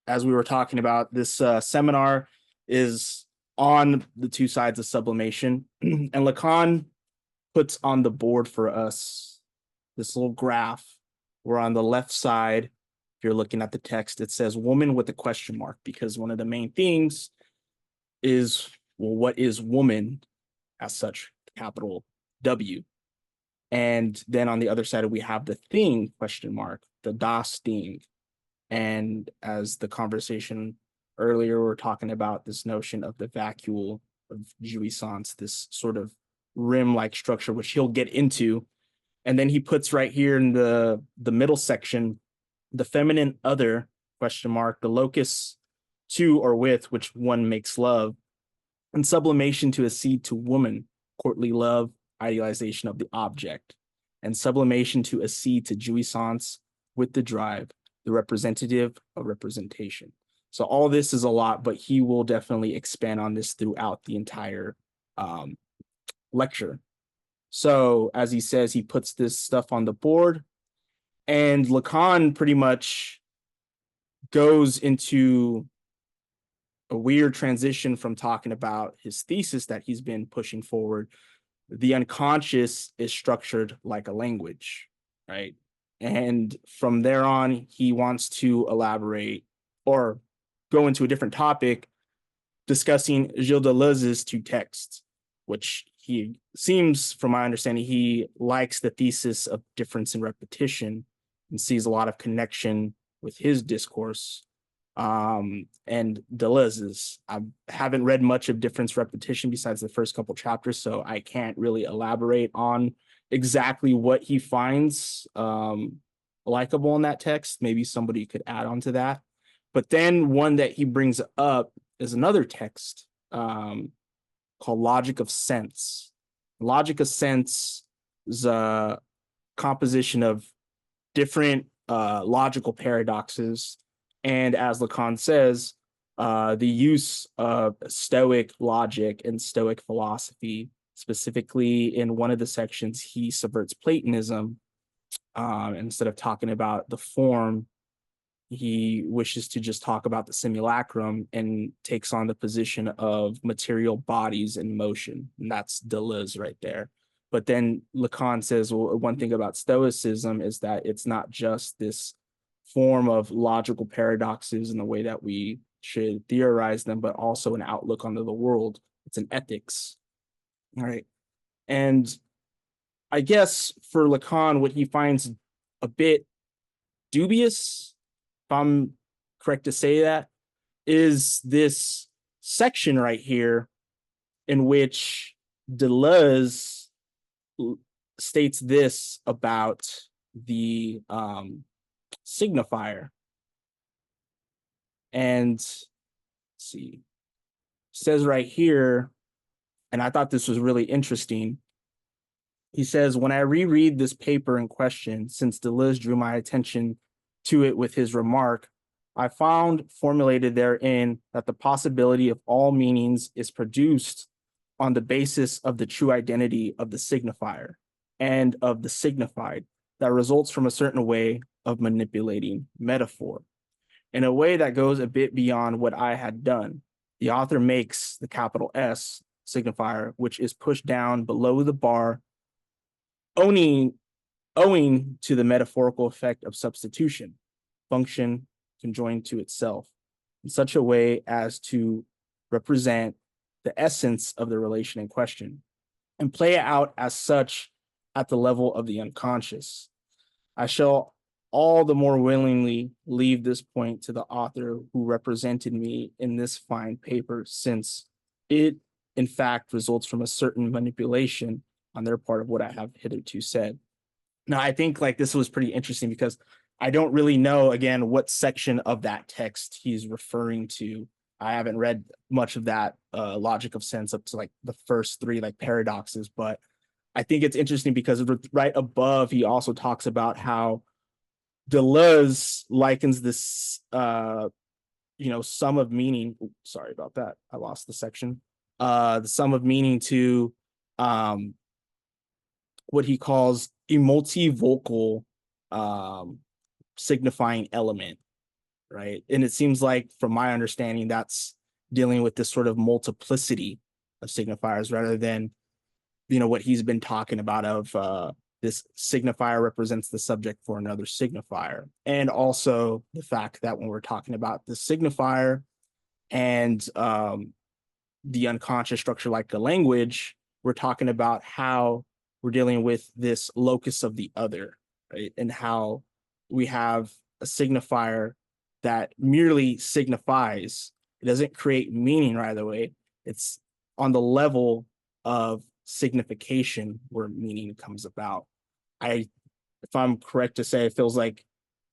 as we were talking about, this seminar is on the two sides of sublimation. And Lacan puts on the board for us this little graph where on the left side, if you're looking at the text, it says woman with a question mark, because one of the main things is, well, what is woman as such, capital W? And then on the other side, we have the thing question mark, the das Ding. And as the conversation earlier, we're talking about this notion of the vacuole of jouissance, this sort of rim-like structure, which he'll get into. And then he puts right here in the middle section, the feminine other question mark, the locus to or with which one makes love, and sublimation to accede to woman, courtly love, idealization of the object, and sublimation to accede to jouissance with the drive, the representative of representation. So all this is a lot, but he will definitely expand on this throughout the entire lecture. So as he says, he puts this stuff on the board, and Lacan pretty much goes into a weird transition from talking about his thesis that he's been pushing forward. The unconscious is structured like a language, right? And from there on, he wants to elaborate or go into a different topic, discussing Gilles Deleuze's two texts, which he seems, from my understanding, he likes the thesis of difference in repetition and sees a lot of connection with his discourse. And Deleuze's, I haven't read much of difference repetition besides the first couple chapters, so I can't really elaborate on exactly what he finds likable in that text. Maybe somebody could add on to that. But then one that he brings up is another text called Logic of Sense. Logic of Sense is a composition of different logical paradoxes. And as Lacan says, the use of Stoic logic and Stoic philosophy, specifically in one of the sections, he subverts Platonism. Instead of talking about the form, he wishes to just talk about the simulacrum and takes on the position of material bodies in motion. And that's Deleuze right there. But then Lacan says, well, one thing about Stoicism is that it's not just this form of logical paradoxes in the way that we should theorize them, but also an outlook on the world. It's an ethics. All right. And I guess for Lacan, what he finds a bit dubious, if I'm correct to say that, is this section right here in which Deleuze states this about the signifier. And let's see, says right here, and I thought this was really interesting. He says, when I reread this paper in question, since Deleuze drew my attention to it with his remark, I found formulated therein that the possibility of all meanings is produced on the basis of the true identity of the signifier and of the signified that results from a certain way of manipulating metaphor in a way that goes a bit beyond what I had done. The author makes the capital S signifier, which is pushed down below the bar, owing to the metaphorical effect of substitution, function conjoined to itself, in such a way as to represent the essence of the relation in question and play it out as such at the level of the unconscious. I shall all the more willingly leave this point to the author who represented me in this fine paper, since it, in fact, results from a certain manipulation on their part of what I have hitherto said. Now, I think like this was pretty interesting because I don't really know, again, what section of that text he's referring to. I haven't read much of that Logic of Sense up to like the first three like paradoxes, but I think it's interesting because right above, he also talks about how Deleuze likens this, sum of meaning. Oops, sorry about that. I lost the section. The sum of meaning to what he calls a multivocal signifying element. right? And it seems like, from my understanding, that's dealing with this sort of multiplicity of signifiers rather than, what he's been talking about of this signifier represents the subject for another signifier. And also the fact that when we're talking about the signifier and the unconscious structure like the language, we're talking about how we're dealing with this locus of the other, right? And how we have a signifier that merely signifies. It doesn't create meaning right away. It's on the level of signification where meaning comes about. If I'm correct to say, it feels like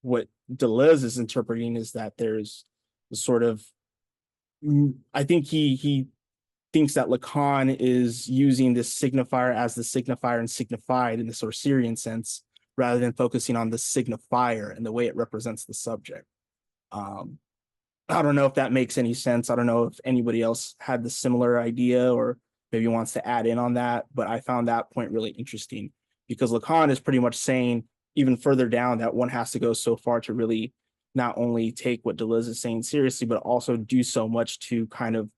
what Deleuze is interpreting is that there's a sort of, I think he thinks that Lacan is using this signifier as the signifier and signified in the Saussurian sense, rather than focusing on the signifier and the way it represents the subject. I don't know if that makes any sense. I don't know if anybody else had the similar idea or maybe wants to add in on that, but I found that point really interesting because Lacan is pretty much saying even further down that one has to go so far to really not only take what Deleuze is saying seriously, but also do so much to kind of,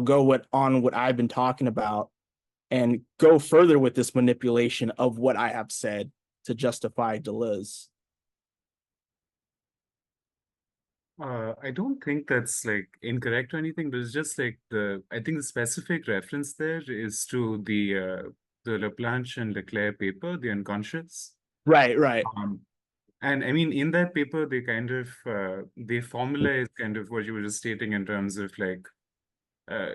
go what I've been talking about and go further with this manipulation of what I have said to justify Deleuze. I don't think that's like incorrect or anything, but it's just like I think the specific reference there is to the Laplanche and Leclerc paper, The Unconscious. Right. Um, and I mean, in that paper, they kind of they formalize kind of what you were just stating in terms of like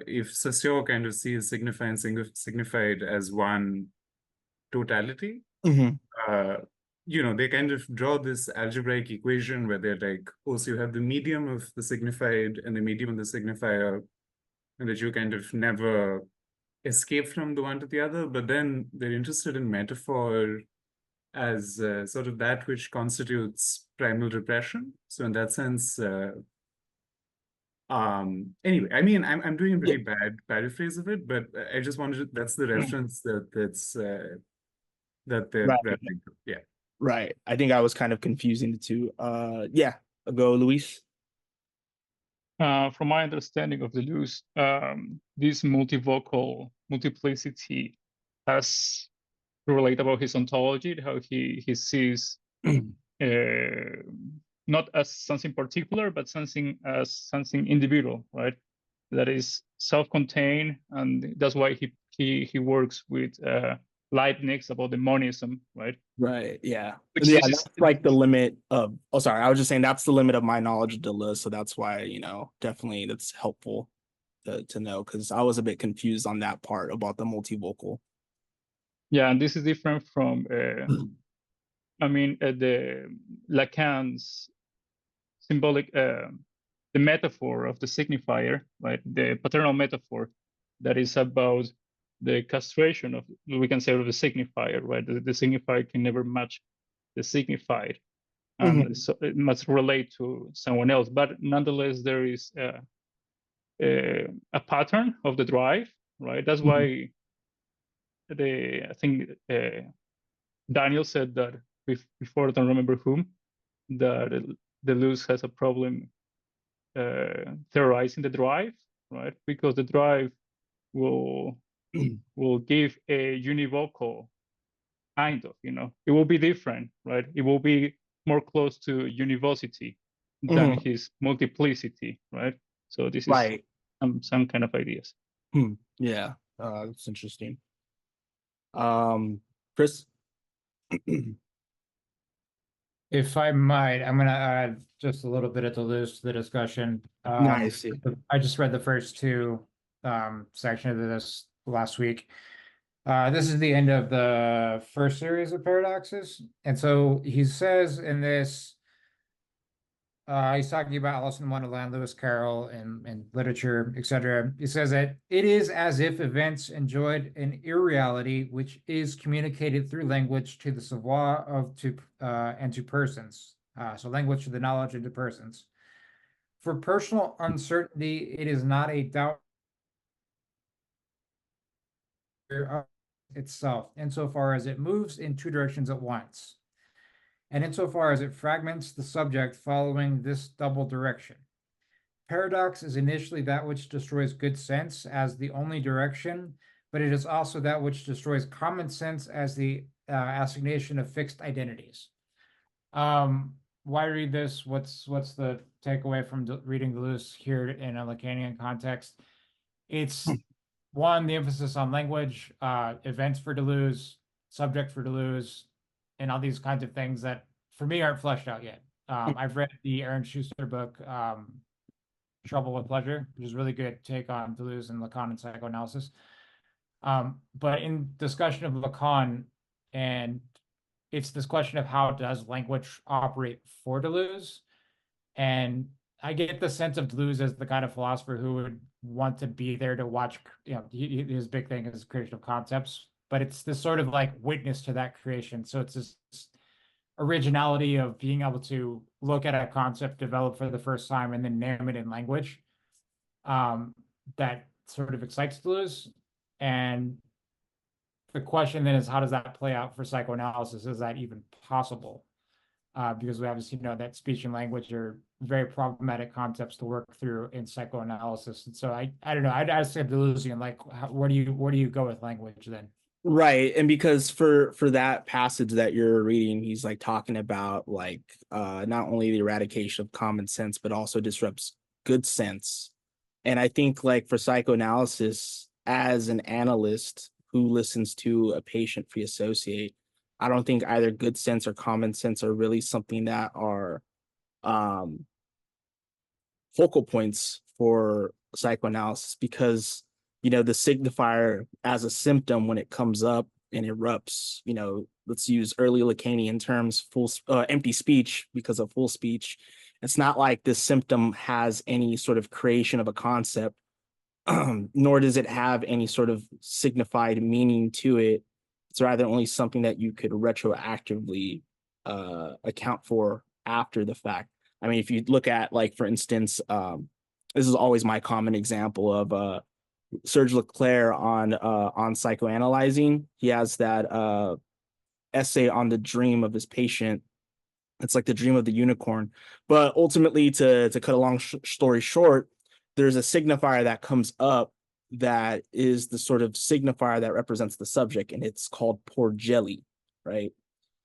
if Saussure kind of sees signified as one totality, Mm-hmm. uh, they kind of draw this algebraic equation where they're like, oh, so you have the medium of the signified and the medium of the signifier, and that you kind of never escape from the one to the other. But then they're interested in metaphor as sort of that which constitutes primal repression. So in that sense, anyway, I mean, I'm doing a Yeah. pretty bad paraphrase of it, but I just wanted to, that's the reference that they're Right. referring to. Yeah. Right. I think I was kind of confusing the two. Yeah. Go, Luis. From my understanding of Deleuze, this multivocal multiplicity has to relate about his ontology, how he sees not as something particular, but something as something individual, right? That is self-contained, and that's why he works with Leibniz about the monism, right? Right. Yeah. Which Yeah. this is That's like the limit of, oh, sorry. I was just saying that's the limit of my knowledge of Deleuze. So that's why, definitely that's helpful to know because I was a bit confused on that part about the multivocal. yeah, and this is different from the Lacan's symbolic, the metaphor of the signifier, right? The paternal metaphor that is about the castration of, we can say, of the signifier, right? The signifier can never match the signified, and Mhm. so it must relate to someone else. But nonetheless, there is a pattern of the drive, right? That's why I think Daniel said that before, I don't remember whom, that Deleuze has a problem theorizing the drive, right? Because the drive will give a univocal kind of, it will be different, right? It will be more close to univocity than Mhm. his multiplicity, right? So this is Right. some kind of ideas. Yeah. That's interesting. Chris. If I might, I'm going to add just a little bit of Deleuze to the discussion. Nice. I just read the first two sections of this last week. This is the end of the first series of paradoxes. And so he says in this, he's talking about Alice in Wonderland, Lewis Carroll, and literature, etc. He says that it is as if events enjoyed an irreality which is communicated through language to the savoir and to persons. So language to the knowledge and to persons. For personal uncertainty, it is not a doubt of itself, insofar as it moves in two directions at once. and insofar as it fragments the subject following this double direction. Paradox is initially that which destroys good sense as the only direction, but it is also that which destroys common sense as the assignation of fixed identities. Why read this? What's the takeaway from reading Deleuze here in a Lacanian context? It's one, the emphasis on language, events for Deleuze, subject for Deleuze, and all these kinds of things that for me aren't fleshed out yet. I've read the Aaron Schuster book, Trouble with Pleasure, which is a really good take on Deleuze and Lacan and psychoanalysis. But in discussion of Lacan, and it's this question of how does language operate for Deleuze, and I get the sense of Deleuze as the kind of philosopher who would want to be there to watch, his big thing is creation of concepts, but it's this sort of like witness to that creation. So it's this originality of being able to look at a concept developed for the first time and then name it in language, that sort of excites Deleuze. And the question then is, how does that play out for psychoanalysis? Is that even possible? Because we obviously know that speech and language are very problematic concepts to work through in psychoanalysis. And so I don't know. I'd ask Deleuzian, like, where do you go with language then? Right. And because for that passage that you're reading, he's like talking about like not only the eradication of common sense, but also disrupts good sense. And I think like for psychoanalysis, as an analyst who listens to a patient free associate, I don't think either good sense or common sense are really something that are focal points for psychoanalysis, because the signifier as a symptom, when it comes up and erupts, let's use early Lacanian terms, full empty speech because of full speech. It's not like this symptom has any sort of creation of a concept, nor does it have any sort of signified meaning to it. It's rather only something that you could retroactively account for after the fact. I mean, if you look at, like, for instance, this is always my common example of Serge Leclerc on psychoanalyzing. He has that essay on the dream of his patient. It's like the dream of the unicorn. But ultimately, to cut a long story short, there's a signifier that comes up that is the sort of signifier that represents the subject, and it's called poor jelly, right?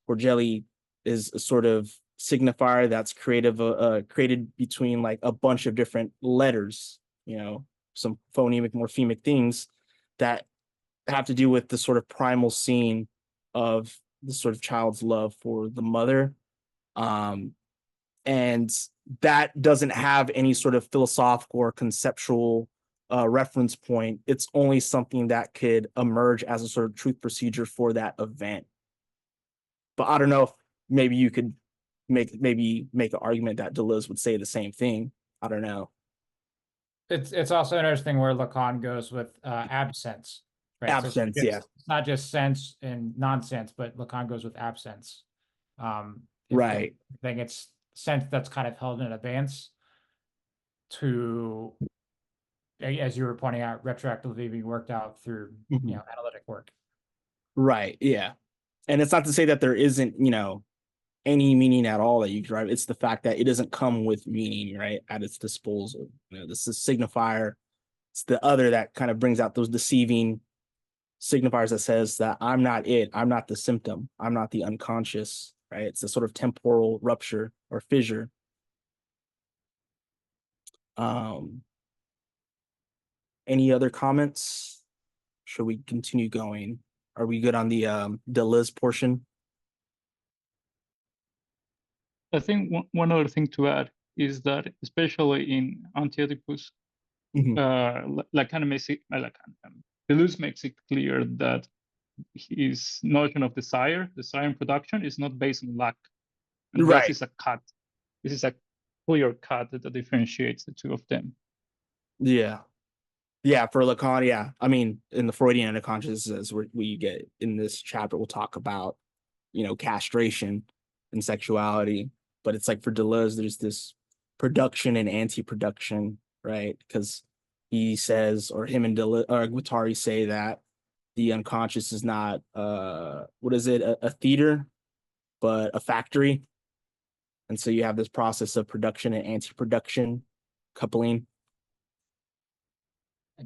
Poor jelly is a sort of signifier that's created between like a bunch of different letters, some phonemic, morphemic things that have to do with the sort of primal scene of the sort of child's love for the mother. And that doesn't have any sort of philosophical or conceptual reference point. It's only something that could emerge as a sort of truth procedure for that event. But I don't know if maybe you could make an argument that Deleuze would say the same thing. I don't know. It's also interesting where Lacan goes with absence, right? Absence, so yeah. It's not just sense and nonsense, but Lacan goes with absence. Right. I think it's sense that's kind of held in advance to, as you were pointing out, retroactively being worked out through analytic work. Right. Yeah. And it's not to say that there isn't, any meaning at all that you drive. It's the fact that it doesn't come with meaning, right, at its disposal. This is signifier. It's the other that kind of brings out those deceiving signifiers that says that I'm not it. I'm not the symptom. I'm not the unconscious, right? It's a sort of temporal rupture or fissure. Any other comments? Should we continue going? Are we good on the Deleuze portion? I think one other thing to add is that, especially in Anti-Oedipus, Deleuze makes it clear that his notion of desire and production, is not based on lack. And right. This is a cut. This is a clear cut that differentiates the two of them. Yeah. Yeah, for Lacan, yeah. I mean, in the Freudian unconsciousness, we get in this chapter, we'll talk about, castration and sexuality. But it's like for Deleuze, there's this production and anti-production, right? Because he says, or him and Guattari say that the unconscious is not, a theater, but a factory. And so you have this process of production and anti-production coupling.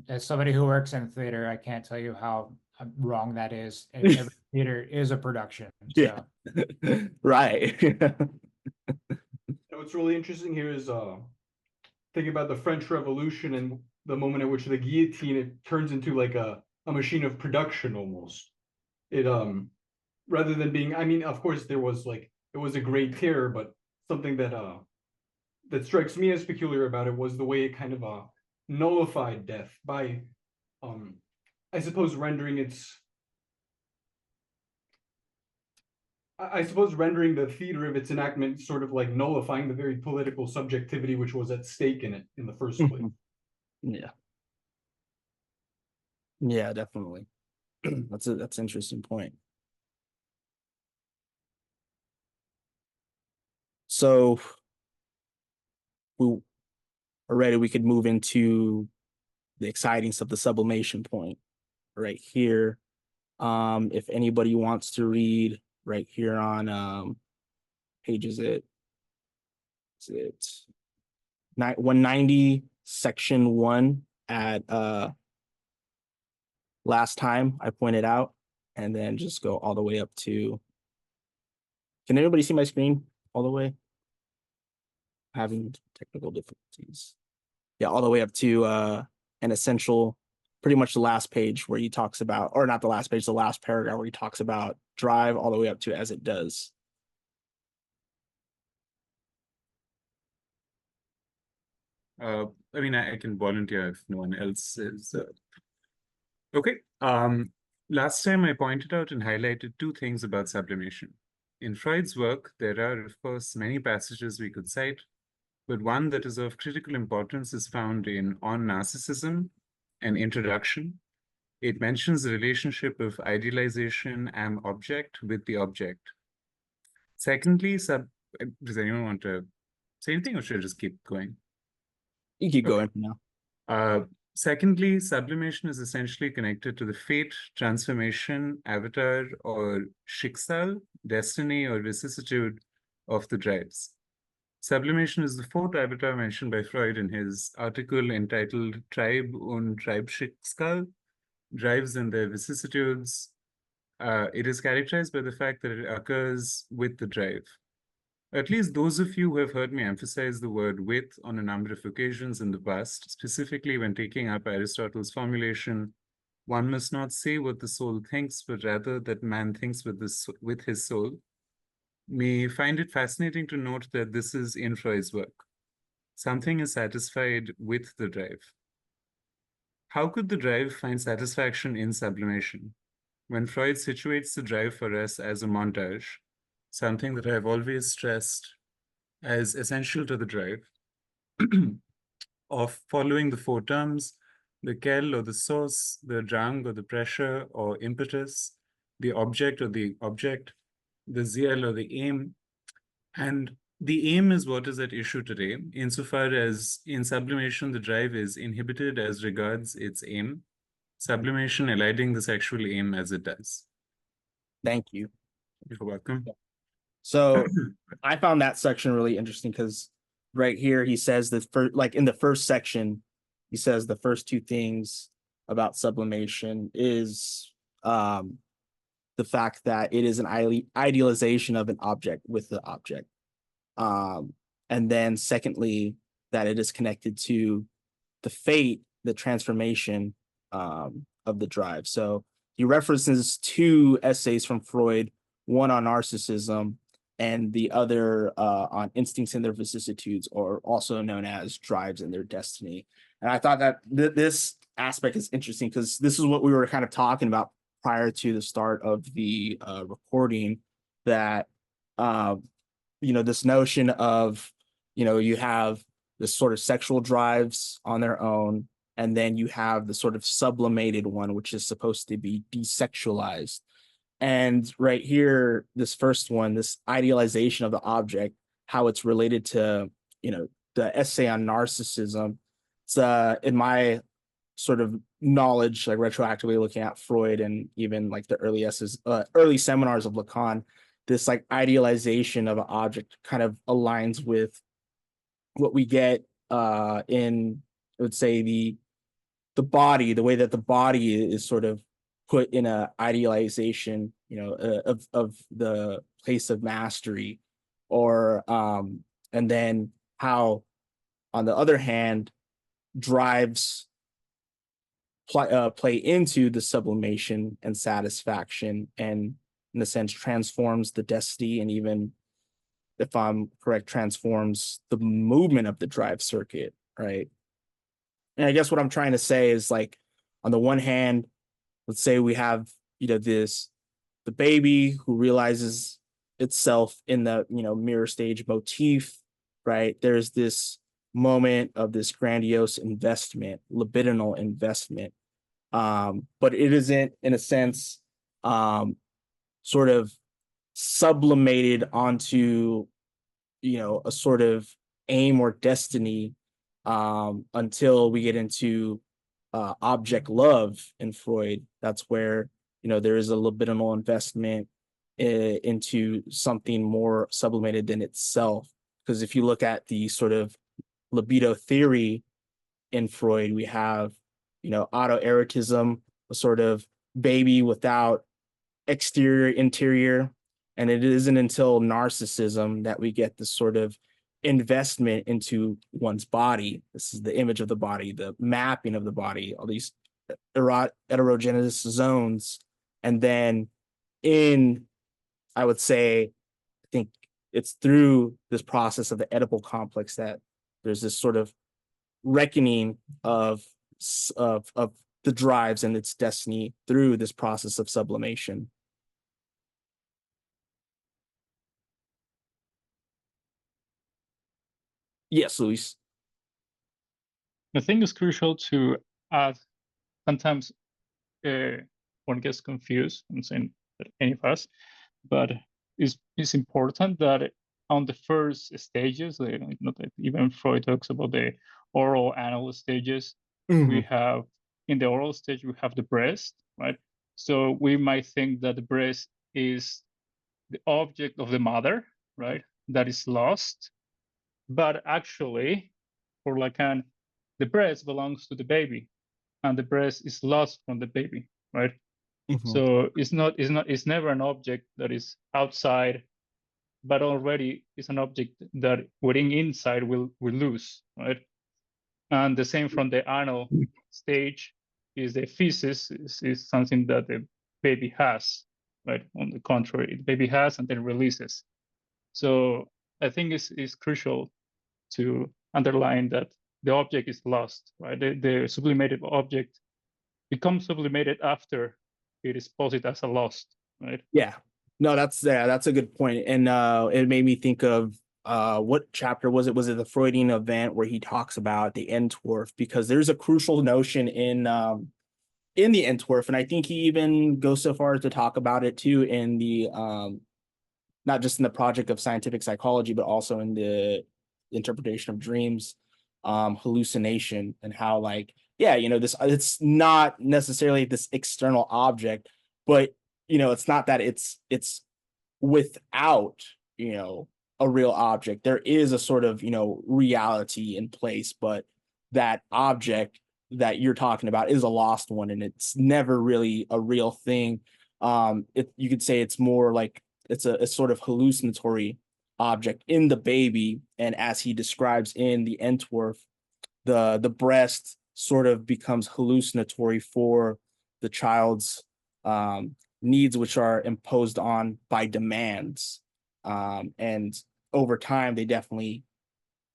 As somebody who works in theater, I can't tell you how wrong that is. Every theater is a production. Yeah. So. Right. What's really interesting here is thinking about the French Revolution and the moment at which the guillotine, it turns into like a machine of production almost. It rather than being, I mean, of course there was like, it was a great terror, but something that that strikes me as peculiar about it was the way it kind of nullified death by I suppose rendering its I suppose rendering the theater of its enactment sort of like nullifying the very political subjectivity which was at stake in it in the first place. Yeah. Yeah, definitely. That's an interesting point. So we already we could move into the exciting stuff, the sublimation point right here. If anybody wants to read right here on page is it 190 section 1 at last time I pointed out, and then just go all the way up to, can anybody see my screen all the way? Having technical difficulties. Yeah, all the way up to an essential, pretty much the last page where he talks about, or not the last page, the last paragraph where he talks about drive, all the way up to as it does. I mean, I can volunteer if no one else is. Okay. Last time I pointed out and highlighted two things about sublimation. In Freud's work, there are, of course, many passages we could cite, but one that is of critical importance is found in On Narcissism, an introduction. It mentions the relationship of idealization and object with the object. Secondly, does anyone want to say anything, or should I just keep going? You keep going now. Secondly, sublimation is essentially connected to the fate, transformation, avatar, or Schicksal, destiny, or vicissitude of the drives. Sublimation is the fourth avatar mentioned by Freud in his article entitled Trieb und Treibschicksal, Drives and Their Vicissitudes. It is characterized by the fact that it occurs with the drive. At least those of you who have heard me emphasize the word with on a number of occasions in the past, specifically when taking up Aristotle's formulation, one must not say what the soul thinks, but rather that man thinks with his soul, may find it fascinating to note that this is in Freud's work. Something is satisfied with the drive. How could the drive find satisfaction in sublimation? When Freud situates the drive for us as a montage, something that I've always stressed as essential to the drive, of following the four terms, the quel or the source, the drang or the pressure or impetus, the object or the object, the ziel or the aim. And the aim is what is at issue today, insofar as in sublimation, the drive is inhibited as regards its aim, sublimation eliding the sexual aim as it does. Thank you. You're welcome. So I found that section really interesting because right here he says that like in the first section, he says the first two things about sublimation is the fact that it is an idealization of an object with the object. And then secondly, that it is connected to the fate, the transformation of the drive. So he references two essays from Freud, one on narcissism and the other on instincts and their vicissitudes, or also known as drives and their destiny. And I thought that this aspect is interesting because this is what we were kind of talking about prior to the start of the recording, that this notion of you have this sort of sexual drives on their own, and then you have the sort of sublimated one, which is supposed to be desexualized. And right here, this first one, this idealization of the object, how it's related to, the essay on narcissism. It's in my sort of knowledge, like retroactively looking at Freud and even like the early essays, early seminars of Lacan, this like idealization of an object kind of aligns with what we get in, I would say, the body, the way that the body is sort of put in a idealization, of the place of mastery, or and then how, on the other hand, drives play into the sublimation and satisfaction, and in a sense transforms the destiny, and even, if I'm correct, transforms the movement of the drive circuit, right? And I guess what I'm trying to say is, like, on the one hand, let's say we have, the baby who realizes itself in the, mirror stage motif, right? There's this moment of this grandiose investment, libidinal investment. But it isn't, in a sense, sort of sublimated onto, a sort of aim or destiny, until we get into object love in Freud. That's where, there is a libidinal investment into something more sublimated than itself. Because if you look at the sort of libido theory in Freud, we have, autoerotism, a sort of baby without exterior, interior. And it isn't until narcissism that we get this sort of investment into one's body. This is the image of the body, the mapping of the body, all these heterogeneous zones. And then I would say, I think it's through this process of the Oedipal complex that there's this sort of reckoning of the drives and its destiny through this process of sublimation. Yes, Luis. I think it's crucial to add, sometimes one gets confused. I'm saying that any of us, but it's important that on the first stages, that even Freud talks about the oral anal stages. We have, in the oral stage, we have the breast, right? So we might think that the breast is the object of the mother, right? That is lost. But actually, for Lacan, the breast belongs to the baby, and the breast is lost from the baby, right? So it's never an object that is outside, but already is an object that within inside will lose, right? And the same from the anal stage, is the feces is something that the baby has, right? On the contrary, the baby has and then releases. So I think it's crucial to underline that the object is lost, right? The sublimated object becomes sublimated after it is posited as a lost, right? Yeah. No, that's a good point. And it made me think of what chapter was it? Was it the Freudian event where he talks about the Entwurf? Because there's a crucial notion in the Entwurf, and I think he even goes so far as to talk about it too in the not just in the Project of Scientific Psychology, but also in the Interpretation of Dreams, hallucination, and how, like, yeah, this, it's not necessarily this external object, but it's not that it's without a real object. There is a sort of reality in place, but that object that you're talking about is a lost one, and it's never really a real thing. You could say it's more like it's a sort of hallucinatory object in the baby, and as he describes in the Entwurf, the breast sort of becomes hallucinatory for the child's needs, which are imposed on by demands, and over time they definitely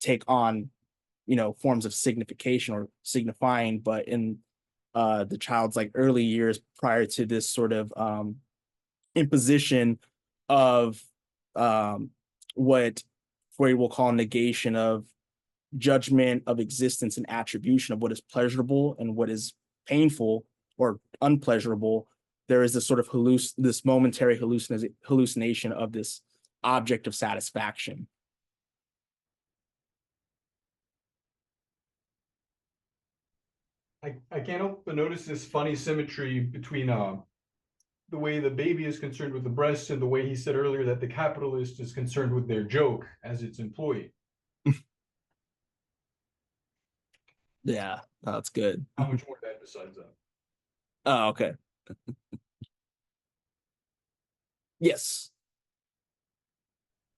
take on forms of signification or signifying, but in the child's like early years prior to this sort of imposition of what Freud will call negation of judgment of existence and attribution of what is pleasurable and what is painful or unpleasurable, there is this sort of this momentary hallucination of this object of satisfaction. I can't help but notice this funny symmetry between the way the baby is concerned with the breast, and the way he said earlier that the capitalist is concerned with their joke as its employee. Yeah, that's good. How much more to add besides that? Oh, okay. Yes.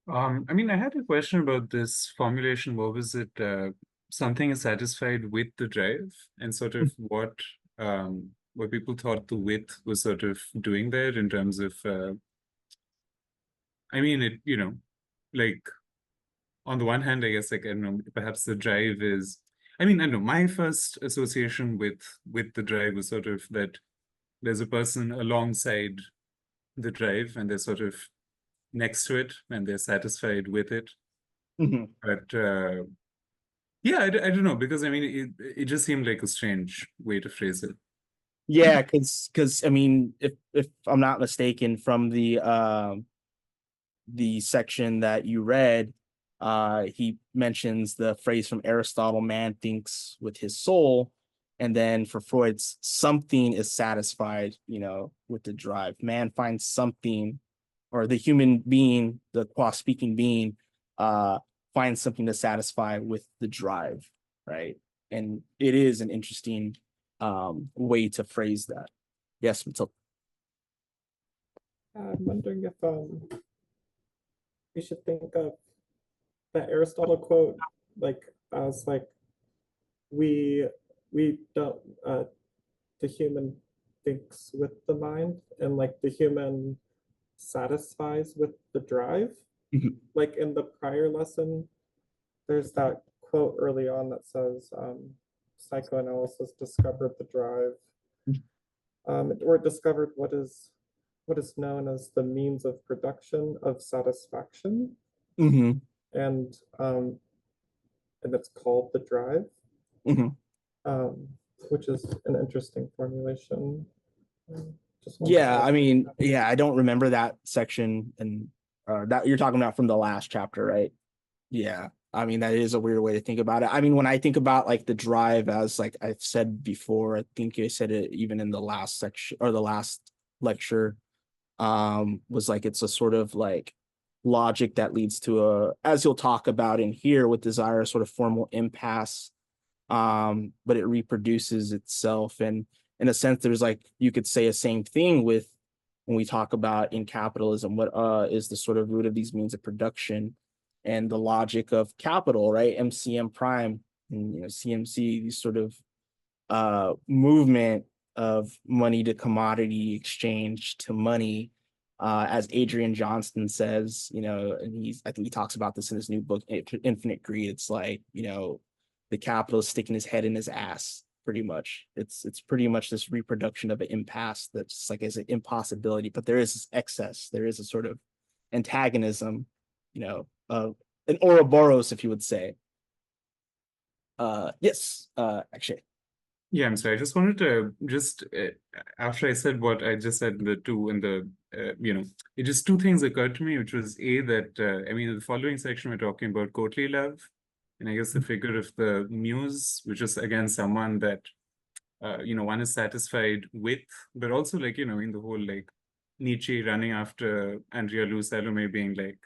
I mean, I had a question about this formulation. What was it? Something is satisfied with the drive, and sort of what people thought the width was sort of doing there in terms of. I mean, it, you know, like on the one hand, I guess, like, I don't know, perhaps the drive is. I mean, I don't know. My first association with the drive was sort of that there's a person alongside the drive, and they're sort of next to it, and they're satisfied with it. Mhm. But yeah, I don't know, because I mean, it just seemed like a strange way to phrase it. Yeah, because I mean, if I'm not mistaken, from the section that you read, he mentions the phrase from Aristotle, "Man thinks with his soul," and then for Freud's, something is satisfied, with the drive. Man finds something, or the human being, the qua-speaking being, finds something to satisfy with the drive, right? And it is an interesting way to phrase that. Yes, Matilda. I'm wondering if we should think of the Aristotle quote like as like we don't the human thinks with the mind, and like the human satisfies with the drive. Mhm. Like in the prior lesson, there's that quote early on that says psychoanalysis discovered the drive, or discovered what is known as the means of production of satisfaction, Mm-hmm. and it's called the drive, Mm-hmm. which is an interesting formulation. Yeah, I mean, yeah, I don't remember that section, and that you're talking about from the last chapter, right? Yeah, I mean, that is a weird way to think about it. I mean, when I think about like the drive, as like I've said before, I think I said it even in the last section or the last lecture, was like it's a sort of like logic that leads to a, as you'll talk about in here with desire, sort of formal impasse, but it reproduces itself. And in a sense, there's like, you could say a same thing with when we talk about in capitalism, what is the sort of root of these means of production and the logic of capital, right? MCM prime and CMC, these sort of movement of money to commodity exchange to money, as Adrian Johnston says, and I think he talks about this in his new book, Infinite Greed. It's like, the capitalist sticking his head in his ass, pretty much. It's pretty much this reproduction of an impasse that's like as an impossibility, but there is this excess. There is a sort of antagonism, of an Ouroboros, if you would say. Yes, actually. Yeah, I'm sorry. I just wanted to after I said what I just said, the two and the, it just two things occurred to me, which was that, I mean, in the following section, we're talking about courtly love. And I guess the figure of the muse, which is again someone that, one is satisfied with, but also like, in the whole like Nietzsche running after Andrea Lou Salome being like,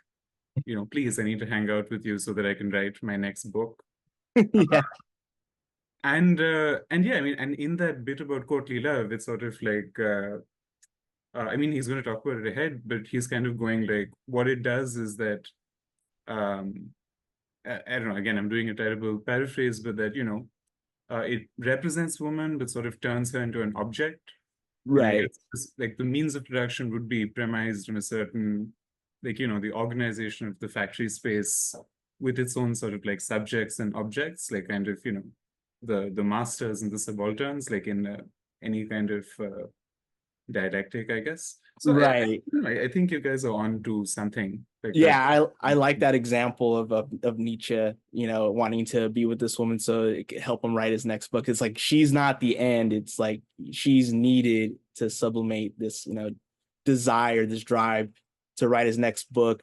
please, I need to hang out with you so that I can write my next book. Yeah. And yeah, I mean, and in that bit about courtly love, it's sort of like, I mean, he's going to talk about it ahead, but he's kind of going like, what it does is that, I don't know, again, I'm doing a terrible paraphrase, but that, it represents woman, but sort of turns her into an object. Right. Like the means of production would be premised on a certain, like, the organization of the factory space with its own sort of like subjects and objects, like kind of, the masters and the subalterns, like in any kind of dialectic, I guess. So right. I think you guys are on to something. Like yeah, I like that example of Nietzsche, wanting to be with this woman so it could help him write his next book. It's like she's not the end. It's like she's needed to sublimate this, desire, this drive to write his next book.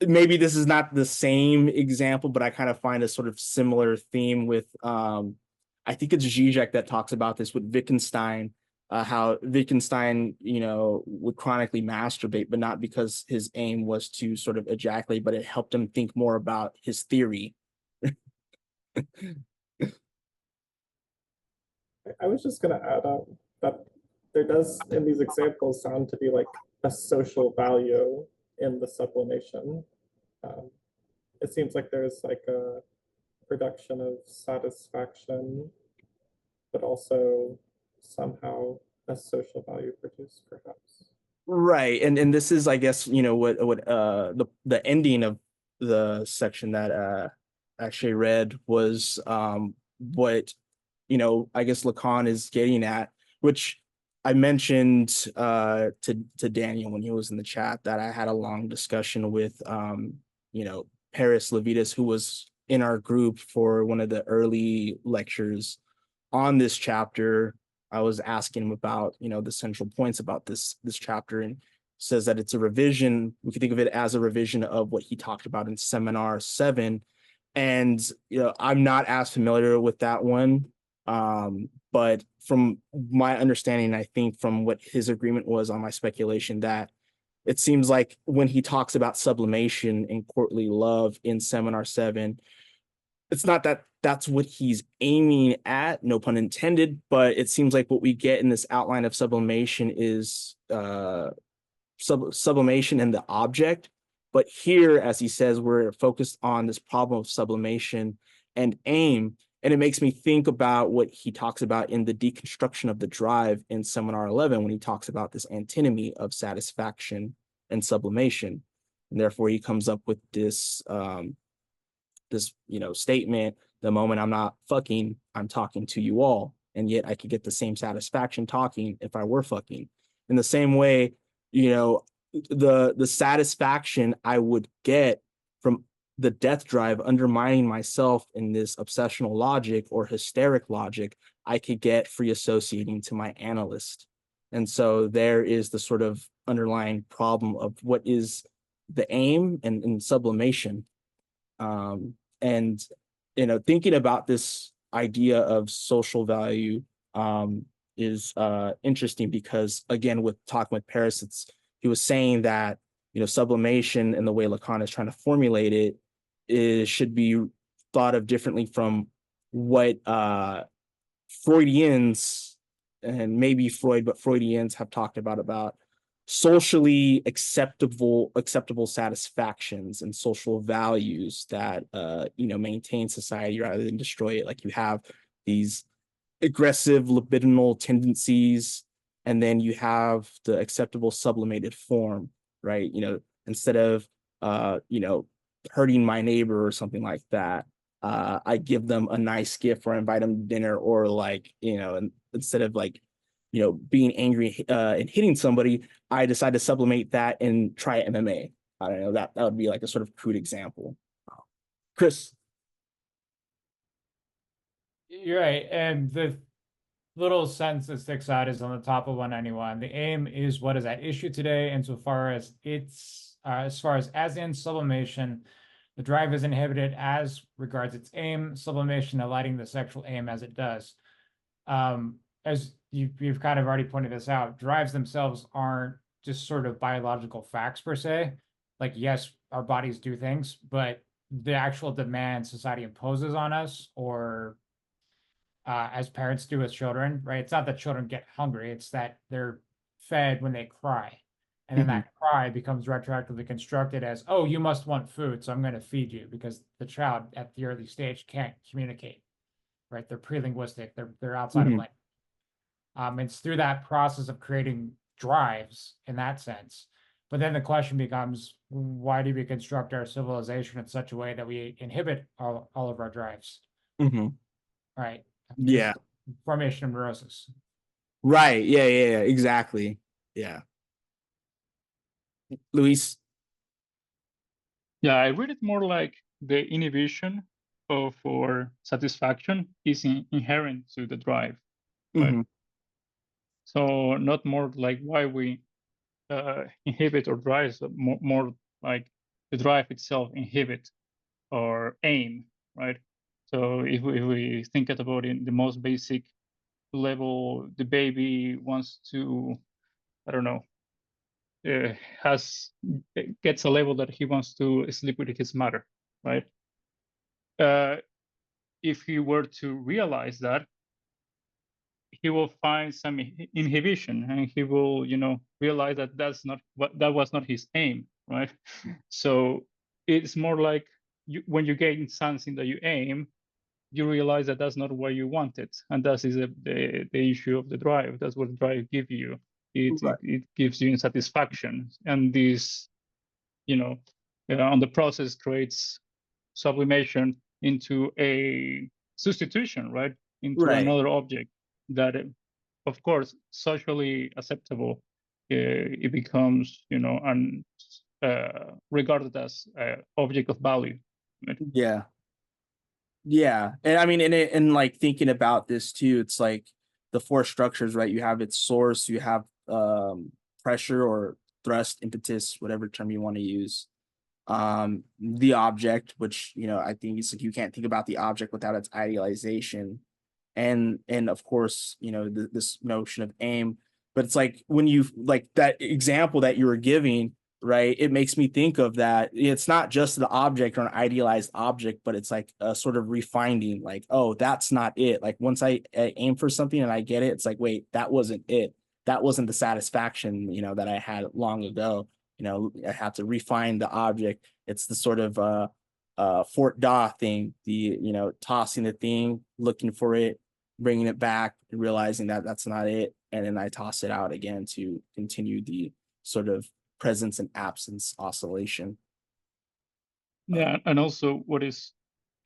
Maybe this is not the same example, but I kind of find a sort of similar theme with I think it's Zizek that talks about this with Wittgenstein, how Wittgenstein, would chronically masturbate, but not because his aim was to sort of ejaculate, but it helped him think more about his theory. I was just going to add that there does, in these examples, sound to be like a social value in the sublimation. It seems like there's like a production of satisfaction, but also somehow a social value produced, perhaps. Right, and this is, I guess, what the ending of the section that actually read was what I guess Lacan is getting at, which I mentioned to Daniel when he was in the chat, that I had a long discussion with Paris Levitas, who was in our group for one of the early lectures on this chapter. I was asking him about the central points about this chapter, and says that it's a revision. We can think of it as a revision of what he talked about in Seminar 7. And I'm not as familiar with that one. But from my understanding, I think from what his agreement was on my speculation, that it seems like when he talks about sublimation and courtly love in Seminar 7, it's not that that's what he's aiming at, no pun intended, but it seems like what we get in this outline of sublimation is sublimation and the object. But here, as he says, we're focused on this problem of sublimation and aim. And it makes me think about what he talks about in the deconstruction of the drive in Seminar 11, when he talks about this antinomy of satisfaction and sublimation. And therefore, he comes up with this statement: the moment I'm not fucking, I'm talking to you all. And yet I could get the same satisfaction talking if I were fucking. In the same way, the satisfaction I would get from the death drive undermining myself in this obsessional logic or hysteric logic, I could get free associating to my analyst. And so there is the sort of underlying problem of what is the aim and sublimation. And thinking about this idea of social value is interesting, because again, with talking with Paris, he was saying that sublimation and the way Lacan is trying to formulate it should be thought of differently from what Freudians, and maybe Freud, but Freudians have talked about socially acceptable satisfactions and social values that maintain society rather than destroy it. Like, you have these aggressive libidinal tendencies, and then you have the acceptable sublimated form, right? Instead of hurting my neighbor or something like that, I give them a nice gift or invite them to dinner, or and instead of being angry and hitting somebody, I decide to sublimate that and try MMA. I don't know, that would be like a sort of crude example. Chris. You're right. And the little sentence that sticks out is on the top of 191. The aim is what is at issue today, insofar as as in sublimation, the drive is inhibited as regards its aim, sublimation alighting the sexual aim as it does. As you've kind of already pointed this out, drives themselves aren't just sort of biological facts per se. Like, yes, our bodies do things, but the actual demand society imposes on us, or as parents do with children, right? It's not that children get hungry, it's that they're fed when they cry. And then that cry becomes retroactively constructed as, oh, you must want food, so I'm going to feed you, because the child at the early stage can't communicate, right? They're pre-linguistic, they're outside of language. It's through that process of creating drives in that sense. But then the question becomes, why do we construct our civilization in such a way that we inhibit all of our drives? Right. Yeah. Formation of neurosis. Right. Yeah. Exactly. Yeah. Luis. Yeah, I read it more like the inhibition for satisfaction is inherent to the drive. Right? So not more like why we inhibit or drive, so more like the drive itself inhibit or aim, right? So if we think about it in the most basic level the baby wants to, I don't know, gets a level that he wants to sleep with his mother, right? If he were to realize that, he will find some inhibition, and he will, realize that that was not his aim, right? So it's more like when you gain something that you aim, you realize that that's not what you wanted, and that is the issue of the drive. That's what drive gives you. It gives you insatisfaction, and this, on the process creates sublimation into a substitution, right? Into another object that, of course, socially acceptable. It becomes, regarded as an object of value. Right? Yeah. And I mean, and like thinking about this too, it's like the four structures, right? You have its source, you have pressure or thrust, impetus, whatever term you want to use. The object, which, I think it's like you can't think about the object without its idealization. And of course, this notion of aim. But it's like when you like that example that you were giving, right? It makes me think of that. It's not just the object or an idealized object, but it's like a sort of refining, like, oh, that's not it. Like once I aim for something and I get it, it's like, wait, that wasn't it. That wasn't the satisfaction, that I had long ago. I have to refine the object. It's the sort of Fort Da thing, the, tossing the thing, looking for it, bringing it back, and realizing that that's not it. And then I toss it out again to continue the sort of presence and absence oscillation. Yeah, and also what is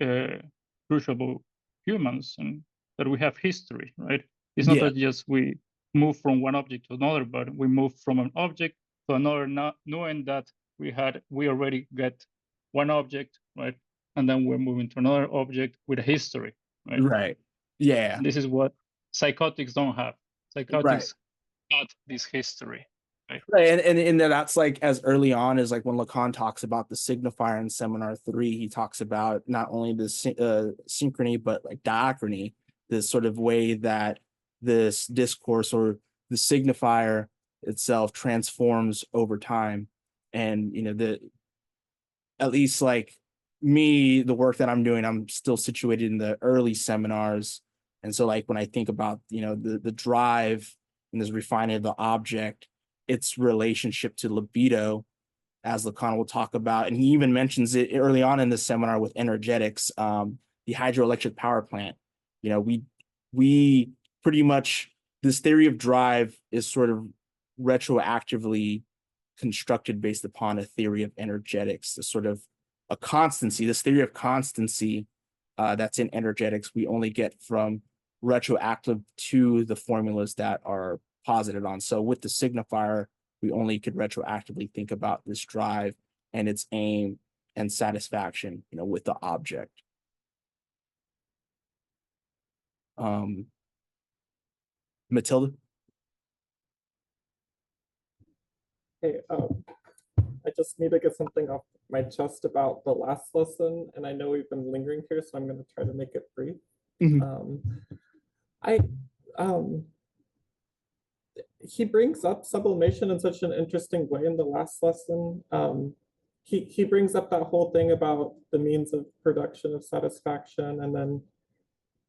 crucial about humans, and that we have history, right? It's not that just we move from one object to another, but we move from an object to another, not knowing that we already get one object, right? And then we're moving to another object with a history, right? Right. Yeah. This is what psychotics don't have. Psychotics got this history. Right. And that's like as early on as like when Lacan talks about the signifier in Seminar 3, he talks about not only the synchrony, but like diachrony, this sort of way that this discourse or the signifier itself transforms over time. And, at least like me, the work that I'm doing, I'm still situated in the early seminars. And so like when I think about, the drive and this refining of the object, its relationship to libido, as Lacan will talk about, and he even mentions it early on in the seminar with energetics, the hydroelectric power plant. We pretty much, this theory of drive is sort of retroactively constructed based upon a theory of energetics, a sort of a constancy. This theory of constancy that's in energetics, we only get from retroactive to the formulas that are posited on. So with the signifier, we only could retroactively think about this drive and its aim and satisfaction, with the object. Matilda? Hey, I just need to get something off my chest about the last lesson, and I know we've been lingering here, so I'm going to try to make it brief. He brings up sublimation in such an interesting way in the last lesson. He brings up that whole thing about the means of production of satisfaction, and then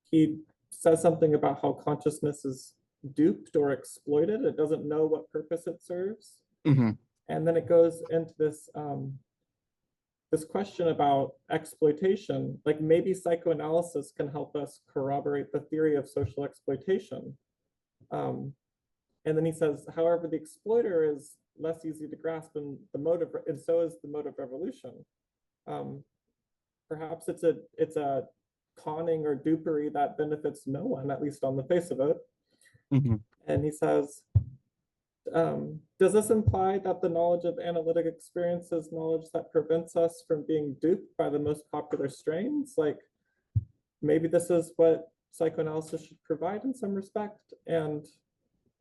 he says something about how consciousness is duped or exploited. It doesn't know what purpose it serves. And then it goes into this this question about exploitation, like maybe psychoanalysis can help us corroborate the theory of social exploitation. And then he says, however, the exploiter is less easy to grasp, and and so is the mode of revolution. Perhaps it's a conning or dupery that benefits no one, at least on the face of it. And he says, does this imply that the knowledge of analytic experience is knowledge that prevents us from being duped by the most popular strains? Like maybe this is what psychoanalysis should provide in some respect. And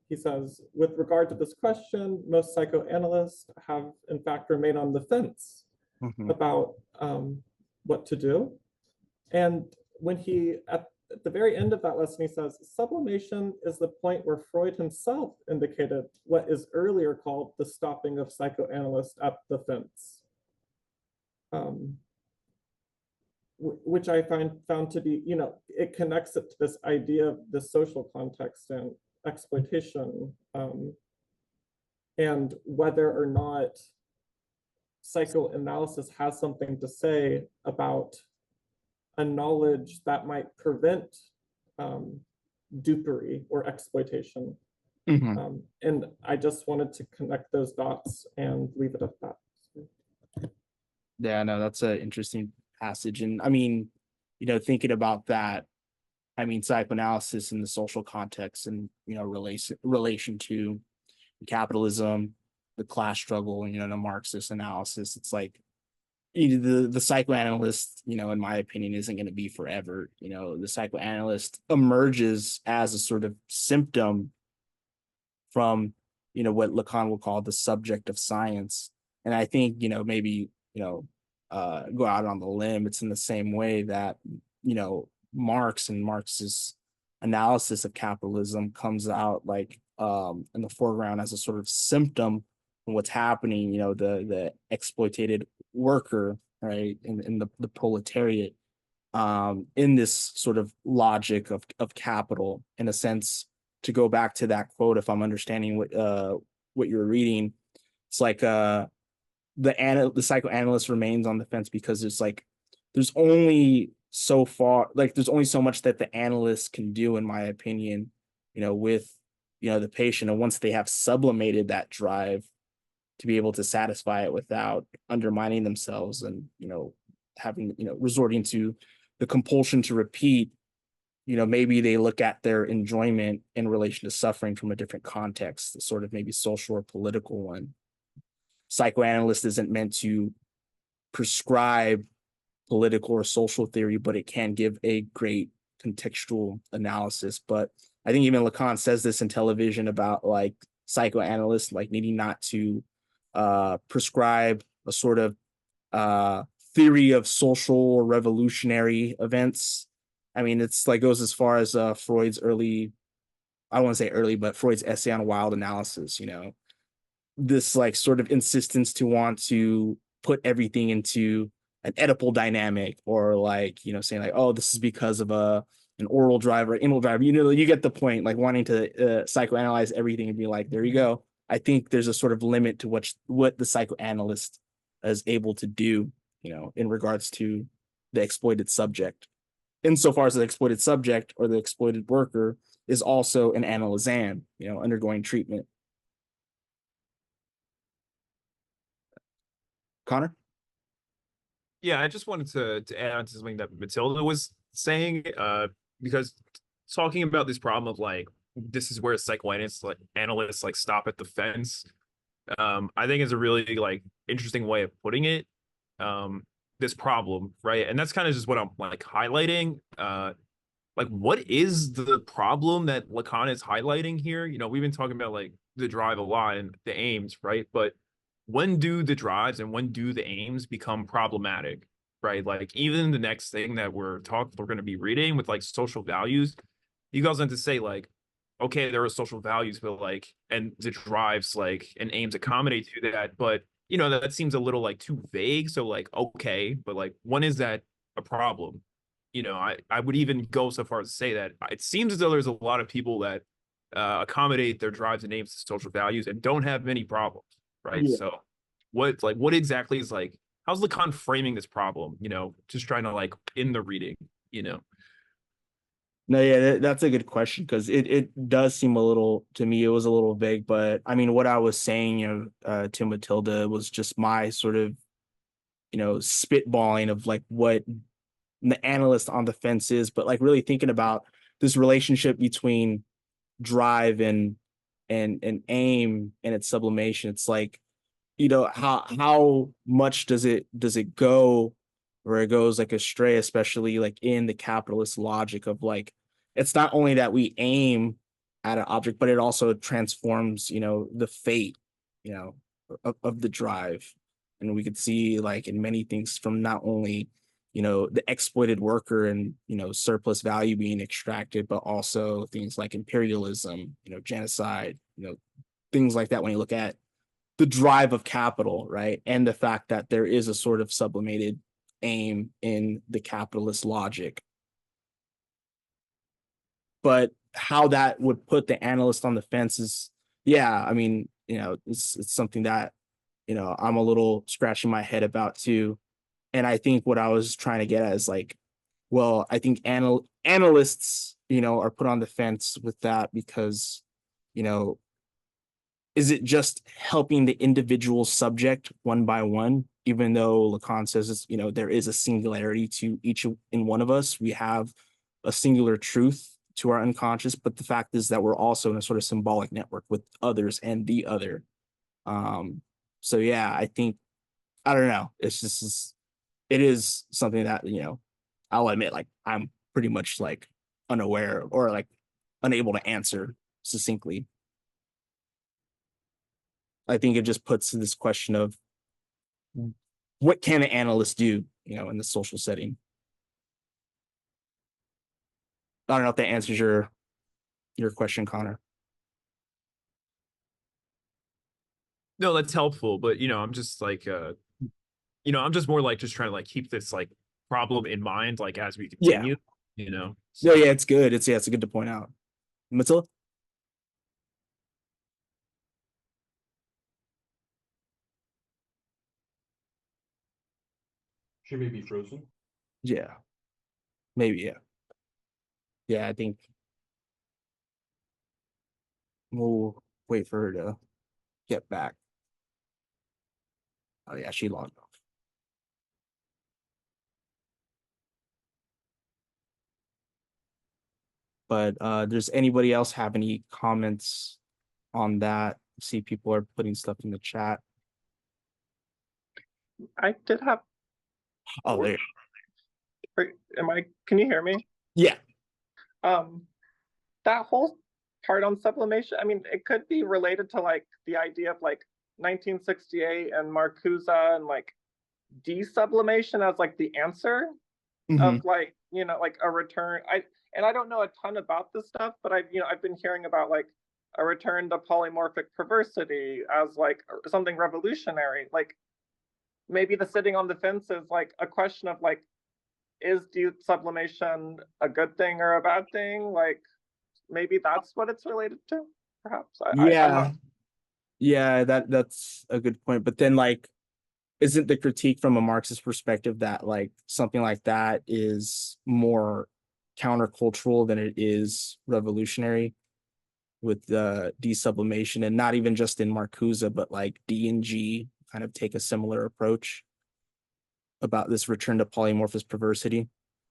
he says, with regard to this question, most psychoanalysts have in fact remained on the fence about what to do. And when he, at the very end of that lesson, he says, sublimation is the point where Freud himself indicated what is earlier called the stopping of psychoanalysts at the fence. Which I found to be, it connects it to this idea of the social context and exploitation, and whether or not psychoanalysis has something to say about a knowledge that might prevent dupery or exploitation. And I just wanted to connect those dots and leave it at that. Yeah, no, that's an interesting passage. And I mean, thinking about that, I mean, psychoanalysis in the social context and, relation to capitalism, the class struggle, and, the Marxist analysis, it's like the psychoanalyst, in my opinion, isn't going to be forever. The psychoanalyst emerges as a sort of symptom from, what Lacan will call the subject of science. And I think, maybe, go out on the limb, it's in the same way that, Marx and Marx's analysis of capitalism comes out like in the foreground as a sort of symptom of what's happening, the exploited worker, right, in the proletariat, in this sort of logic of capital, in a sense. To go back to that quote, if I'm understanding what you're reading, it's like the psychoanalyst remains on the fence because it's like there's only so far, like there's only so much that the analyst can do, in my opinion, with the patient, and once they have sublimated that drive to be able to satisfy it without undermining themselves and having resorting to the compulsion to repeat, maybe they look at their enjoyment in relation to suffering from a different context, sort of maybe social or political one. Psychoanalyst isn't meant to prescribe political or social theory, but it can give a great contextual analysis. But I think even Lacan says this in television about like psychoanalysts like needing not to prescribe a sort of theory of social or revolutionary events. I mean, it's like goes as far as Freud's early, I don't want to say early, but Freud's essay on wild analysis, this like sort of insistence to want to put everything into an Oedipal dynamic, or like, saying like, oh, this is because of an oral drive or anal drive, you get the point, like wanting to psychoanalyze everything and be like, there you go. I think there's a sort of limit to what the psychoanalyst is able to do, in regards to the exploited subject. Insofar as the exploited subject or the exploited worker is also an analysand, undergoing treatment. Connor? Yeah, I just wanted to add on to something that Matilda was saying, because talking about this problem of like, this is where psychoanalysts like stop at the fence, I think is a really like interesting way of putting it. This problem, right? And that's kind of just what I'm like highlighting. Like, what is the problem that Lacan is highlighting here? We've been talking about like the drive a lot and the aims, right? But when do the drives and when do the aims become problematic, right? Like even the next thing that we're going to be reading with like social values, you guys have to say like, okay, there are social values, but like, and the drives like and aims accommodate to that, but that seems a little like too vague. So like, okay, but like, when is that a problem? I would even go so far as to say that it seems as though there's a lot of people that accommodate their drives and aims to social values and don't have many problems, right? Yeah. So what exactly is like, how's Lacan framing this problem? Just trying to like in the reading, No, yeah, that's a good question, because it does seem a little, to me, it was a little vague. But I mean, what I was saying, to Matilda was just my sort of, spitballing of like what the analyst on the fence is, but like really thinking about this relationship between drive and aim and its sublimation. It's like, how much does it go where it goes like astray, especially like in the capitalist logic of like, it's not only that we aim at an object, but it also transforms, the fate, of the drive. And we could see like in many things from not only the exploited worker and, surplus value being extracted, but also things like imperialism, genocide, things like that when you look at the drive of capital, right? And the fact that there is a sort of sublimated aim in the capitalist logic. But how that would put the analyst on the fence is, yeah, I mean, it's something that, I'm a little scratching my head about too. And I think what I was trying to get at is like, well, I think analysts, are put on the fence with that because, is it just helping the individual subject one by one, even though Lacan says, there is a singularity to each in one of us. We have a singular truth to our unconscious, but the fact is that we're also in a sort of symbolic network with others and the other. So yeah, I think, I don't know. It's just, it is something that, I'll admit, like, I'm pretty much like unaware or like unable to answer succinctly. I think it just puts this question of what can an analyst do, in the social setting. I don't know if that answers your question, Connor. No, that's helpful, but I'm just like I'm just more like just trying to like keep this like problem in mind, like as we continue, No, yeah, it's good. It's good to point out. Matilda? She may be frozen. Yeah. Maybe, yeah. Yeah, I think we'll wait for her to get back. Oh yeah, she logged off. But does anybody else have any comments on that? See, people are putting stuff in the chat. I did have. Oh, there. Can you hear me? Yeah. That whole part on sublimation, I mean, it could be related to like the idea of like 1968 and Marcuse and like desublimation as like the answer of like, like a return. I don't know a ton about this stuff, but I've been hearing about like a return to polymorphic perversity as like something revolutionary. Like maybe the sitting on the fence is like a question of like, is desublimation a good thing or a bad thing? Like maybe that's what it's related to, perhaps. Yeah, that's a good point. But then like, isn't the critique from a Marxist perspective that like something like that is more countercultural than it is revolutionary with the desublimation, and not even just in Marcuse, but like D and G kind of take a similar approach about this return to polymorphous perversity,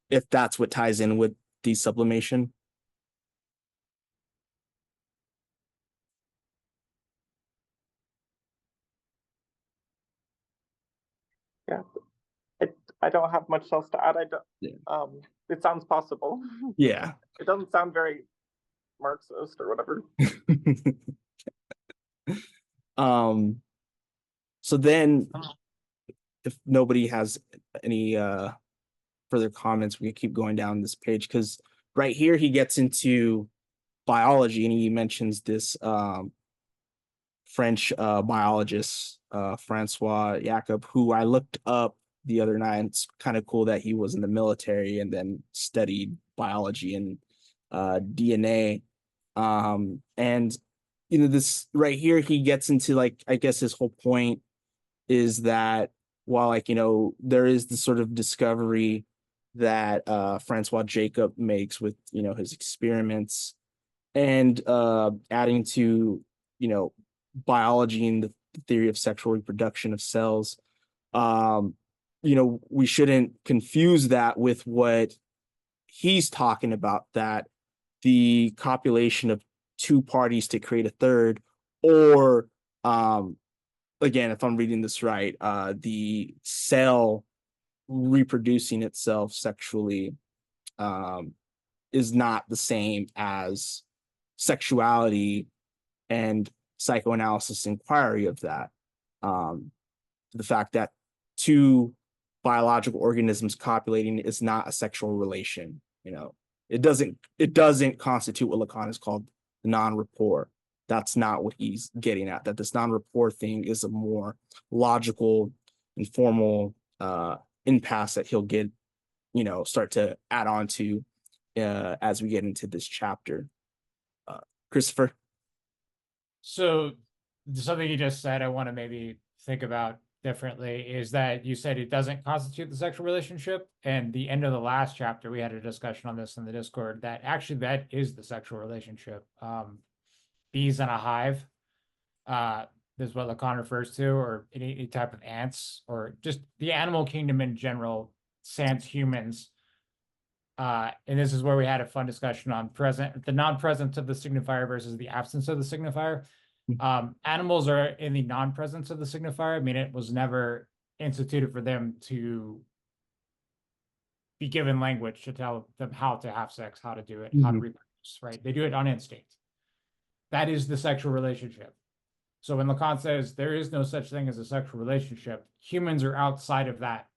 if that's what ties in with desublimation? Yeah, I don't have much else to add. It sounds possible. Yeah. It doesn't sound very Marxist or whatever. So then if nobody has any further comments, we can keep going down this page, because right here he gets into biology and he mentions this French biologist, Francois Jacob, who I looked up the other night. It's kind of cool that he was in the military and then studied biology and DNA. And this right here, he gets into like, I guess his whole point is that while like, there is this sort of discovery that Francois Jacob makes with, his experiments and adding to, biology and the theory of sexual reproduction of cells, we shouldn't confuse that with what he's talking about, that the copulation of two parties to create a third, or again, if I'm reading this right, the cell reproducing itself sexually is not the same as sexuality and psychoanalysis inquiry of that. The fact that two biological organisms copulating is not a sexual relation. It doesn't constitute what Lacan is called the non-rapport. That's not what he's getting at. That this non-rapport thing is a more logical and formal impasse that he'll get, start to add on to as we get into this chapter. Christopher? So something you just said I want to maybe think about differently is that you said it doesn't constitute the sexual relationship, and the end of the last chapter we had a discussion on this in the Discord that actually that is the sexual relationship. Bees in a hive, this is what Lacan refers to, or any type of ants, or just the animal kingdom in general, sans humans. And this is where we had a fun discussion on the non-presence of the signifier versus the absence of the signifier. Animals are in the non-presence of the signifier. I mean, it was never instituted for them to be given language to tell them how to have sex, how to do it, how to reproduce, right? They do it on instinct. That is the sexual relationship. So when Lacan says there is no such thing as a sexual relationship, humans are outside of that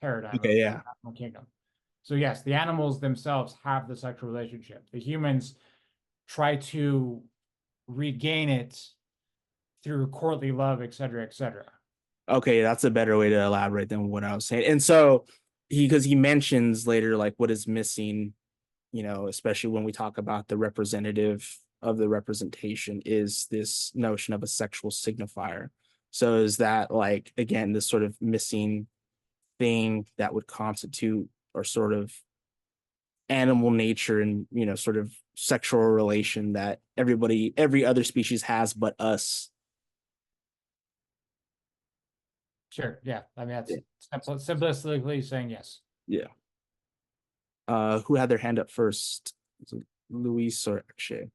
paradigm. Okay, yeah. Animal kingdom. So yes, the animals themselves have the sexual relationship. The humans try to regain it through courtly love, et cetera, et cetera. Okay, that's a better way to elaborate than what I was saying. And so because he mentions later like what is missing, especially when we talk about the representative of the representation, is this notion of a sexual signifier. So is that like, again, this sort of missing thing that would constitute or sort of animal nature and sort of sexual relation that every other species has but us? Sure. Yeah. I mean, that's simplistically saying yes. Yeah. Who had their hand up first? Was it Luis or Akshay?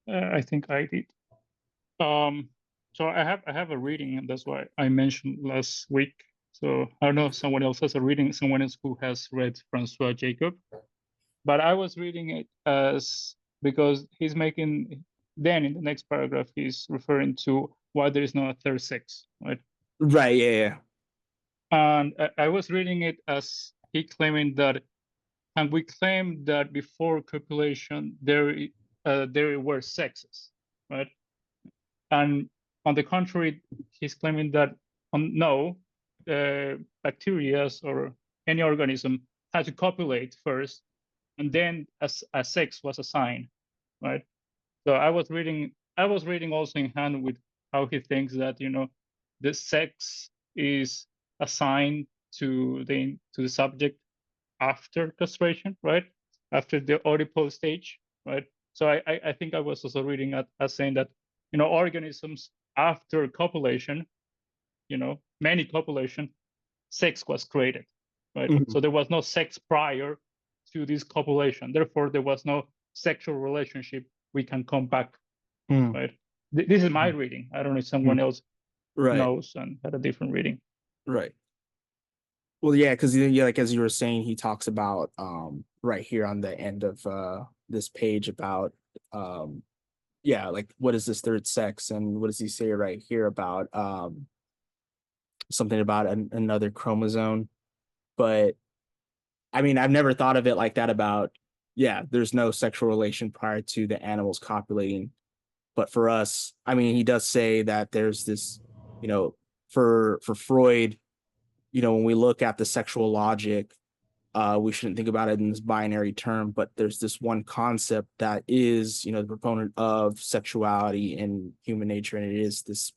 I think I did. So I have a reading, and that's why I mentioned last week. So I don't know if someone else has a reading, someone else who has read Francois Jacob. But I was reading it as because he's making, then in the next paragraph, he's referring to why there is no third sex, right? Right, yeah. And I was reading it as he claiming that, and we claim that before copulation, there were sexes, right? And on the contrary, he's claiming that no, bacteria or any organism had to copulate first, and then a sex was assigned, right? So I was reading also in hand with how he thinks that the sex is assigned to the subject after castration, right? After the oedipal stage, right? So I think I was also reading as saying that organisms after copulation, many copulation, sex was created, right? So there was no sex prior to this copulation. Therefore, there was no sexual relationship. We can come back, right? This is my reading. I don't know if someone else knows and had a different reading. Right. Well, yeah, because like as you were saying, he talks about right here on the end of this page about like what is this third sex, and what does he say right here about something about another chromosome. But I mean, I've never thought of it like that about there's no sexual relation prior to the animals copulating. But for us, I mean, he does say that there's this, for Freud, when we look at the sexual logic, we shouldn't think about it in this binary term, but there's this one concept that is, the proponent of sexuality in human nature, and it is this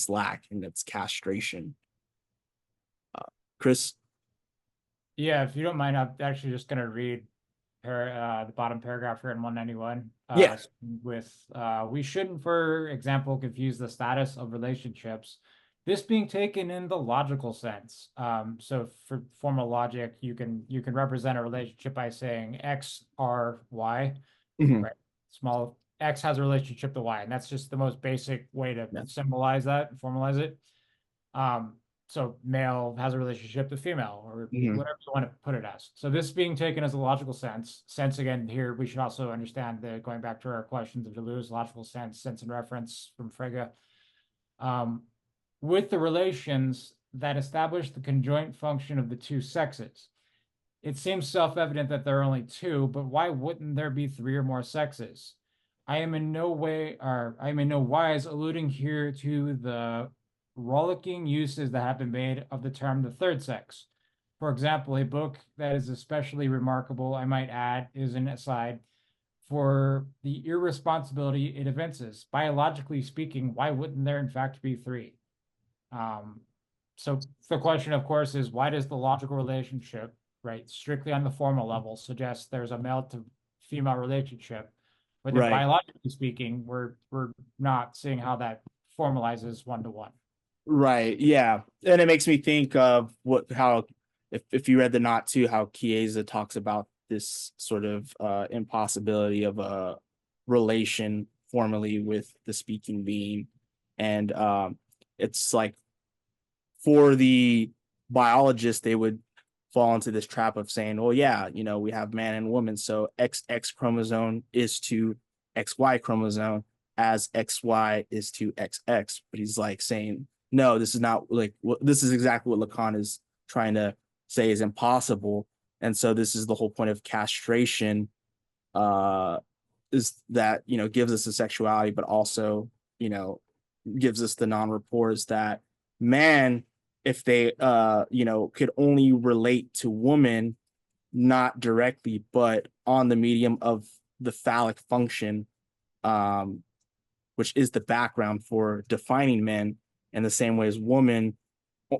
lack, and it's castration. Chris? Yeah, if you don't mind, I'm actually just going to read the bottom paragraph here in 191. We shouldn't, for example, confuse the status of relationships, this being taken in the logical sense. So for formal logic, you can represent a relationship by saying X, R, Y, right? Small X has a relationship to Y, and that's just the most basic way to symbolize that and formalize it. So male has a relationship to female, or whatever you want to put it as. So this being taken as a logical sense again, here we should also understand that, going back to our questions of Deleuze, logical sense and reference from Frege. with the relations that establish the conjoint function of the two sexes. It seems self-evident that there are only two, but why wouldn't there be three or more sexes? I am in no wise alluding here to the rollicking uses that have been made of the term the third sex. For example, a book that is especially remarkable, I might add, is an aside, for the irresponsibility it evinces. Biologically speaking, why wouldn't there in fact be three? So the question, of course, is why does the logical relationship, right, strictly on the formal level, suggest there's a male to female relationship, but then Right. biologically speaking, we're not seeing how that formalizes one-to-one. Right. Yeah. And it makes me think of how if you read the Knot too, how Chiesa talks about this sort of impossibility of a relation formally with the speaking being. And it's like for the biologist, they would fall into this trap of saying, well, yeah, you know, we have man and woman, so XX chromosome is to XY chromosome as XY is to XX. But he's like saying, no, this is not like, this is exactly what Lacan is trying to say is impossible. And so this is the whole point of castration, is that, you know, gives us a sexuality, but also, you know, gives us the non-rapport that man, if they, you know, could only relate to woman, not directly, but on the medium of the phallic function, which is the background for defining men, in the same way as woman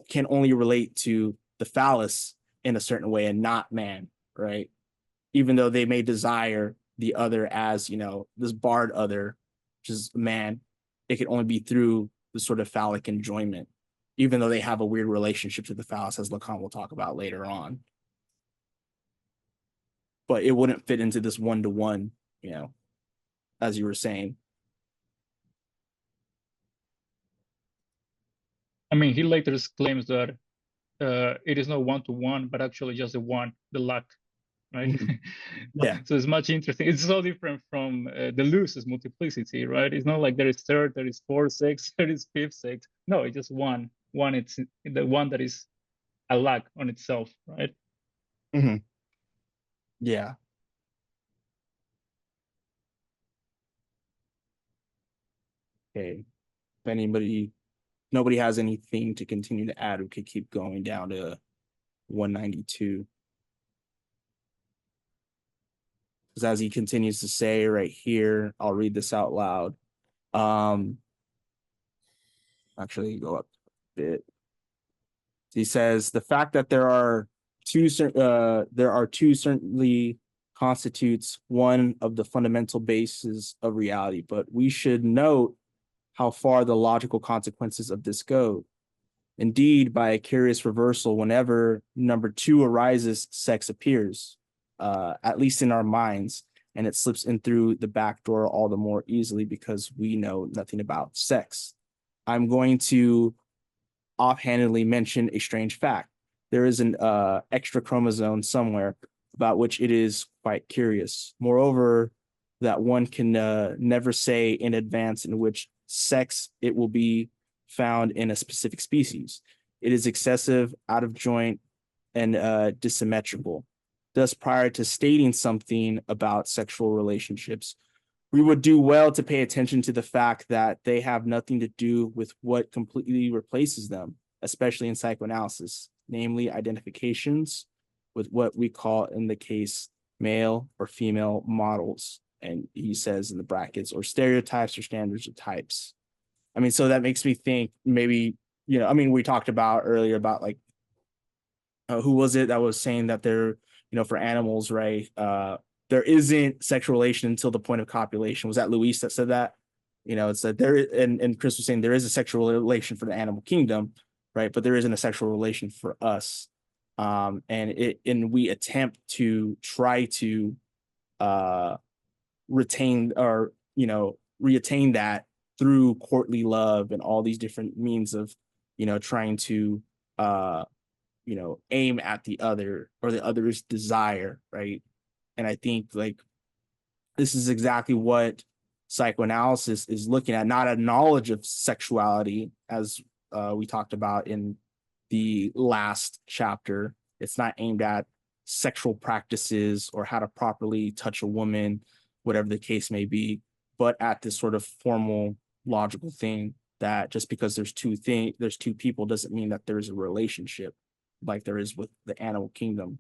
can only relate to the phallus in a certain way and not man, right? Even though they may desire the other as, you know, this barred other, which is man, it can only be through the sort of phallic enjoyment, even though they have a weird relationship to the phallus, as Lacan will talk about later on. But it wouldn't fit into this one-to-one, you know, as you were saying. I mean, he later claims that it is not one-to-one, but actually just the one, the lack, right? Yeah. So it's much interesting. It's so different from the loose's multiplicity, right? It's not like there is third, there is fourth sex, there is fifth sex. No, it's just one. One, it's the one that is a lack on itself, right? Mm-hmm. Yeah. Okay. If nobody has anything to continue to add, we could keep going down to 192. Because as he continues to say right here, I'll read this out loud. Actually, go up a bit. He says the fact that there are two certainly constitutes one of the fundamental bases of reality, but we should note how far the logical consequences of this go. Indeed, by a curious reversal, whenever number two arises, sex appears, at least in our minds, and it slips in through the back door all the more easily because we know nothing about sex. I'm going to offhandedly mention a strange fact. There is an extra chromosome somewhere about which it is quite curious. Moreover, that one can never say in advance in which sex it will be found in a specific species. It is excessive, out of joint, and dissymmetrical. Thus, prior to stating something about sexual relationships, we would do well to pay attention to the fact that they have nothing to do with what completely replaces them, especially in psychoanalysis, namely identifications with what we call in the case male or female models. And he says in the brackets, or stereotypes or standards of types. I mean, so that makes me think maybe, you know, I mean, we talked about earlier about like, who was it that was saying that there, you know, for animals, right? There isn't sexual relation until the point of copulation. Was that Luis that said that? You know, it's that there, and Chris was saying there is a sexual relation for the animal kingdom, right? But there isn't a sexual relation for us. And we attempt to try to retain or, you know, reattain that through courtly love and all these different means of, you know, trying to, you know, aim at the other or the other's desire, right? And I think like this is exactly what psychoanalysis is looking at, not a knowledge of sexuality as we talked about in the last chapter. It's not aimed at sexual practices or how to properly touch a woman, whatever the case may be, but at this sort of formal logical thing that just because there's two people doesn't mean that there's a relationship like there is with the animal kingdom.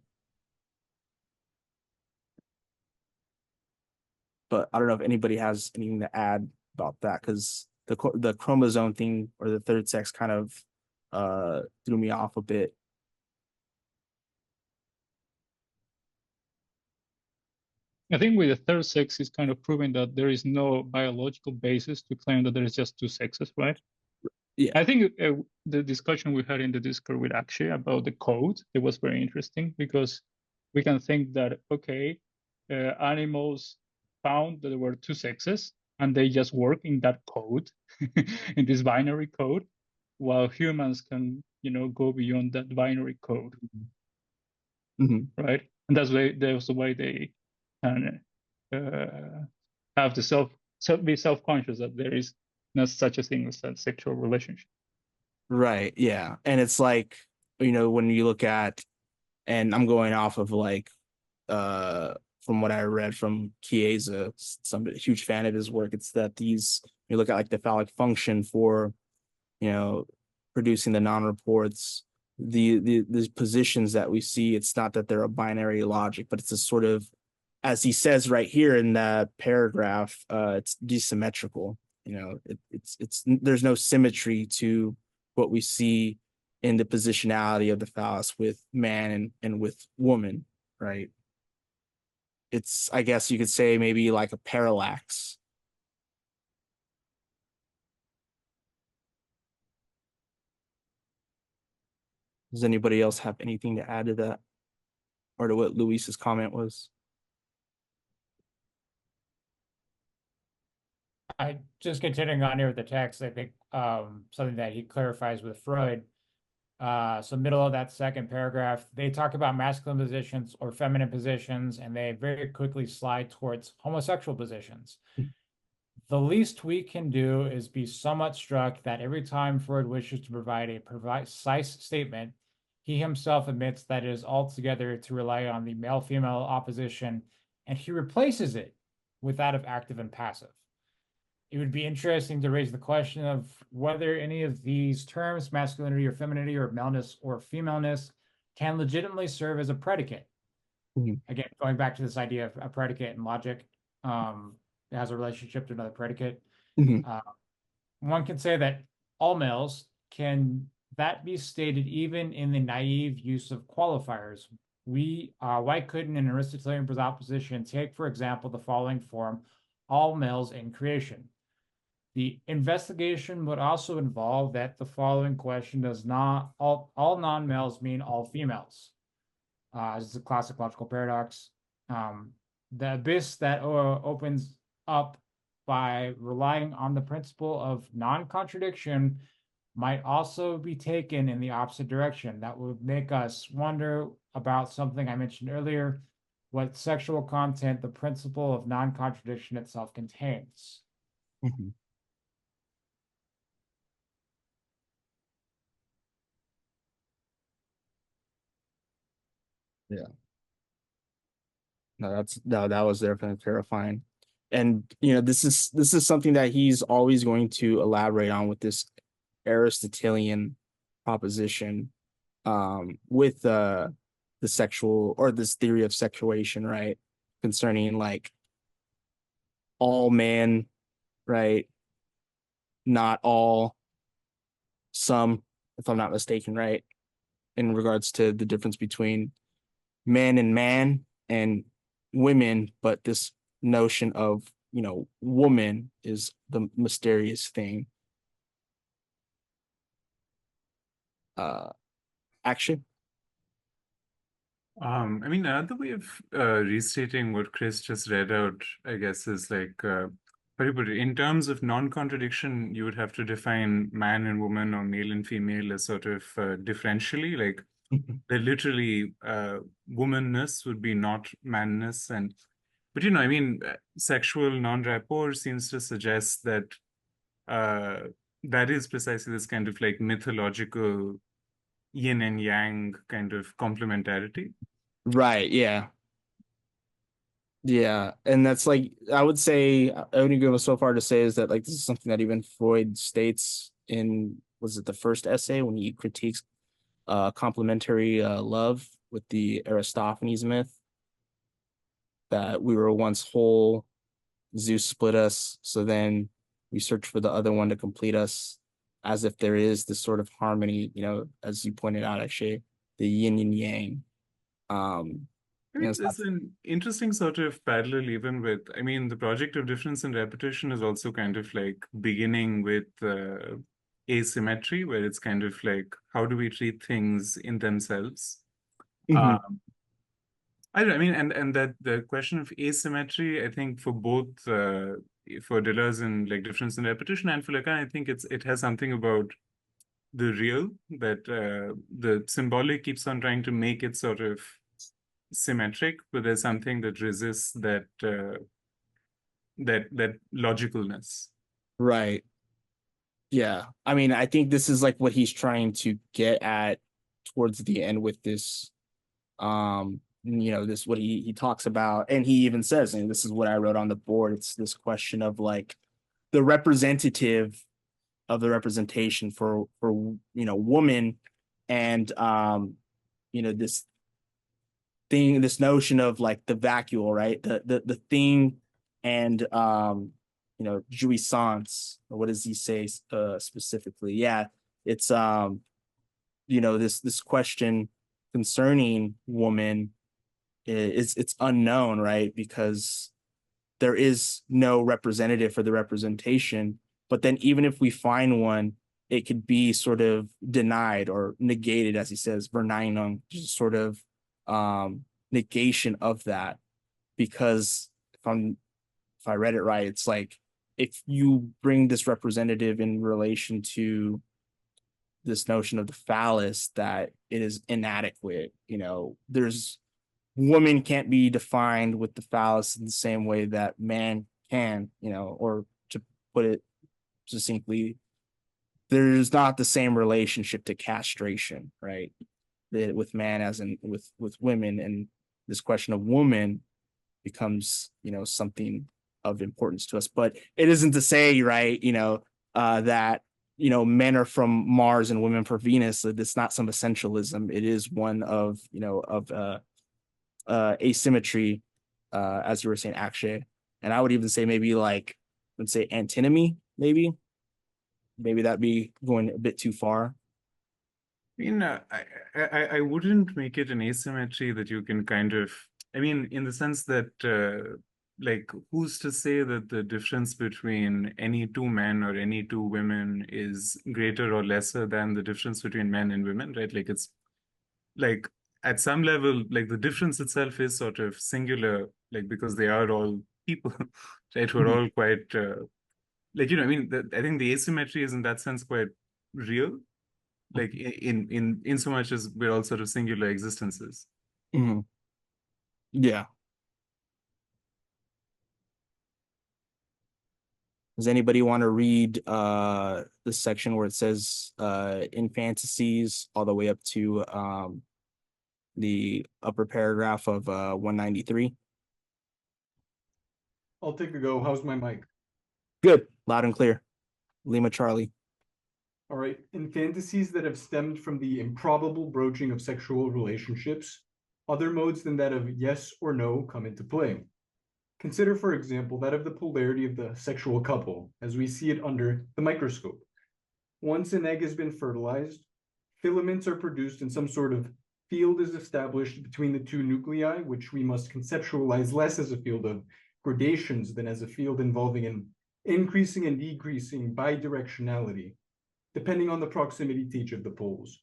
But I don't know if anybody has anything to add about that, because the chromosome thing or the third sex kind of threw me off a bit. I think with the third sex is kind of proving that there is no biological basis to claim that there is just two sexes, right? Yeah. I think the discussion we had in the Discord with Akshay about the code, it was very interesting, because we can think that, okay, animals found that there were two sexes and they just work in that code, in this binary code, while humans can, go beyond that binary code, right? And that's the way they can have the be self-conscious that there is not such a thing as a sexual relationship. Right. Yeah. And it's like, when you look at, and I'm going off of like, from what I read from Chiesa, some huge fan of his work, it's that you look at like the phallic function for, producing the non-reports, the positions that we see, it's not that they're a binary logic, but it's a sort of, as he says right here in that paragraph, it's desymmetrical. It's there's no symmetry to what we see in the positionality of the phallus with man and with woman, right? It's, I guess you could say, maybe like a parallax. Does anybody else have anything to add to that, or to what Luis's comment was? I just continuing on here with the text, I think something that he clarifies with Freud. So middle of that second paragraph, they talk about masculine positions or feminine positions, and they very quickly slide towards homosexual positions. The least we can do is be somewhat struck that every time Freud wishes to provide a precise statement, he himself admits that it is altogether to rely on the male-female opposition, and he replaces it with that of active and passive. It would be interesting to raise the question of whether any of these terms, masculinity or femininity or maleness or femaleness, can legitimately serve as a predicate. Again, going back to this idea of a predicate in logic, it has a relationship to another predicate. One can say that all males, can that be stated even in the naive use of qualifiers? Why couldn't an Aristotelian proposition take, for example, the following form: all males in creation? The investigation would also involve that the following question: does not all non-males mean all females? This is a classic logical paradox. The abyss that opens up by relying on the principle of non-contradiction might also be taken in the opposite direction. That would make us wonder about something I mentioned earlier: what sexual content the principle of non-contradiction itself contains. Yeah. No, that was definitely terrifying. And this is something that he's always going to elaborate on with this Aristotelian proposition, with the sexual, or this theory of sexuation, right? Concerning like all man, right? Not all, some, if I'm not mistaken, right? In regards to the difference between man and women, but this notion of woman is the mysterious thing. Action. I mean, another way of restating what Chris just read out, I guess, is like, how do you put it? In terms of non-contradiction, you would have to define man and woman or male and female as sort of differentially. Like, they're literally womanness would be not manness, but I mean, sexual non-rapport seems to suggest that that is precisely this kind of like mythological yin and yang kind of complementarity. Right. Yeah. Yeah. And that's like, I would say, I wouldn't go so far to say is that like this is something that even Freud states in, was it the first essay when he critiques complementary love with the Aristophanes myth, that we were once whole, Zeus split us, so then we search for the other one to complete us, as if there is this sort of harmony, as you pointed out, actually, the yin and yang. It's an interesting sort of parallel even with, I mean, the project of difference and repetition is also kind of like beginning with asymmetry, where it's kind of like, how do we treat things in themselves? Mhm. I don't know, I mean, and that the question of asymmetry, I think for both for Deleuze and like difference and repetition and for Lacan, I think it has something about the real, that the symbolic keeps on trying to make it sort of symmetric, but there's something that resists that that logicalness. Right. Yeah. I mean, I think this is like what he's trying to get at towards the end with this, this what he talks about, and he even says, and this is what I wrote on the board, it's this question of like the representative of the representation for woman, and this thing, this notion of like the vacuole, right, the thing, and jouissance, or what does he say specifically? Yeah, it's this question concerning woman is, it's unknown, right, because there is no representative for the representation. But then even if we find one, it could be sort of denied or negated, as he says, verneinung, just sort of negation of that. Because if I read it right, it's like, if you bring this representative in relation to this notion of the phallus, that it is inadequate. There's, woman can't be defined with the phallus in the same way that man can, or to put it succinctly, there's not the same relationship to castration, right? With man as in with women, and this question of woman becomes, something of importance to us. But it isn't to say, right, that men are from Mars and women from Venus. It's not some essentialism. It is one of asymmetry, as you were saying, Akshay. And I would even say maybe like, let's say antinomy, maybe that'd be going a bit too far. I mean, I wouldn't make it an asymmetry that you can kind of, I mean, in the sense that, like, who's to say that the difference between any two men or any two women is greater or lesser than the difference between men and women, right? Like, it's like, at some level, like the difference itself is sort of singular, like, because they are all people, right? We're all quite, like, I mean, I think the asymmetry is in that sense quite real, like in so much as we're all sort of singular existences. Mm-hmm. Yeah. Does anybody want to read this section where it says in fantasies all the way up to the upper paragraph of 193? I'll take a go. How's my mic? Good, loud and clear. Lima Charlie. All right. In fantasies that have stemmed from the improbable broaching of sexual relationships, other modes than that of yes or no come into play. Consider, for example, that of the polarity of the sexual couple, as we see it under the microscope. Once an egg has been fertilized, filaments are produced and some sort of field is established between the two nuclei, which we must conceptualize less as a field of gradations than as a field involving an increasing and decreasing bidirectionality, depending on the proximity to each of the poles.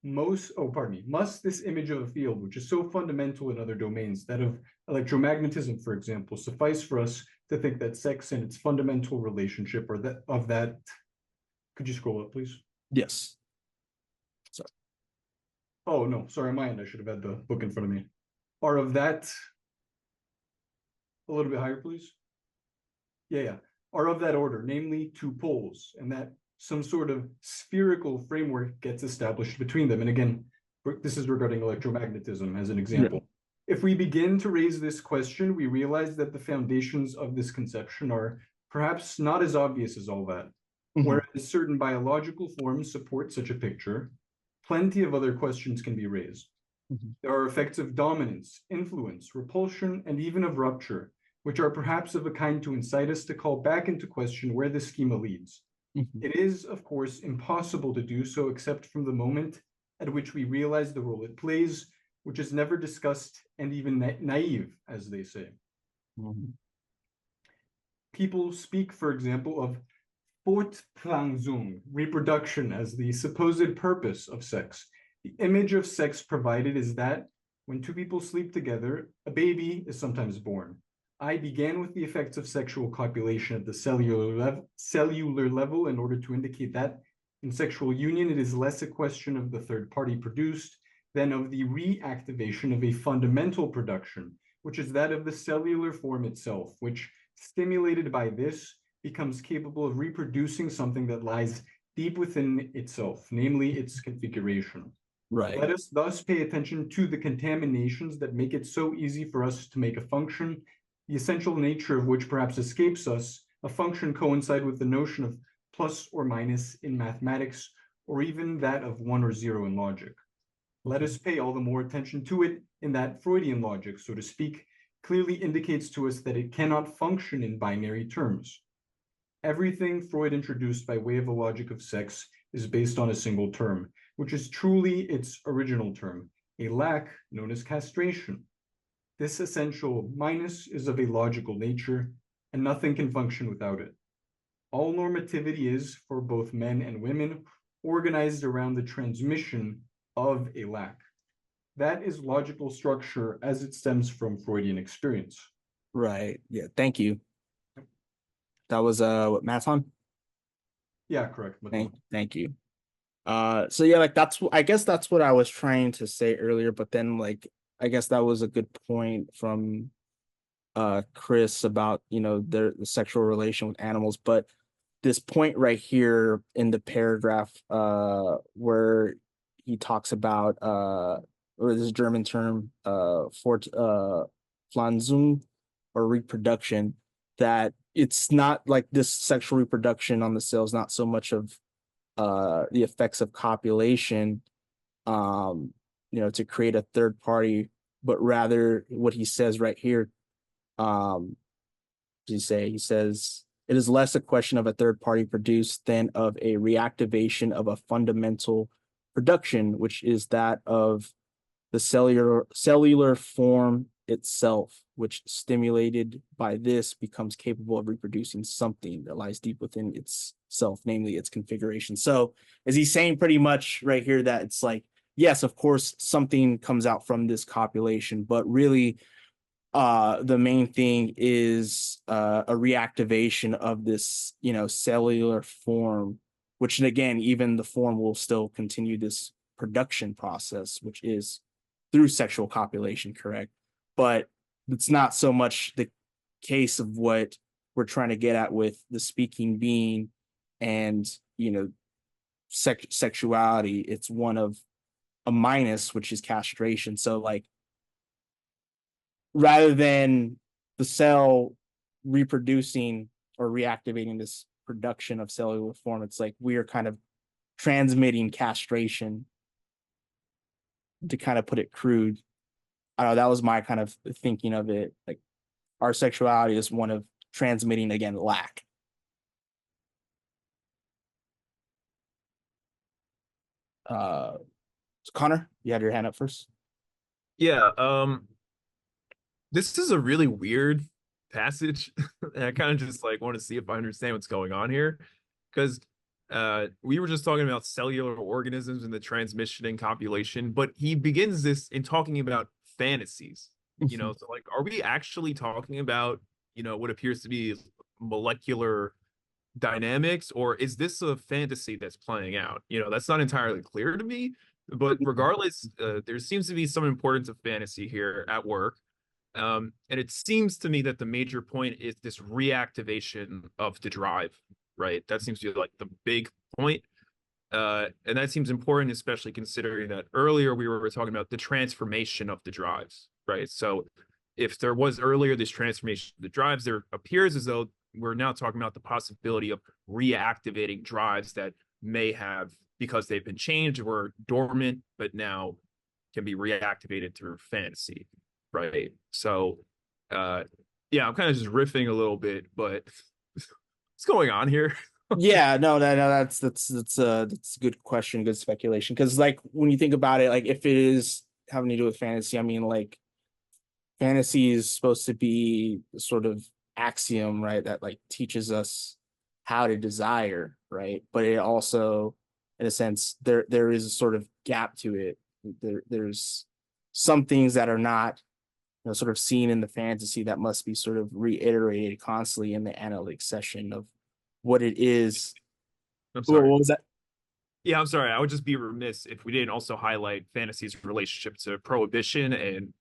Must this image of a field, which is so fundamental in other domains, that of electromagnetism, for example, suffice for us to think that sex and its fundamental relationship, or that, could you scroll up, please? Yes. Sorry. Oh, no, sorry, on my end, I should have had the book in front of me. Are of that, a little bit higher, please? Yeah. Are of that order, namely two poles, and that some sort of spherical framework gets established between them. And again, this is regarding electromagnetism as an example. If we begin to raise this question, we realize that the foundations of this conception are perhaps not as obvious as all that. Whereas certain biological forms support such a picture, plenty of other questions can be raised. There are effects of dominance, influence, repulsion, and even of rupture, which are perhaps of a kind to incite us to call back into question where the schema leads. It is, of course, impossible to do so except from the moment at which we realize the role it plays, which is never discussed and even naive, as they say. People speak, for example, of Fortpflanzung, reproduction, as the supposed purpose of sex. The image of sex provided is that when two people sleep together, a baby is sometimes born. I began with the effects of sexual copulation at the cellular level in order to indicate that in sexual union, it is less a question of the third party produced than of the reactivation of a fundamental production, which is that of the cellular form itself, which, stimulated by this, becomes capable of reproducing something that lies deep within itself, namely its configuration. Right. Let us thus pay attention to the contaminations that make it so easy for us to make a function, the essential nature of which perhaps escapes us, a function coincide with the notion of plus or minus in mathematics, or even that of 1 or 0 in logic. Let us pay all the more attention to it in that Freudian logic, so to speak, clearly indicates to us that it cannot function in binary terms. Everything Freud introduced by way of a logic of sex is based on a single term, which is truly its original term, a lack known as castration. This essential minus is of a logical nature, and nothing can function without it. All normativity is, for both men and women, organized around the transmission of a lack. That is logical structure as it stems from Freudian experience. Right. Yeah. Thank you. That was what, Maton? Yeah, correct. Thank you. So yeah, like I guess that's what I was trying to say earlier, but then like I guess that was a good point from Chris about, you know, the sexual relation with animals, but this point right here in the paragraph where he talks about or this German term Fortpflanzung or reproduction, that it's not like this sexual reproduction on the cell is not so much of the effects of copulation, you know, to create a third party, but rather what he says right here, he says it is less a question of a third party produced than of a reactivation of a fundamental production, which is that of the cellular form itself, which stimulated by this becomes capable of reproducing something that lies deep within itself, namely its configuration. So is he saying pretty much right here that it's like, yes, of course, something comes out from this copulation, but really the main thing is a reactivation of this, you know, cellular form, which again, even the form will still continue this production process, which is through sexual copulation, correct? But it's not so much the case of what we're trying to get at with the speaking being and, you know, sexuality. It's one of a minus, which is castration. So like, rather than the cell reproducing or reactivating this production of cellular form, it's like we are kind of transmitting castration, to kind of put it crude. I don't know, that was my kind of thinking of it. Like our sexuality is one of transmitting, again, lack. Connor, you had your hand up first. Yeah, this is a really weird passage. And I kind of just like want to see if I understand what's going on here. Because we were just talking about cellular organisms and the transmission and copulation, but he begins this in talking about fantasies. You know, so like, are we actually talking about, you know, what appears to be molecular dynamics, or is this a fantasy that's playing out? You know, that's not entirely clear to me, but regardless, there seems to be some importance of fantasy here at work. And it seems to me that the major point is this reactivation of the drive, right? That seems to be like the big point. And that seems important, especially considering that earlier we were talking about the transformation of the drives, right? So if there was earlier this transformation of the drives, there appears as though we're now talking about the possibility of reactivating drives that may have, because they've been changed, were dormant, but now can be reactivated through fantasy, right? So, yeah, I'm kind of just riffing a little bit, but what's going on here? Yeah, no, that's a good question, good speculation. Because like when you think about it, like if it is having to do with fantasy, I mean, like fantasy is supposed to be the sort of axiom, right, that like teaches us how to desire, right? But it also, in a sense, there is a sort of gap to it. There's some things that are not, you know, sort of seen in the fantasy that must be sort of reiterated constantly in the analytic session of what it is. I'm sorry. What was that? Yeah, I'm sorry. I would just be remiss if we didn't also highlight fantasy's relationship to prohibition and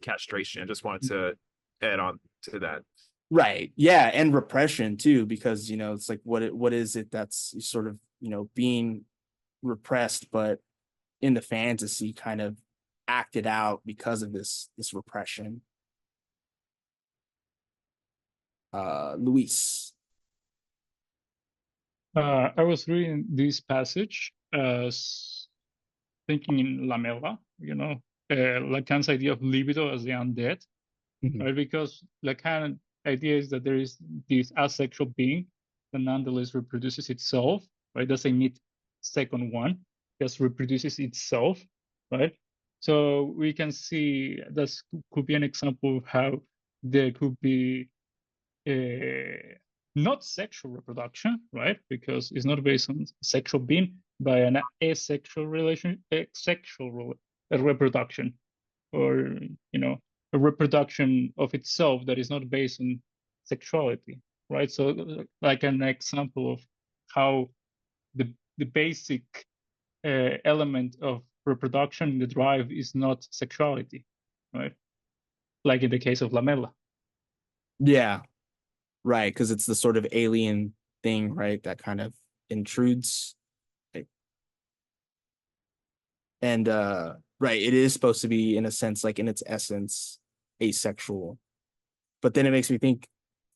castration. I just wanted to add on to that. Right. Yeah, and repression too, because you know it's like what is it that's sort of, you know, being repressed, but in the fantasy kind of acted out because of this repression. Luis. I was reading this passage thinking in Lamela, you know, Lacan's idea of libido as the undead, right? Because Lacan's idea is that there is this asexual being that nonetheless reproduces itself, right? Doesn't need second one, just reproduces itself, right? So we can see this could be an example of how there could be not sexual reproduction, right? Because it's not based on sexual being, but an asexual reproduction, or you know, a reproduction of itself that is not based on sexuality, right? So, like an example of how the basic element of reproduction in the drive is not sexuality, right? Like in the case of Lamela. Yeah. Right, because it's the sort of alien thing, right, that kind of intrudes. And right, it is supposed to be, in a sense, like in its essence, asexual. But then it makes me think,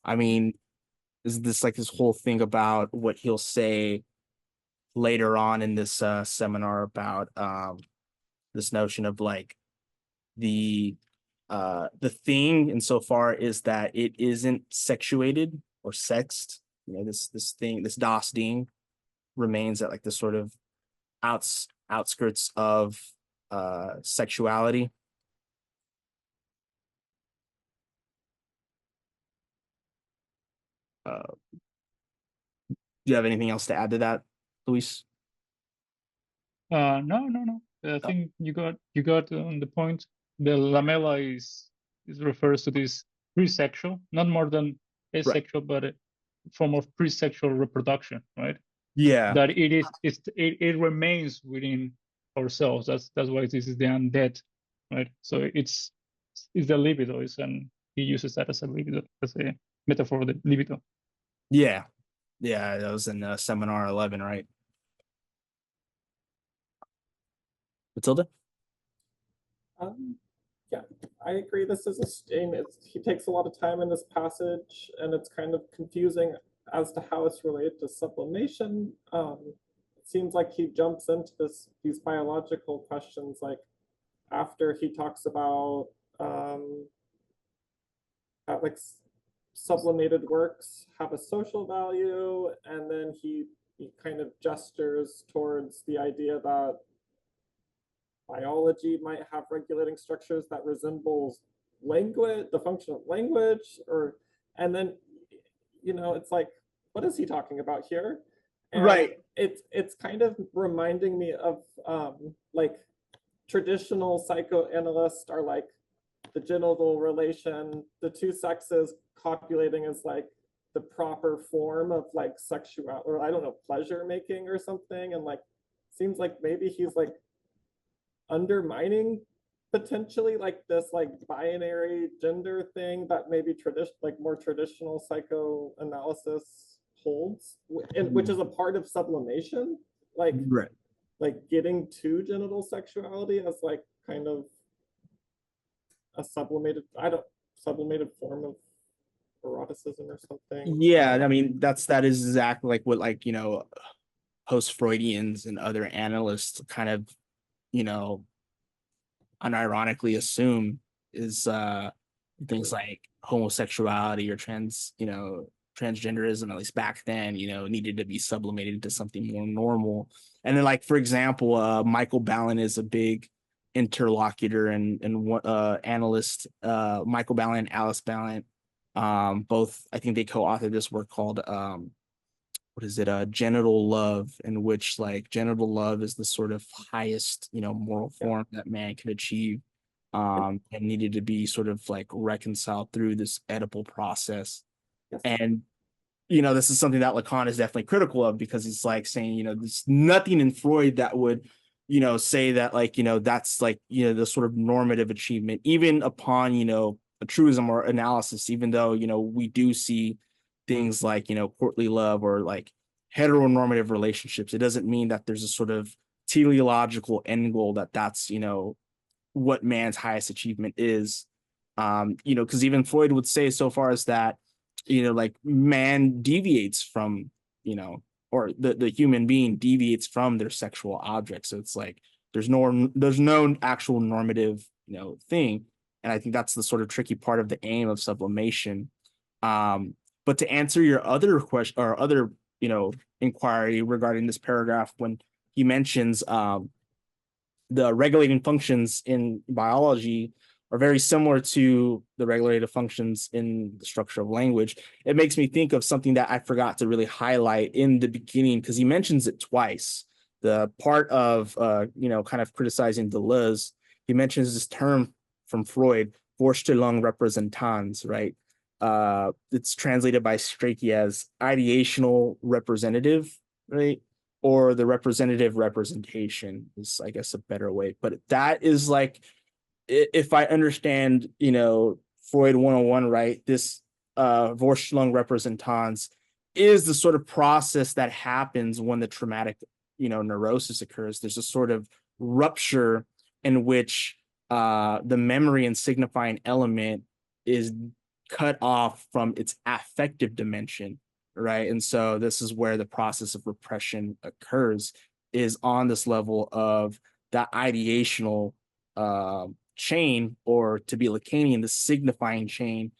I mean, is this like this whole thing about what he'll say later on in this seminar about this notion of like the thing insofar is that it isn't sexuated or sexed, you know, this thing, this das Ding remains at like the sort of outskirts of sexuality. Do you have anything else to add to that, Luis? No. I think you got on the point. The lamella is refers to this pre-sexual, not more than asexual, but a form of pre-sexual reproduction, right? Yeah. That it remains within ourselves. That's why this is the undead, right? So it's the libido, he uses that as a libido, as a metaphor of the libido. Yeah. Yeah, that was in seminar 11, right? Matilda? Yeah, I agree. This is a shame. He takes a lot of time in this passage, and it's kind of confusing as to how it's related to sublimation. It seems like he jumps into these biological questions, like after he talks about how, like, sublimated works have a social value, and then he kind of gestures towards the idea that biology might have regulating structures that resembles language, the function of language, and then, you know, it's like, what is he talking about here? And right. It's kind of reminding me of like traditional psychoanalysts are like the genital relation, the two sexes copulating as like the proper form of like sexual, or I don't know, pleasure making or something. And like, seems like maybe he's like undermining potentially like this like binary gender thing that maybe like more traditional psychoanalysis holds, and which is a part of sublimation, like Right. Getting to genital sexuality as like kind of a sublimated form of eroticism or something. Yeah, I mean that is exactly like what, like, you know, post-Freudians and other analysts kind of, you know, unironically assume is things like homosexuality or transgenderism, at least back then, you know, needed to be sublimated into something more normal. And then, like, for example, Michael Balin is a big interlocutor and analyst. Michael Balin and Alice Balin, both, I think they co-authored this work called what is it, genital love, in which, like, genital love is the sort of highest, you know, moral form that man can achieve, and needed to be sort of like reconciled through this Oedipal process. Yes. And, you know, this is something that Lacan is definitely critical of, because he's like saying, you know, there's nothing in Freud that would, you know, say that, like, you know, that's like, you know, the sort of normative achievement, even upon, you know, a truism or analysis, even though, you know, we do see things like, you know, courtly love or like heteronormative relationships. It doesn't mean that there's a sort of teleological end goal that's, you know, what man's highest achievement is. You know, because even Freud would say so far as that, you know, like, man deviates from, you know, or the human being deviates from their sexual object. So it's like there's no actual normative, you know, thing. And I think that's the sort of tricky part of the aim of sublimation. But to answer your other question or other, you know, inquiry regarding this paragraph, when he mentions the regulating functions in biology are very similar to the regulative functions in the structure of language, it makes me think of something that I forgot to really highlight in the beginning, because he mentions it twice. The part of, you know, kind of criticizing Deleuze, he mentions this term from Freud, Vorstellung representans, right? It's translated by Strachey as ideational representative, right? Or the representative representation is, I guess, a better way. But that is like, if I understand, you know, Freud 101, right, this Vorstellung representans is the sort of process that happens when the traumatic, you know, neurosis occurs. There's a sort of rupture in which the memory and signifying element is cut off from its affective dimension, right? And so this is where the process of repression occurs, is on this level of that ideational chain, or to be Lacanian, the signifying chain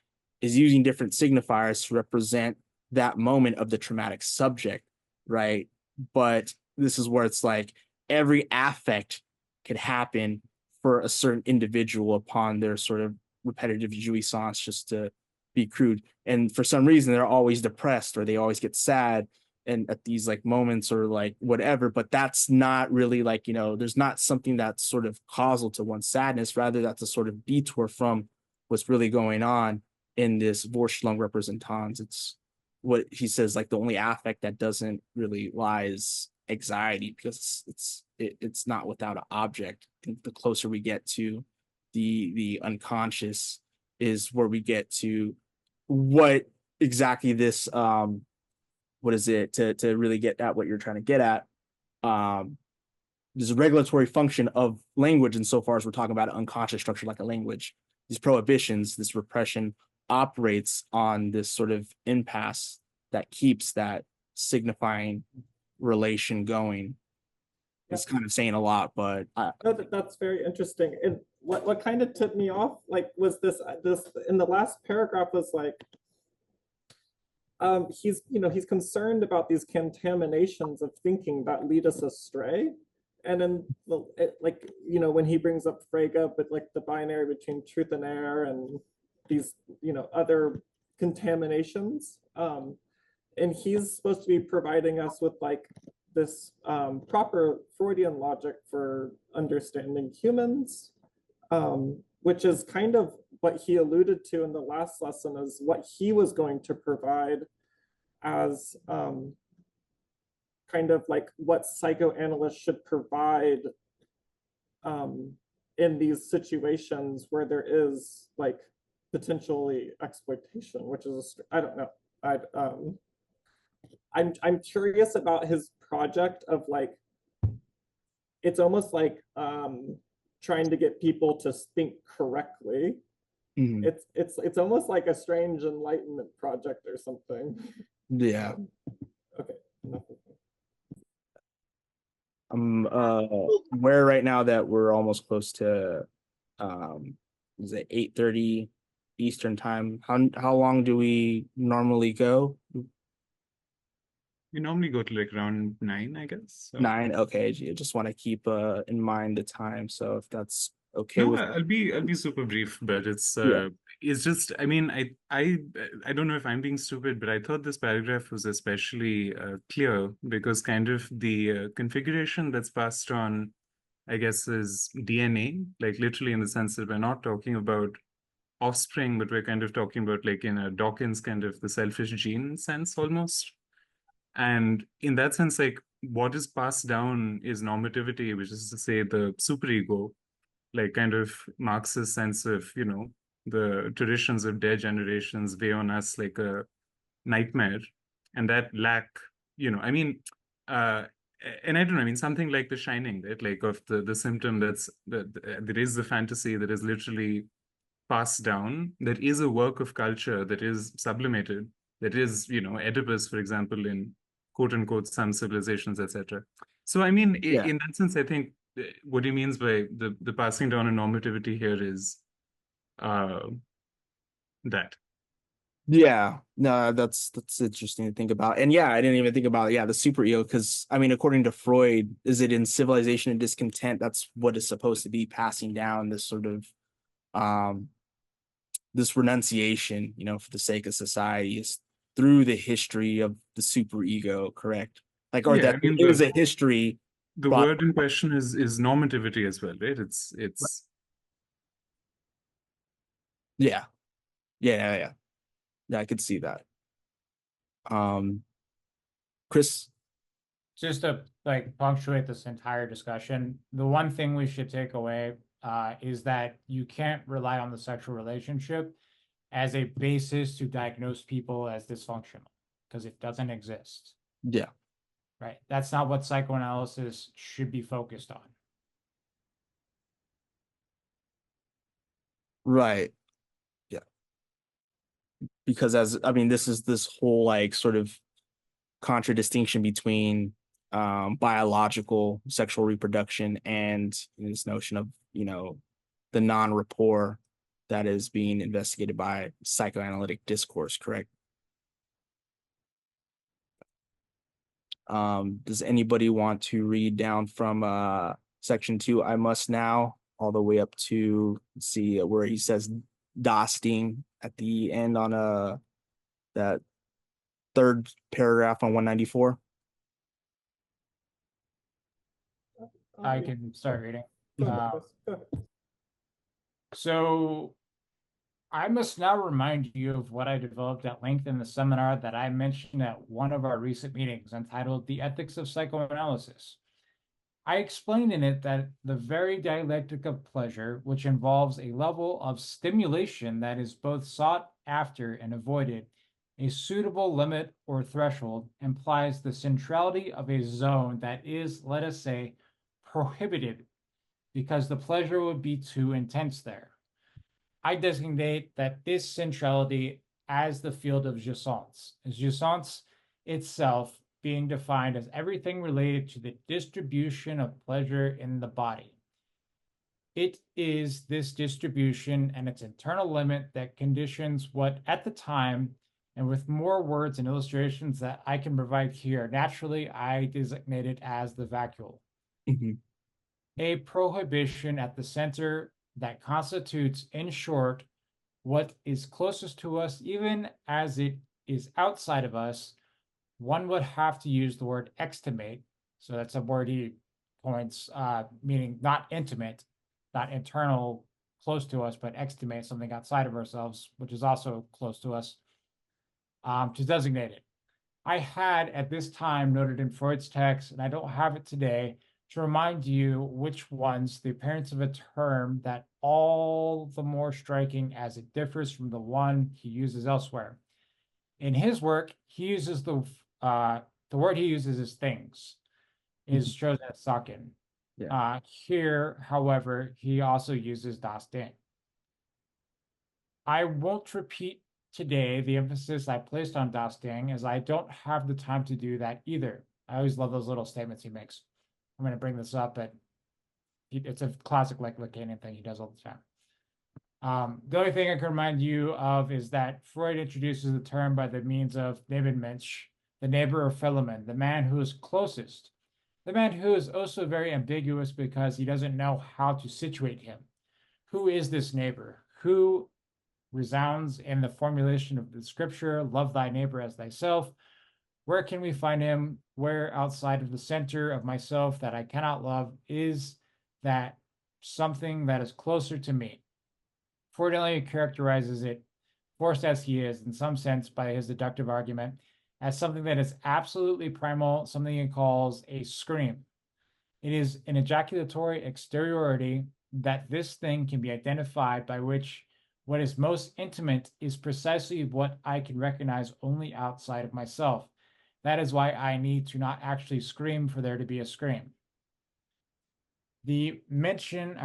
is using different signifiers to represent that moment of the traumatic subject, right? But this is where it's like every affect could happen for a certain individual upon their sort of repetitive jouissance, just to be crude. And for some reason, they're always depressed or they always get sad and at these like moments or like whatever, but that's not really like, you know, there's not something that's sort of causal to one's sadness. Rather, that's a sort of detour from what's really going on in this Vorstellung representans. It's what he says, like, the only affect that doesn't really lie is anxiety, because it's not without an object. I think the closer we get to the unconscious is where we get to what exactly this what is it, to really get at what you're trying to get at. There's a regulatory function of language insofar as we're talking about an unconscious structure like a language. These prohibitions, this repression operates on this sort of impasse that keeps that signifying relation going. It's kind of saying a lot, but no, that's very interesting. And what kind of tipped me off, like, was this in the last paragraph was like, he's concerned about these contaminations of thinking that lead us astray. And then, like, you know, when he brings up Frege, but like the binary between truth and error and these, you know, other contaminations, and he's supposed to be providing us with like this proper Freudian logic for understanding humans, which is kind of what he alluded to in the last lesson as what he was going to provide as kind of like what psychoanalysts should provide in these situations where there is like potentially exploitation, which is, I don't know, I'm curious about his project of like, it's almost like trying to get people to think correctly. Mhm. It's almost like a strange enlightenment project or something. Yeah. Okay, enough of that. I'm aware right now that we're almost close to is it 8:30 Eastern time? How long do we normally go? We normally go to like around 9, I guess. So. 9. Okay, I just want to keep in mind the time. So if that's okay No, with I'll be super brief, but Yeah. it's just, I mean, I don't know if I'm being stupid, but I thought this paragraph was especially clear because kind of the configuration that's passed on, I guess, is DNA, like literally in the sense that we're not talking about offspring, but we're kind of talking about like in a Dawkins kind of the selfish gene sense almost. And in that sense, like what is passed down is normativity, which is to say the superego, like kind of Marx's sense of, you know, the traditions of their generations weigh on us like a nightmare. And that lack, you know, I mean, and I don't know, I mean, something like The Shining, right? Like of the symptom that's, there is the fantasy that is literally passed down, that is a work of culture, that is sublimated, that is, you know, Oedipus, for example, in quote unquote some civilizations, etc. So I mean, Yeah. in that sense, I think what he means by the passing down of normativity here is that. Yeah, no, that's interesting to think about. And yeah, I didn't even think about the superego, because I mean, according to Freud, is it in Civilization and Discontent, that's what is supposed to be passing down this sort of this renunciation, you know, for the sake of society, is through the history of the superego, correct? Like, or Yeah, that I mean, it is a history. the but- word in question is normativity as well, right? It's yeah, yeah. I could see that. Chris. Just to like punctuate this entire discussion, the one thing we should take away is that you can't rely on the sexual relationship as a basis to diagnose people as dysfunctional, because it doesn't exist. Yeah. Right. That's not what psychoanalysis should be focused on. Right. Yeah. Because this is this whole like sort of contradistinction between biological sexual reproduction and this notion of, you know, the non-rapport that is being investigated by psychoanalytic discourse, correct? Does anybody want to read down from section 2, I must now, all the way up to, let's see, where he says Dosting at the end on that third paragraph on 194? I can start reading. Go ahead, Chris. Go ahead. So I must now remind you of what I developed at length in the seminar that I mentioned at one of our recent meetings, entitled The Ethics of Psychoanalysis. I explained in it that the very dialectic of pleasure, which involves a level of stimulation that is both sought after and avoided, a suitable limit or threshold, implies the centrality of a zone that is, let us say, prohibited, because the pleasure would be too intense there. I designate that this centrality as the field of jouissance. Jouissance itself being defined as everything related to the distribution of pleasure in the body. It is this distribution and its internal limit that conditions what at the time, and with more words and illustrations that I can provide here, naturally I designate it as the vacuole. Mm-hmm. A prohibition at the center that constitutes, in short, what is closest to us, even as it is outside of us. One would have to use the word extimate. So that's a word he points, meaning not intimate, not internal, close to us, but extimate, something outside of ourselves, which is also close to us, to designate it. I had at this time noted in Freud's text, and I don't have it today, to remind you which ones the appearance of a term that all the more striking as it differs from the one he uses elsewhere. In his work, he uses the the word he uses is things, is chosen as Saken. Yeah. Here, however, he also uses das Ding. I won't repeat today the emphasis I placed on das Ding, as I don't have the time to do that either. I always love those little statements he makes. I'm going to bring this up, but it's a classic like Lacanian thing he does all the time. The only thing I can remind you of is that Freud introduces the term by the means of Nebenmensch, the neighbor or fellowman, the man who is closest, the man who is also very ambiguous because he doesn't know how to situate him. Who is this neighbor? Who resounds in the formulation of the scripture, love thy neighbor as thyself? Where can we find him? Where outside of the center of myself that I cannot love is that something that is closer to me? Freud characterizes it, forced as he is, in some sense, by his deductive argument, as something that is absolutely primal, something he calls a scream. It is an ejaculatory exteriority that this thing can be identified by which what is most intimate is precisely what I can recognize only outside of myself. That is why I need to not actually scream for there to be a scream. I mentioned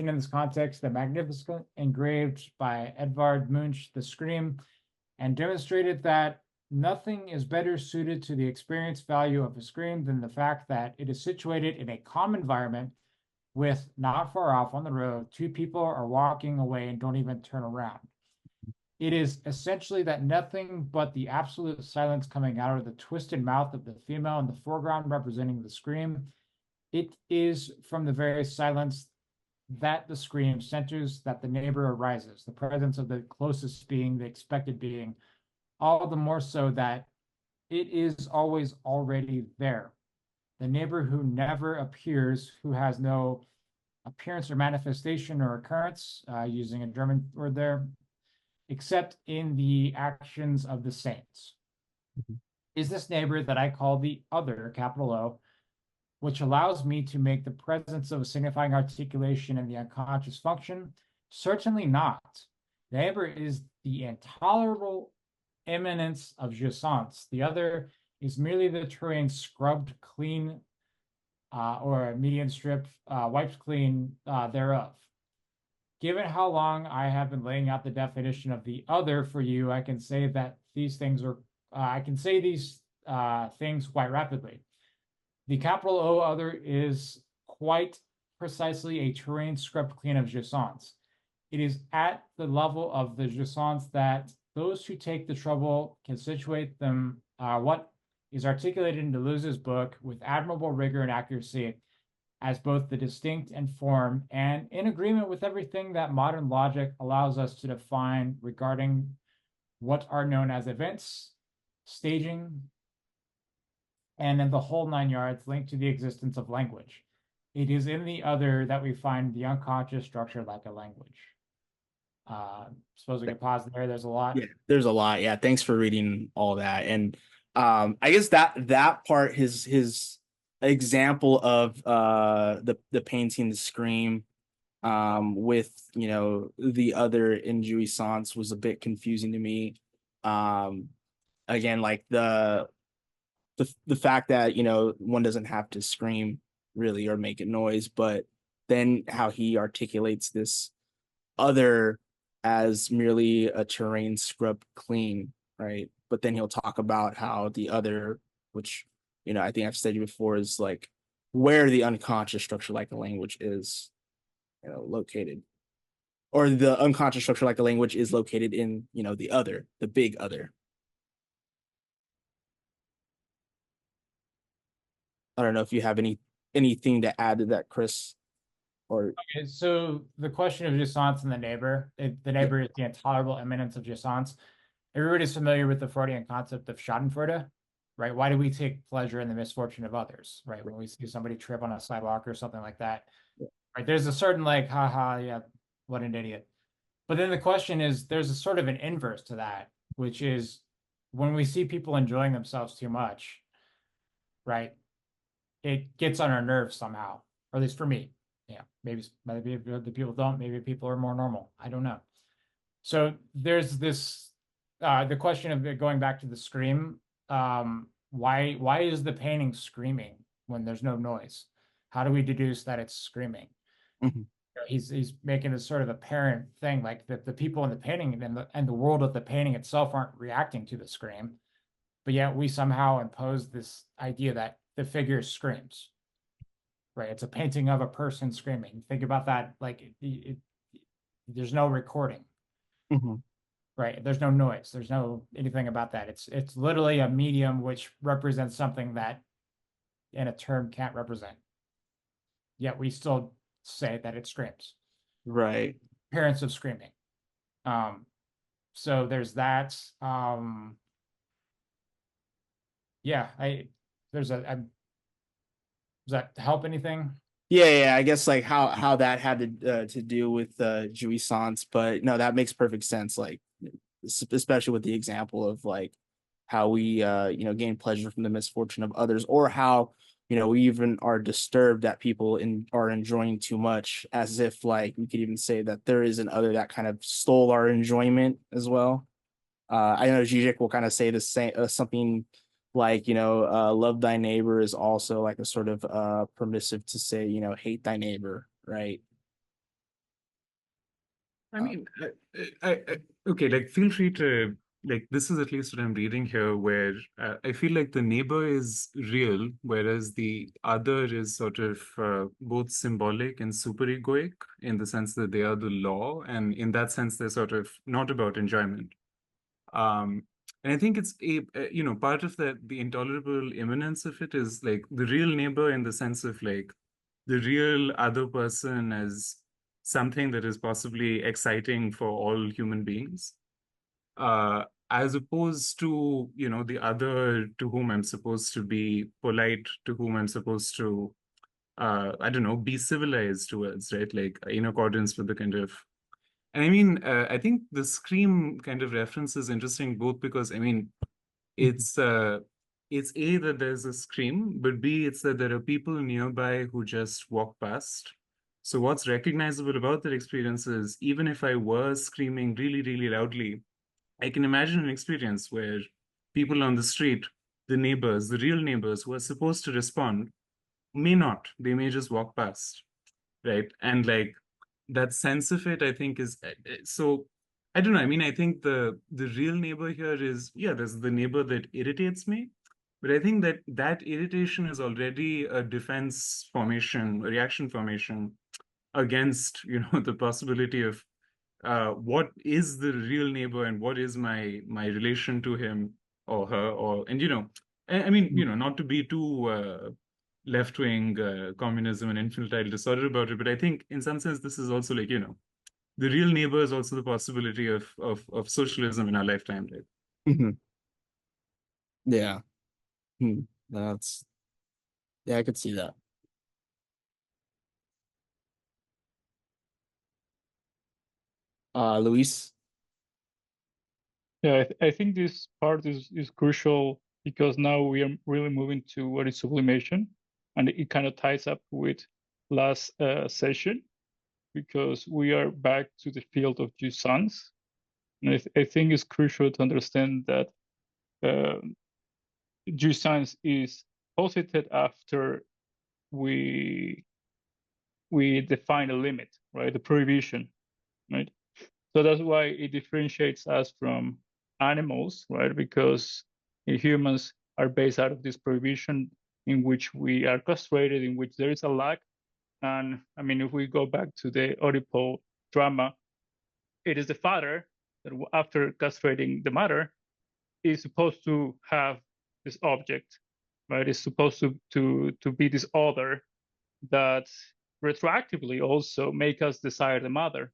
in this context the magnificent engraved by Edvard Munch, The Scream, and demonstrated that nothing is better suited to the experience value of a scream than the fact that it is situated in a calm environment with, not far off on the road, two people are walking away and don't even turn around. It is essentially that nothing but the absolute silence coming out of the twisted mouth of the female in the foreground representing the scream. It is from the very silence that the scream centers, that the neighbor arises, the presence of the closest being, the expected being, all the more so that it is always already there. The neighbor who never appears, who has no appearance or manifestation or occurrence, using a German word there, except in the actions of the saints. Is this neighbor that I call the other, capital O, which allows me to make the presence of a signifying articulation in the unconscious function? Certainly not. The neighbor is the intolerable immanence of jouissance. The other is merely the terrain scrubbed clean, or a median strip wiped clean thereof. Given how long I have been laying out the definition of the other for you, I can say that these things are, things quite rapidly. The capital O other is quite precisely a terrain scrubbed clean of jouissance. It is at the level of the jouissance that those who take the trouble can situate them, what is articulated in Deleuze's book with admirable rigor and accuracy, as both the distinct and form, and in agreement with everything that modern logic allows us to define regarding what are known as events, staging, and in the whole 9 yards linked to the existence of language. It is in the other that we find the unconscious structure like a language. Suppose we can pause there. There's a lot. Yeah, there's a lot. Yeah, thanks for reading all that. And I guess that part, his example of the painting The Scream with the other in jouissance was a bit confusing to me. Again, like the fact that one doesn't have to scream really or make a noise, but then how he articulates this other as merely a terrain scrubbed clean, right? But then he'll talk about how the other, which I think I've said before, is like where the unconscious structure like a language is located, or the unconscious structure like a language is located in the other, the big other. I don't know if you have anything to add to that, Chris. Or okay, so the question of jouissance and the neighbor, the neighbor is the intolerable immanence of jouissance. Everybody's familiar with the Freudian concept of Schadenfreude, right? Why do we take pleasure in the misfortune of others, right? When we see somebody trip on a sidewalk or something like that, right? There's a certain like, haha, yeah, what an idiot. But then the question is, there's a sort of an inverse to that, which is when we see people enjoying themselves too much, right? It gets on our nerves somehow, or at least for me. Yeah, maybe the people don't. Maybe people are more normal. I don't know. So there's this, the question of it going back to the scream. why is the painting screaming when there's no noise? How do we deduce that it's screaming? Mhm. He's making this sort of apparent thing, like the people in the painting and the world of the painting itself aren't reacting to the scream, but yet we somehow impose this idea that the figure screams. Right, it's a painting of a person screaming. Think about that, like there's no recording. Mhm. Right, there's no noise, there's no anything about that. It's literally a medium which represents something that in a term can't represent. Yet we still say that it screams. Right. Appearance of screaming. So there's that. Yeah, does that help anything? Yeah, I guess like how that had to do with jouissance, but no, that makes perfect sense. Like especially with the example of like how we gain pleasure from the misfortune of others, or how we even are disturbed that people are enjoying too much, as if like we could even say that there is an other that kind of stole our enjoyment as well. I know Zizek will kind of say the same something like love thy neighbor is also like a sort of permissive to say hate thy neighbor, right? I mean, okay, like feel free to, like, this is at least what I'm reading here, where I feel like the neighbor is real, whereas the other is sort of both symbolic and superegoic in the sense that they are the law, and in that sense, they're sort of not about enjoyment. And I think it's part of the intolerable immanence of it is like the real neighbor in the sense of like the real other person as something that is possibly exciting for all human beings, as opposed to the other to whom I'm supposed to be polite, to whom I'm supposed to I don't know, be civilized towards, right? Like in accordance with the kind of. And I mean, I think the scream kind of reference is interesting, both because I mean, it's A, that there's a scream, but B, it's that there are people nearby who just walk past. So what's recognizable about that experience is even if I was screaming really, really loudly, I can imagine an experience where people on the street, the neighbors, the real neighbors who are supposed to respond, may not. They may just walk past, right? And like that sense of it, I think is so. I don't know. I mean, I think the real neighbor here is, yeah, there's the neighbor that irritates me, but I think that irritation is already a defense formation, a reaction formation against the possibility of what is the real neighbor and what is my relation to him or her, or and I mean not to be too left-wing communism and infantile disorder about it, but I think in some sense this is also like the real neighbor is also the possibility of socialism in our lifetime, right? Mm-hmm. Yeah. That's, yeah, I could see that. Luis? Yeah, I think this part is crucial because now we are really moving to what is sublimation, and it kind of ties up with last session because we are back to the field of jouissance, and I think it's crucial to understand that jouissance is posited after we define a limit, right? The prohibition, right? So that's why it differentiates us from animals, right? Because humans are based out of this prohibition in which we are castrated, in which there is a lack. And I mean, if we go back to the Oedipal drama, it is the father that after castrating the mother is supposed to have this object, right? It's supposed to be this other that retroactively also make us desire the mother,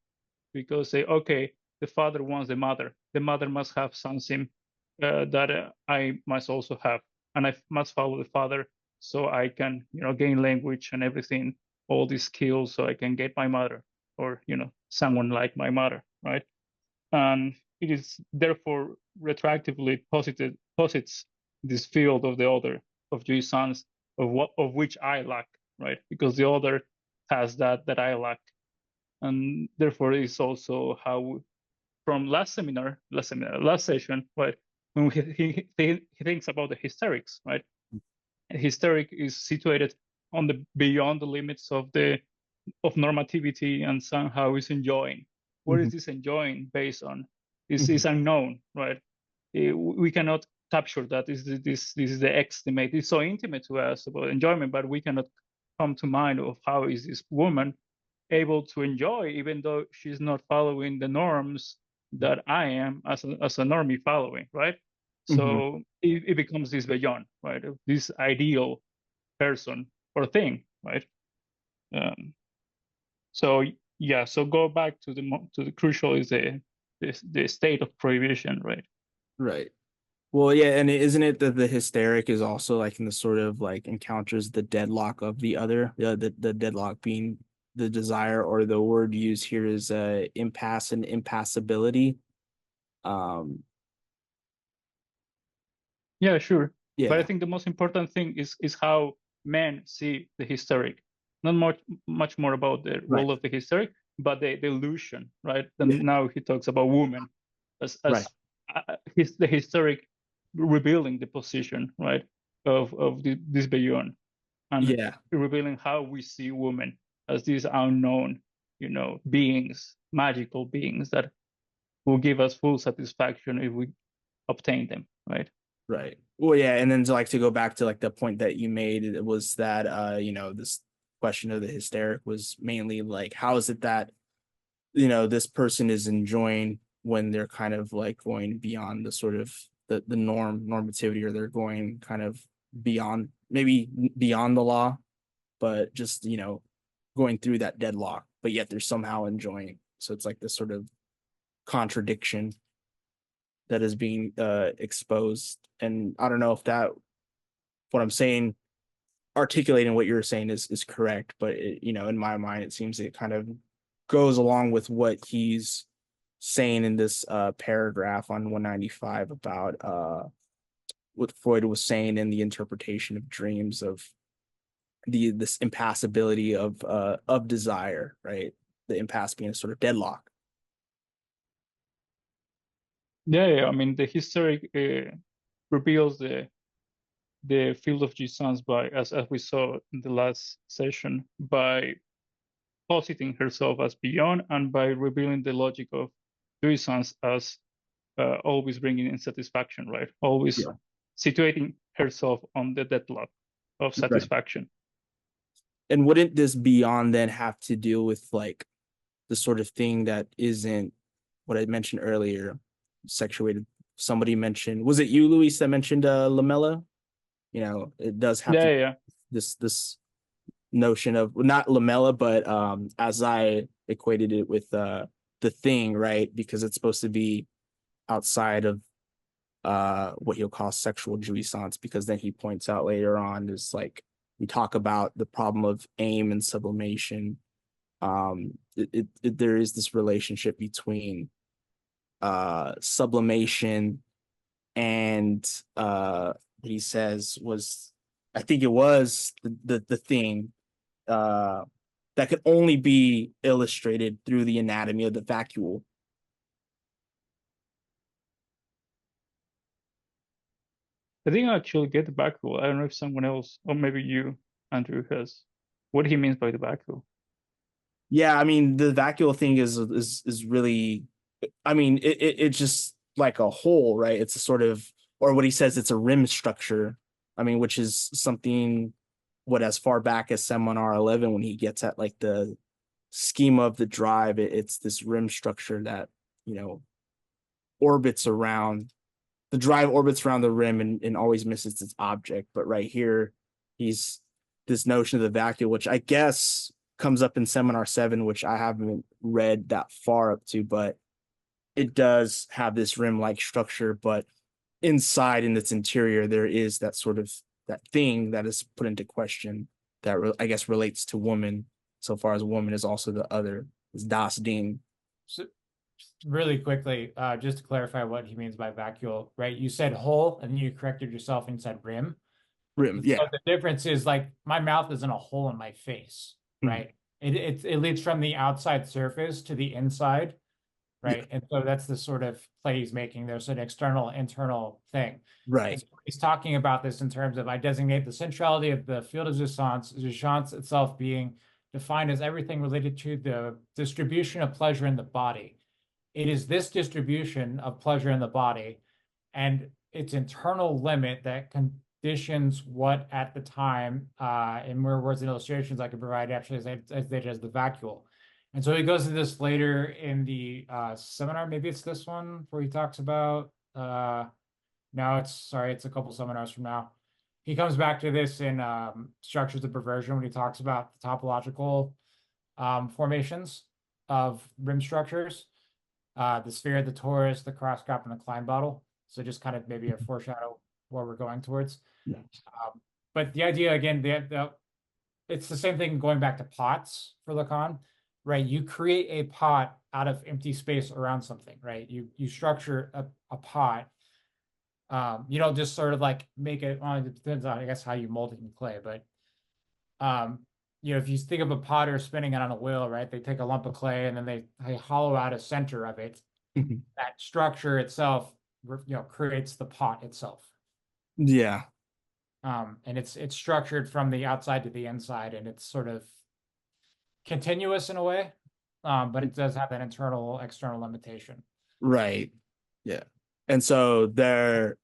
because say, okay, the father wants the mother must have something that I must also have, and I must follow the father so I can gain language and everything, all these skills, so I can get my mother, or someone like my mother, right? And it is therefore retroactively posits this field of the other, of jouissance, of which I lack, right? Because the other has that I lack, and therefore it's also how from last session, right? when he thinks about the hysterics, right? Hysteric is situated on the beyond the limits of normativity and somehow is enjoying. What is this enjoying based on? Is unknown, right? We cannot capture that. This is the extimate. It's so intimate to us about enjoyment, but we cannot come to mind of how is this woman able to enjoy, even though she's not following the norms that I am as a normie following, right? So it becomes this beyond, right? This ideal person or thing, right? So yeah, so go back to the crucial is the state of prohibition, right? Right. Well, yeah, and isn't it that the hysteric is also like in the sort of like encounters the deadlock of the other, the deadlock being the desire, or the word used here is impasse and impassibility. Yeah, sure. Yeah. But I think the most important thing is how men see the hysteric. Not much more about the role of the hysteric, but the illusion, right? And now he talks about women as the hysteric revealing the position, right, of this beyond, and revealing how we see women as these unknown, beings, magical beings that will give us full satisfaction if we obtain them, right? Right. Well, yeah, and then to go back to like the point that you made, it was that this question of the hysteric was mainly like, how is it that this person is enjoying when they're kind of like going beyond the sort of the normativity, or they're going kind of beyond, maybe beyond the law, but just going through that deadlock, but yet they're somehow enjoying. So it's like this sort of contradiction that is being exposed. And I don't know if what I'm saying, articulating what you're saying is correct, but in my mind, it seems it kind of goes along with what he's saying in this paragraph on 195 about what Freud was saying in the interpretation of dreams of this impassibility of desire, right? The impasse being a sort of deadlock. Yeah. I mean, the hysteric reveals the field of jouissance by, as we saw in the last session, by positing herself as beyond and by revealing the logic of jouissance as always bringing in satisfaction, right? Always situating herself on the deadlock of satisfaction. And wouldn't this beyond then have to deal with like the sort of thing that isn't what I mentioned earlier, sexuated? Somebody mentioned, was it you, Luis, that mentioned lamella? It does have this notion of not lamella, but as I equated it with the thing, right? Because it's supposed to be outside of what he'll call sexual jouissance, because then he points out later on is like we talk about the problem of aim and sublimation. There is this relationship between sublimation and he says was, I think it was the thing that could only be illustrated through the anatomy of the vacuole. I didn't actually get the vacuole. I don't know if someone else, or maybe you, Andrew, has what he means by the vacuole. Yeah, I mean, the vacuole thing is really, I mean, it's just like a hole, right? It's a sort of, or what he says, it's a rim structure. I mean, which is something, what, as far back as Seminar 11, when he gets at like the schema of the drive, it's this rim structure that, orbits around, the drive orbits around the rim and always misses its object. But right here, he's this notion of the vacuole, which I guess comes up in Seminar 7, which I haven't read that far up to, but it does have this rim-like structure, but inside, in its interior, there is that sort of that thing that is put into question that I guess relates to woman, so far as woman is also the other, is das Ding. So really quickly, just to clarify what he means by vacuole, right? You said hole and then you corrected yourself and said rim. Rim, yeah. So the difference is like my mouth isn't a hole in my face, right? It leads from the outside surface to the inside. right? And so that's the sort of play he's making. There's an external, internal thing. Right. And so he's talking about this in terms of, I designate the centrality of the field of jouissance, jouissance itself being defined as everything related to the distribution of pleasure in the body. It is this distribution of pleasure in the body and its internal limit that conditions what at the time, in more words and illustrations I could provide actually as the vacuole. And so he goes to this later in the seminar, maybe it's this one where he talks about, no, it's a couple seminars from now. He comes back to this in Structures of Perversion when he talks about the topological formations of rim structures, the sphere, the torus, the cross cup, and the Klein bottle. So just kind of maybe a foreshadow where we're going towards. Yeah. But the idea, again, it's the same thing going back to pots for Lacan, right? You create a pot out of empty space around something, right? You structure a pot. You don't just sort of like make it, well, it depends on, I guess, how you mold it in clay, but you know, if you think of a potter spinning it on a wheel, right? They take a lump of clay and then they hollow out a center of it. That structure itself, you know, creates the pot itself. Yeah. And it's structured from the outside to the inside, and it's sort of continuous in a way, but it does have that internal, external limitation. Right. Yeah. And so the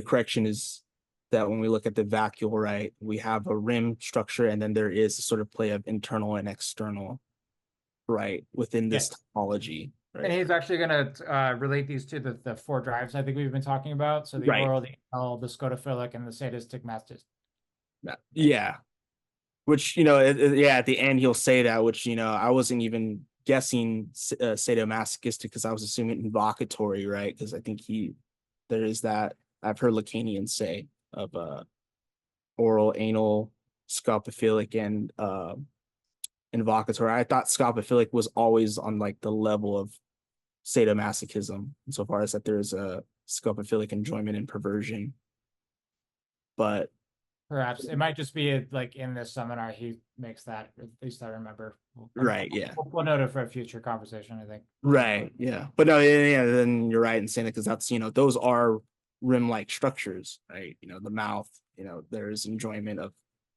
correction is that when we look at the vacuole, right, we have a rim structure, and then there is a sort of play of internal and external, right, within this topology. Right? And he's actually going to relate these to the four drives I think we've been talking about. So the oral, the anal, the scotophilic, and the sadistic mastic. Yeah. Which, you know, at the end he'll say that, which, you know, I wasn't even guessing sadomasochistic because I was assuming invocatory, right? Because I think there is that, I've heard Lacanian say of oral, anal, scopophilic, and invocatory. I thought scopophilic was always on like the level of sadomasochism, insofar as that there's a scopophilic enjoyment and perversion. But perhaps it might just be like in this seminar he makes that, at least I remember. Right, yeah. We'll note it for a future conversation, I think. Right, yeah. But no, yeah, then you're right in saying that, because that's, you know, those are rim-like structures, right? You know, the mouth, you know, there's enjoyment of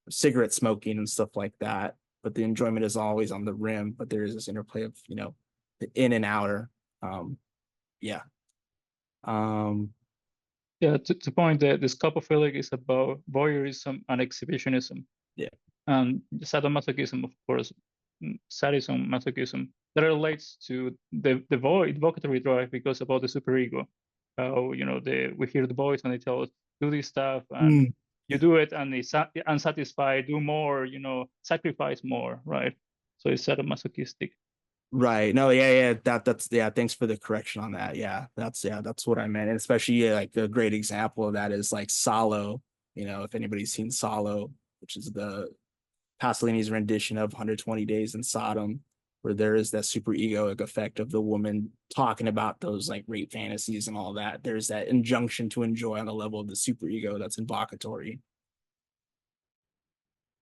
cigarette smoking and stuff like that, but the enjoyment is always on the rim, but there is this interplay of, you know, the in and outer. Yeah. Yeah, to point that the scopophilic is about voyeurism and exhibitionism. Yeah. And sadomasochism, of course, sadism, masochism, that relates to the evocatory drive, because about the superego. How, you know, we hear the voice and they tell us, do this stuff, and you do it, and it's unsatisfied, do more, you know, sacrifice more, right? So it's sadomasochistic. Right. No, yeah. That's thanks for the correction on that. Yeah, that's what I meant. And especially like a great example of that is like Salo. You know, if anybody's seen Salo, which is the Pasolini's rendition of 120 Days in Sodom, where there is that super egoic effect of the woman talking about those like rape fantasies and all that. There's that injunction to enjoy on the level of the super ego that's invocatory.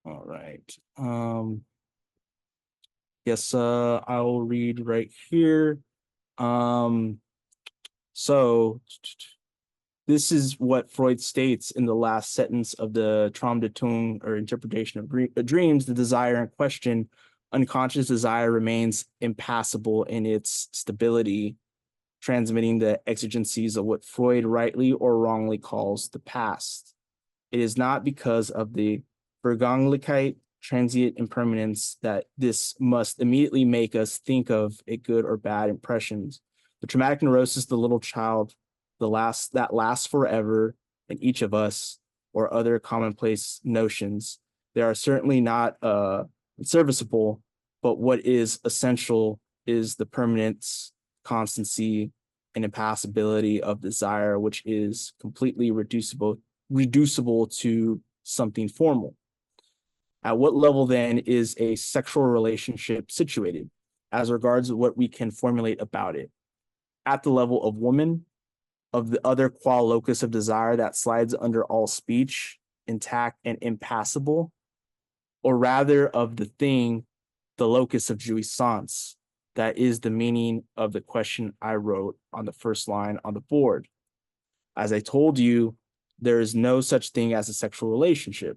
All right. Yes, I'll read right here. So this is what Freud states in the last sentence of the Traumdeutung, or interpretation of dreams. The desire in question, unconscious desire, remains impassible in its stability, transmitting the exigencies of what Freud rightly or wrongly calls the past. It is not because of the Vergänglichkeit, transient impermanence, that this must immediately make us think of a good or bad impressions. The traumatic neurosis, the little child, that lasts forever in each of us, or other commonplace notions, they are certainly not serviceable, but what is essential is the permanence, constancy, and impassibility of desire, which is completely reducible to something formal. At what level then is a sexual relationship situated as regards what we can formulate about it? At the level of woman, of the other qua locus of desire that slides under all speech, intact and impassible, or rather of the thing, the locus of jouissance, that is the meaning of the question I wrote on the first line on the board. As I told you, there is no such thing as a sexual relationship.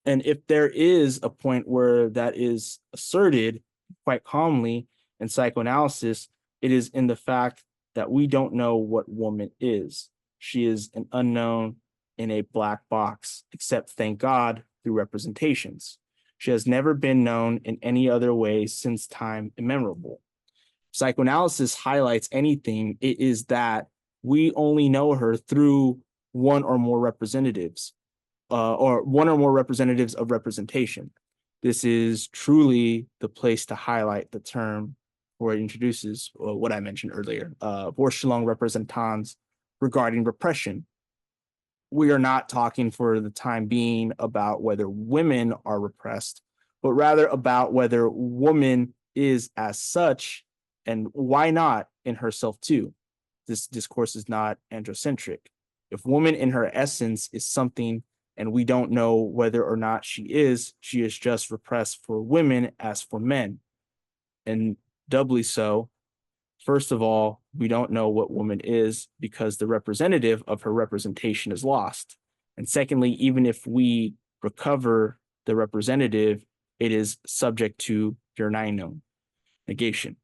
And if there is a point where that is asserted quite calmly in psychoanalysis, it is in the fact that we don't know what woman is. She is an unknown in a black box, except, thank God, through representations. She has never been known in any other way since time immemorable. Psychoanalysis highlights anything, it is that we only know her through one or more representatives, or one or more representatives of representation. This is truly the place to highlight the term where it introduces what I mentioned earlier, Vorstellung representans regarding repression. We are not talking for the time being about whether women are repressed, but rather about whether woman is as such, and why not in herself too. This discourse is not androcentric. If woman in her essence is something and we don't know whether or not she is just repressed for women as for men. And doubly so, first of all, we don't know what woman is because the representative of her representation is lost. And secondly, even if we recover the representative, it is subject to noumenal, negation.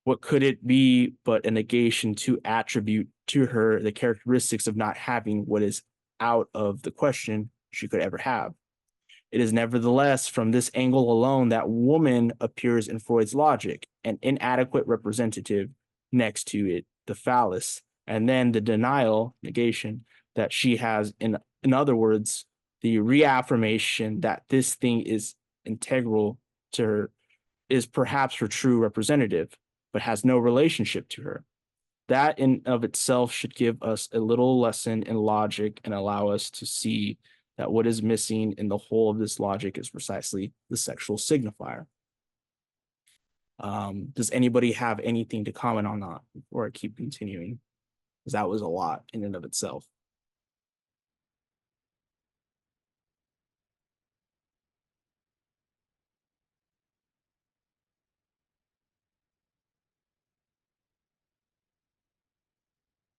What could it be but a negation to attribute to her the characteristics of not having what is out of the question she could ever have? It is nevertheless from this angle alone that woman appears in Freud's logic, an inadequate representative next to it, the phallus, and then the denial, negation, that she has, in other words, the reaffirmation that this thing is integral to her, is perhaps her true representative, but has no relationship to her. That in of itself should give us a little lesson in logic and allow us to see that what is missing in the whole of this logic is precisely the sexual signifier. Does anybody have anything to comment on that before I keep continuing? Because that was a lot in and of itself.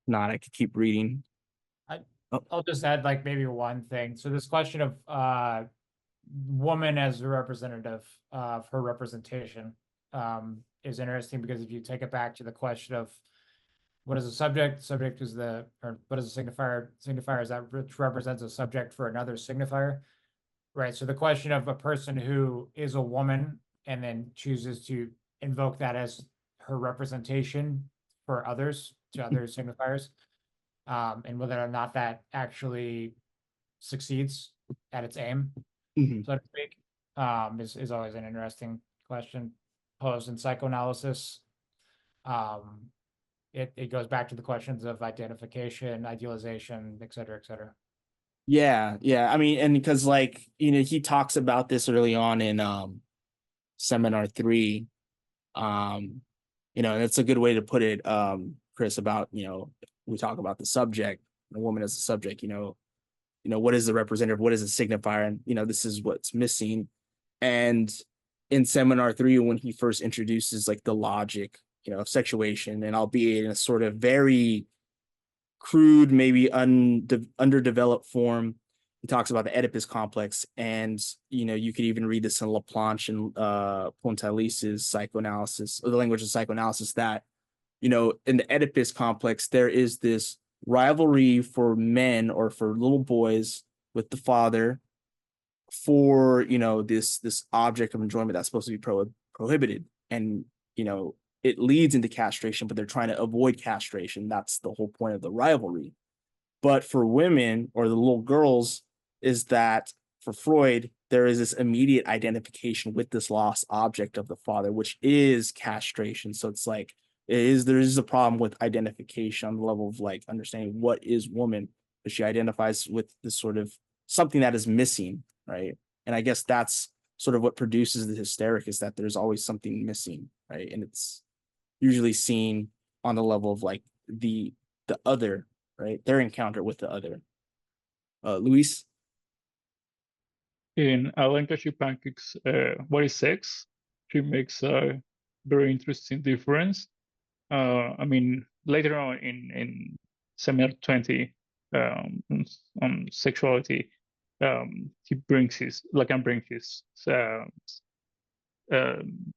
Not, I could keep reading. I'll just add like maybe one thing. So this question of woman as a representative of her representation is interesting because if you take it back to the question of what is a subject, subject is the, or what is a signifier? Signifier is that which represents a subject for another signifier, right? So the question of a person who is a woman and then chooses to invoke that as her representation for others, to other signifiers, and whether or not that actually succeeds at its aim, so to speak, is always an interesting question posed in psychoanalysis. It goes back to the questions of identification, idealization, et cetera, et cetera. Yeah. I mean, and because like, he talks about this early on in seminar 3. And it's a good way to put it, Chris, about, we talk about the subject, the woman as a subject, what is the representative, what is a signifier, and this is what's missing. And in seminar 3, when he first introduces like the logic, of sexuation, and albeit in a sort of very crude, maybe underdeveloped form, he talks about the Oedipus complex, and you could even read this in Laplanche and Pontalis' psychoanalysis, or the language of psychoanalysis, that in the Oedipus complex there is this rivalry for men or for little boys with the father for this object of enjoyment that's supposed to be prohibited, and it leads into castration, but they're trying to avoid castration. That's the whole point of the rivalry. But for women or the little girls, is that for Freud, there is this immediate identification with this lost object of the father, which is castration. So it's like, there is a problem with identification on the level of like understanding what is woman, but she identifies with this sort of something that is missing, right? And I guess that's sort of what produces the hysteric, is that there's always something missing, right? And it's usually seen on the level of like the other, right? Their encounter with the other. Luis? In Alenka She Pancakes, What is Sex? She makes a very interesting difference. I mean, later on in seminar 20 on sexuality, Lacan brings his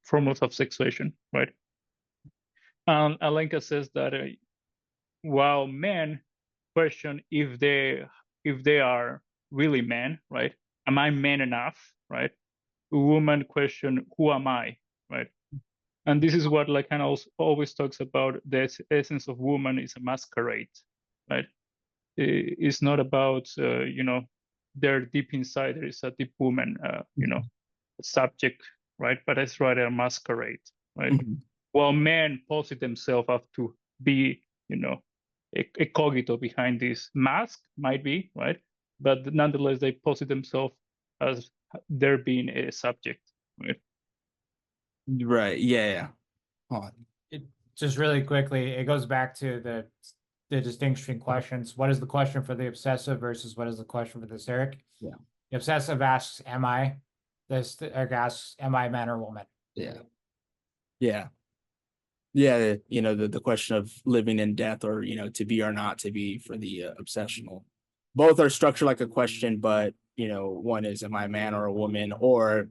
formulas of sexuation, right? And Alenka says that while men question if they are really men, right? Am I man enough, right? Women question, who am I, right? And this is what Lacan always talks about. The essence of woman is a masquerade, right? It's not about they're deep inside. There is a deep woman, subject, right? But it's rather a masquerade, right? Mm-hmm. While men posit themselves up to be, a cogito behind this mask, might be, right? But nonetheless, they posit themselves as there being a subject, right? Right. Yeah. Hold on. It just really quickly, it goes back to the distinction questions. What is the question for the obsessive versus what is the question for the hysteric? Yeah. The obsessive asks, am I? The hysteric asks, am I man or woman? Yeah. Yeah. Yeah. The question of living in death, or, to be or not to be for the obsessional. Both are structured like a question, but, one is, am I a man or a woman? Or,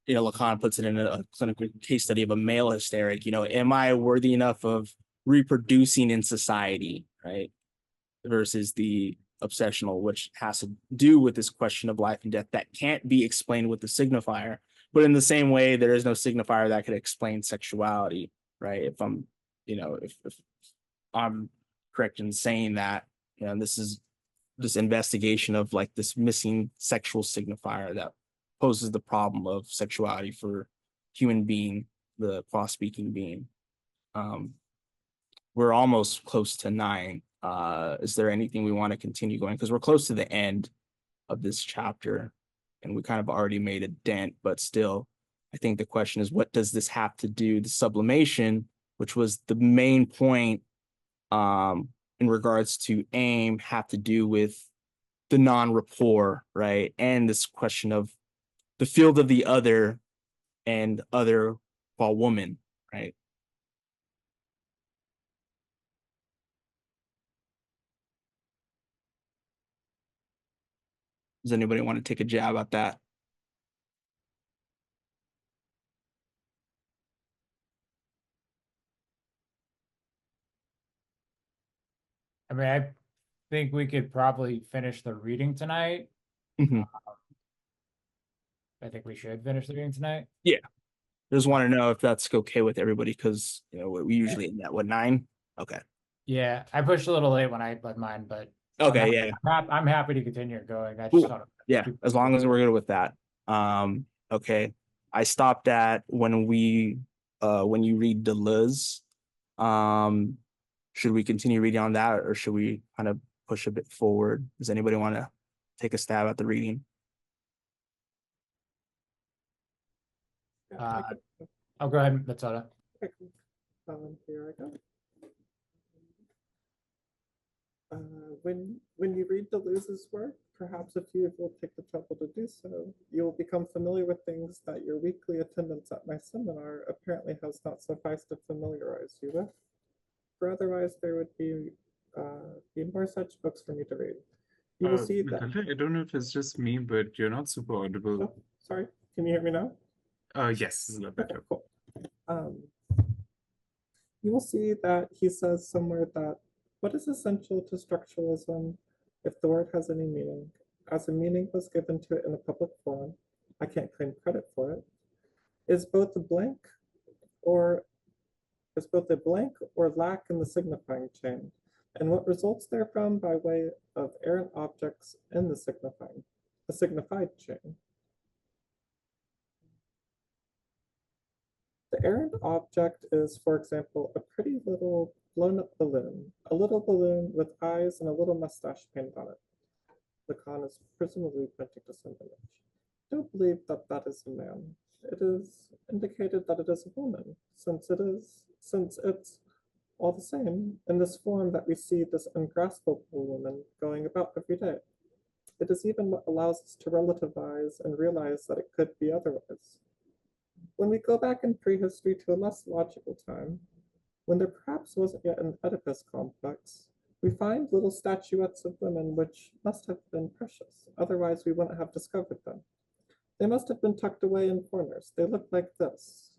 Lacan puts it in a clinical case study of a male hysteric, am I worthy enough of reproducing in society, right? Versus the obsessional, which has to do with this question of life and death that can't be explained with the signifier. But in the same way, there is no signifier that could explain sexuality, right? If I'm, if I'm correct in saying that, this is this investigation of like this missing sexual signifier that poses the problem of sexuality for human being, the cross-speaking being. We're almost close to 9. Is there anything we want to continue going? Because we're close to the end of this chapter and we kind of already made a dent, but still, I think the question is, what does this have to do? The sublimation, which was the main point in regards to aim, have to do with the non-rapport, right? And this question of the field of the other and other while woman, right? Does anybody want to take a jab at that? I mean, I think we could probably finish the reading tonight. Mm-hmm. I think we should finish the reading tonight. Yeah. Just want to know if that's okay with everybody, because we usually end at what, 9? Okay. Yeah, I pushed a little late when I led mine, but Okay, yeah. I'm happy to continue going. I just Cool. thought Yeah, as long as we're good with that. Okay. I stopped at when you read Deleuze. Should we continue reading on that, or should we kind of push a bit forward? Does anybody want to take a stab at the reading? I'll go ahead, Matilda. Here I go. When you read Deleuze's work, perhaps if you will take the trouble to do so, you will become familiar with things that your weekly attendance at my seminar apparently has not sufficed to familiarize you with. For otherwise, there would be more such books for me to read. You will see that. I don't know if it's just me, but you're not super audible. Oh, sorry, can you hear me now? Yes, it's a little better. Okay, cool. You will see that he says somewhere that what is essential to structuralism, if the word has any meaning, as a meaning was given to it in a public forum, I can't claim credit for it, is both a blank or lack in the signifying chain, and what results therefrom by way of errant objects in the signified chain. The errant object is, for example, a pretty little blown-up balloon, a little balloon with eyes and a little mustache painted on it. Lacan is presumably pointing to some image. Don't believe that that is a man. It is indicated that it is a woman, since it's all the same in this form that we see this ungraspable woman going about every day. It is even what allows us to relativize and realize that it could be otherwise. When we go back in prehistory to a less logical time, when there perhaps wasn't yet an Oedipus complex, we find little statuettes of women which must have been precious, otherwise we wouldn't have discovered them. They must have been tucked away in corners. They look like this.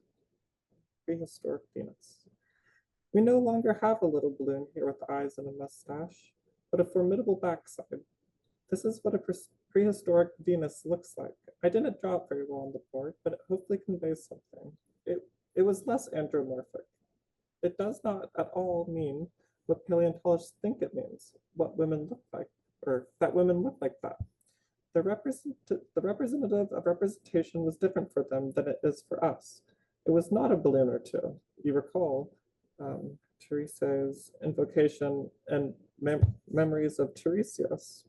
Prehistoric Venus. We no longer have a little balloon here with eyes and a mustache, but a formidable backside. This is what a prehistoric Venus looks like. I didn't draw it very well on the board, but it hopefully conveys something. It was less andromorphic. It does not at all mean what paleontologists think it means, what women look like, or that women look like that. The representative of representation was different for them than it is for us. It was not a balloon or two. You recall Teresa's invocation and memories of Tiresias.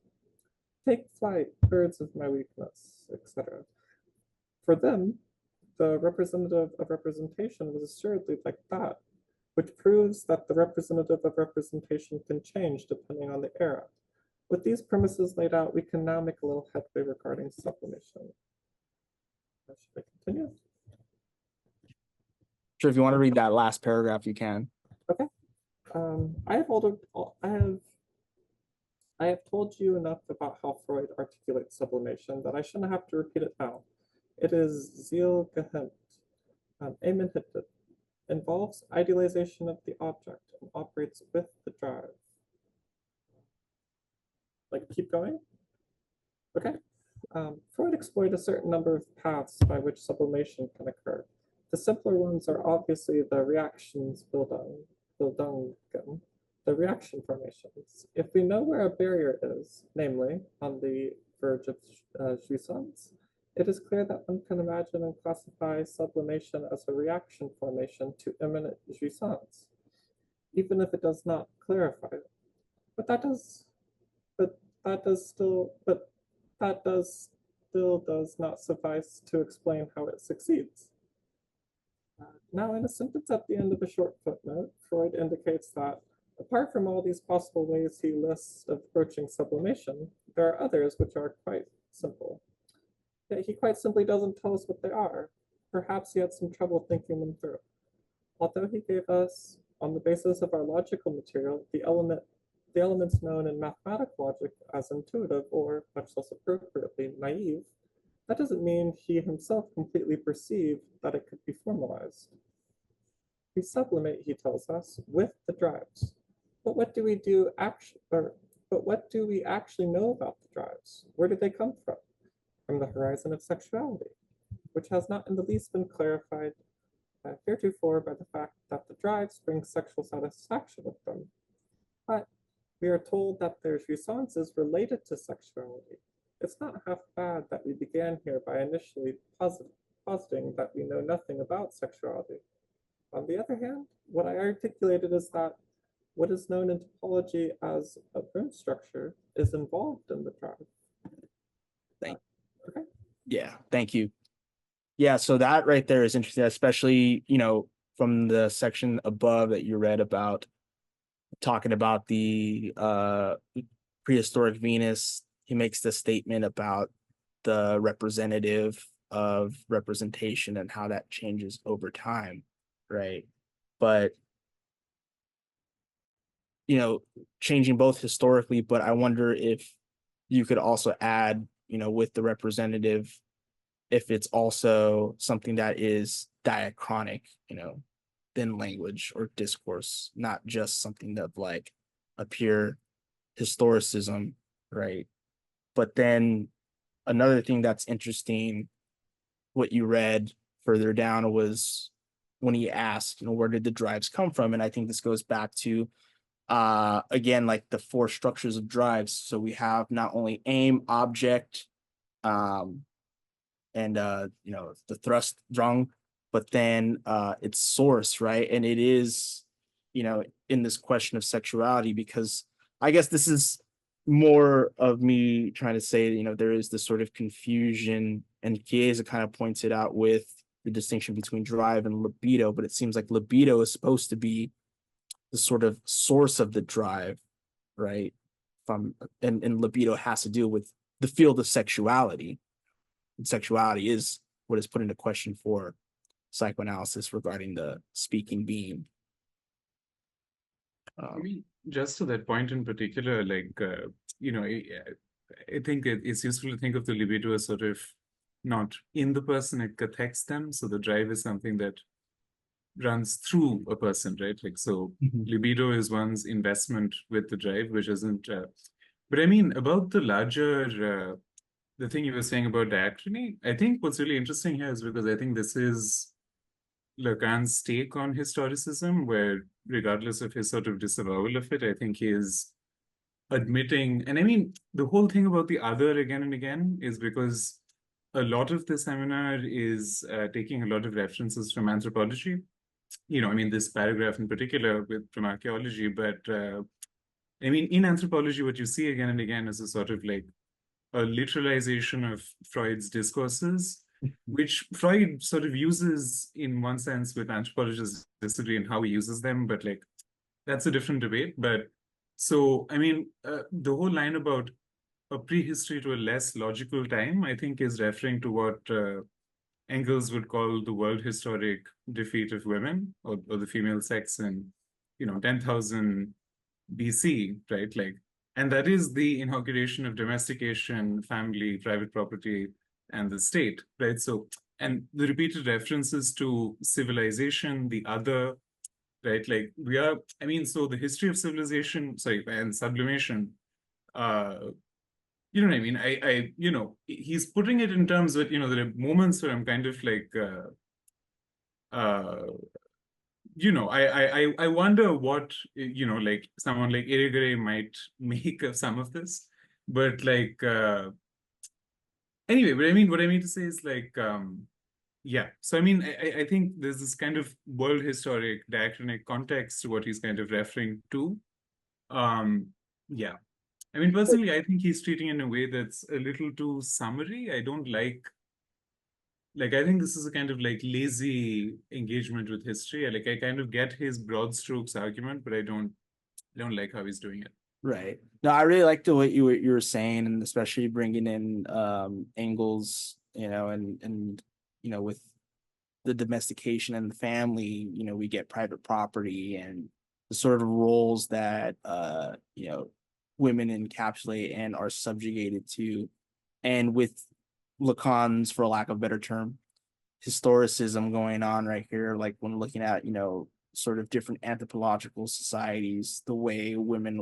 Take flight, birds of my weakness, etc. For them, the representative of representation was assuredly like that, which proves that the representative of representation can change depending on the era. With these premises laid out, we can now make a little headway regarding sublimation. Should I continue? Sure, if you want to read that last paragraph, you can. Okay. I have told you enough about how Freud articulates sublimation that I shouldn't have to repeat it now. It is Zielgehend, Eminhitted, involves idealization of the object and operates with the drive. Like, keep going? Okay. Freud explored a certain number of paths by which sublimation can occur. The simpler ones are obviously the reactions Bildungen, the reaction formations. If we know where a barrier is, namely on the verge of jouissance, it is clear that one can imagine and classify sublimation as a reaction formation to imminent jouissance, even if it does not clarify it. But that still does not suffice to explain how it succeeds. Now, in a sentence at the end of a short footnote, Freud indicates that apart from all these possible ways he lists of approaching sublimation, there are others which are quite simple. Yet he quite simply doesn't tell us what they are. Perhaps he had some trouble thinking them through. Although he gave us, on the basis of our logical material, the elements known in mathematical logic as intuitive or, much less appropriately, naive, that doesn't mean he himself completely perceived that it could be formalized. We sublimate, he tells us, with the drives. But what do we actually know about the drives? Where did they come from? From the horizon of sexuality, which has not in the least been clarified heretofore by the fact that the drives bring sexual satisfaction with them. But we are told that their jouissance is related to sexuality. It's not half bad that we began here by initially positing that we know nothing about sexuality. On the other hand, what I articulated is that what is known in topology as a rim structure is involved in the drive. Okay. Yeah, thank you. Yeah, so that right there is interesting, especially, from the section above that you read about talking about the prehistoric Venus. He makes the statement about the representative of representation and how that changes over time, right? But changing both historically, but I wonder if you could also add, with the representative, if it's also something that is diachronic, than language or discourse, not just something of like a pure historicism, right? But then another thing that's interesting, what you read further down was when he asked, where did the drives come from? And I think this goes back to again, like the four structures of drives. So we have not only aim, object, and the thrust drung, but then its source, right? And it is, in this question of sexuality, because I guess this is more of me trying to say, there is this sort of confusion, and Chiesa kind of points it out with the distinction between drive and libido, but it seems like libido is supposed to be the sort of source of the drive, right? And libido has to do with the field of sexuality. And sexuality is what is put into question for psychoanalysis regarding the speaking being. I mean, just to that point in particular, like, I think it's useful to think of the libido as sort of not in the person, it cathects them. So the drive is something that runs through a person, right? Like, so libido is one's investment with the drive, which isn't, but I mean, about the larger, the thing you were saying about diachrony, I think what's really interesting here is because I think this is Lacan's take on historicism, where regardless of his sort of disavowal of it, I think he is admitting, and I mean, the whole thing about the other again and again is because a lot of the seminar is taking a lot of references from anthropology. I mean, this paragraph in particular from archaeology, but I mean, in anthropology, what you see again and again is a sort of like a literalization of Freud's discourses, which Freud sort of uses in one sense, with anthropologists disagree in how he uses them, but like, that's a different debate. But so, I mean, the whole line about a prehistory to a less logical time, I think is referring to what Engels would call the world historic defeat of women or the female sex in, 10,000 BC, right? Like, and that is the inauguration of domestication, family, private property, and the state, right? So, and the repeated references to civilization, the other, right? Like we are, I mean, so the history of civilization, and sublimation, you know what I mean? He's putting it in terms of, there are moments where I'm kind of like, I wonder what, like someone like Irigaray might make of some of this, but like, anyway, but I mean, what I mean to say is like, yeah. So, I mean, I think there's this kind of world historic diachronic context to what he's kind of referring to. Yeah. I mean, personally, I think he's treating in a way that's a little too summary. I don't like, I think this is a kind of like lazy engagement with history. I kind of get his broad strokes argument, but I don't like how he's doing it. Right. No, I really liked what you were saying, and especially bringing in Engels, and with the domestication and the family, we get private property and the sort of roles that women encapsulate and are subjugated to, and with Lacan's, for lack of a better term, historicism going on right here, like when looking at sort of different anthropological societies, the way women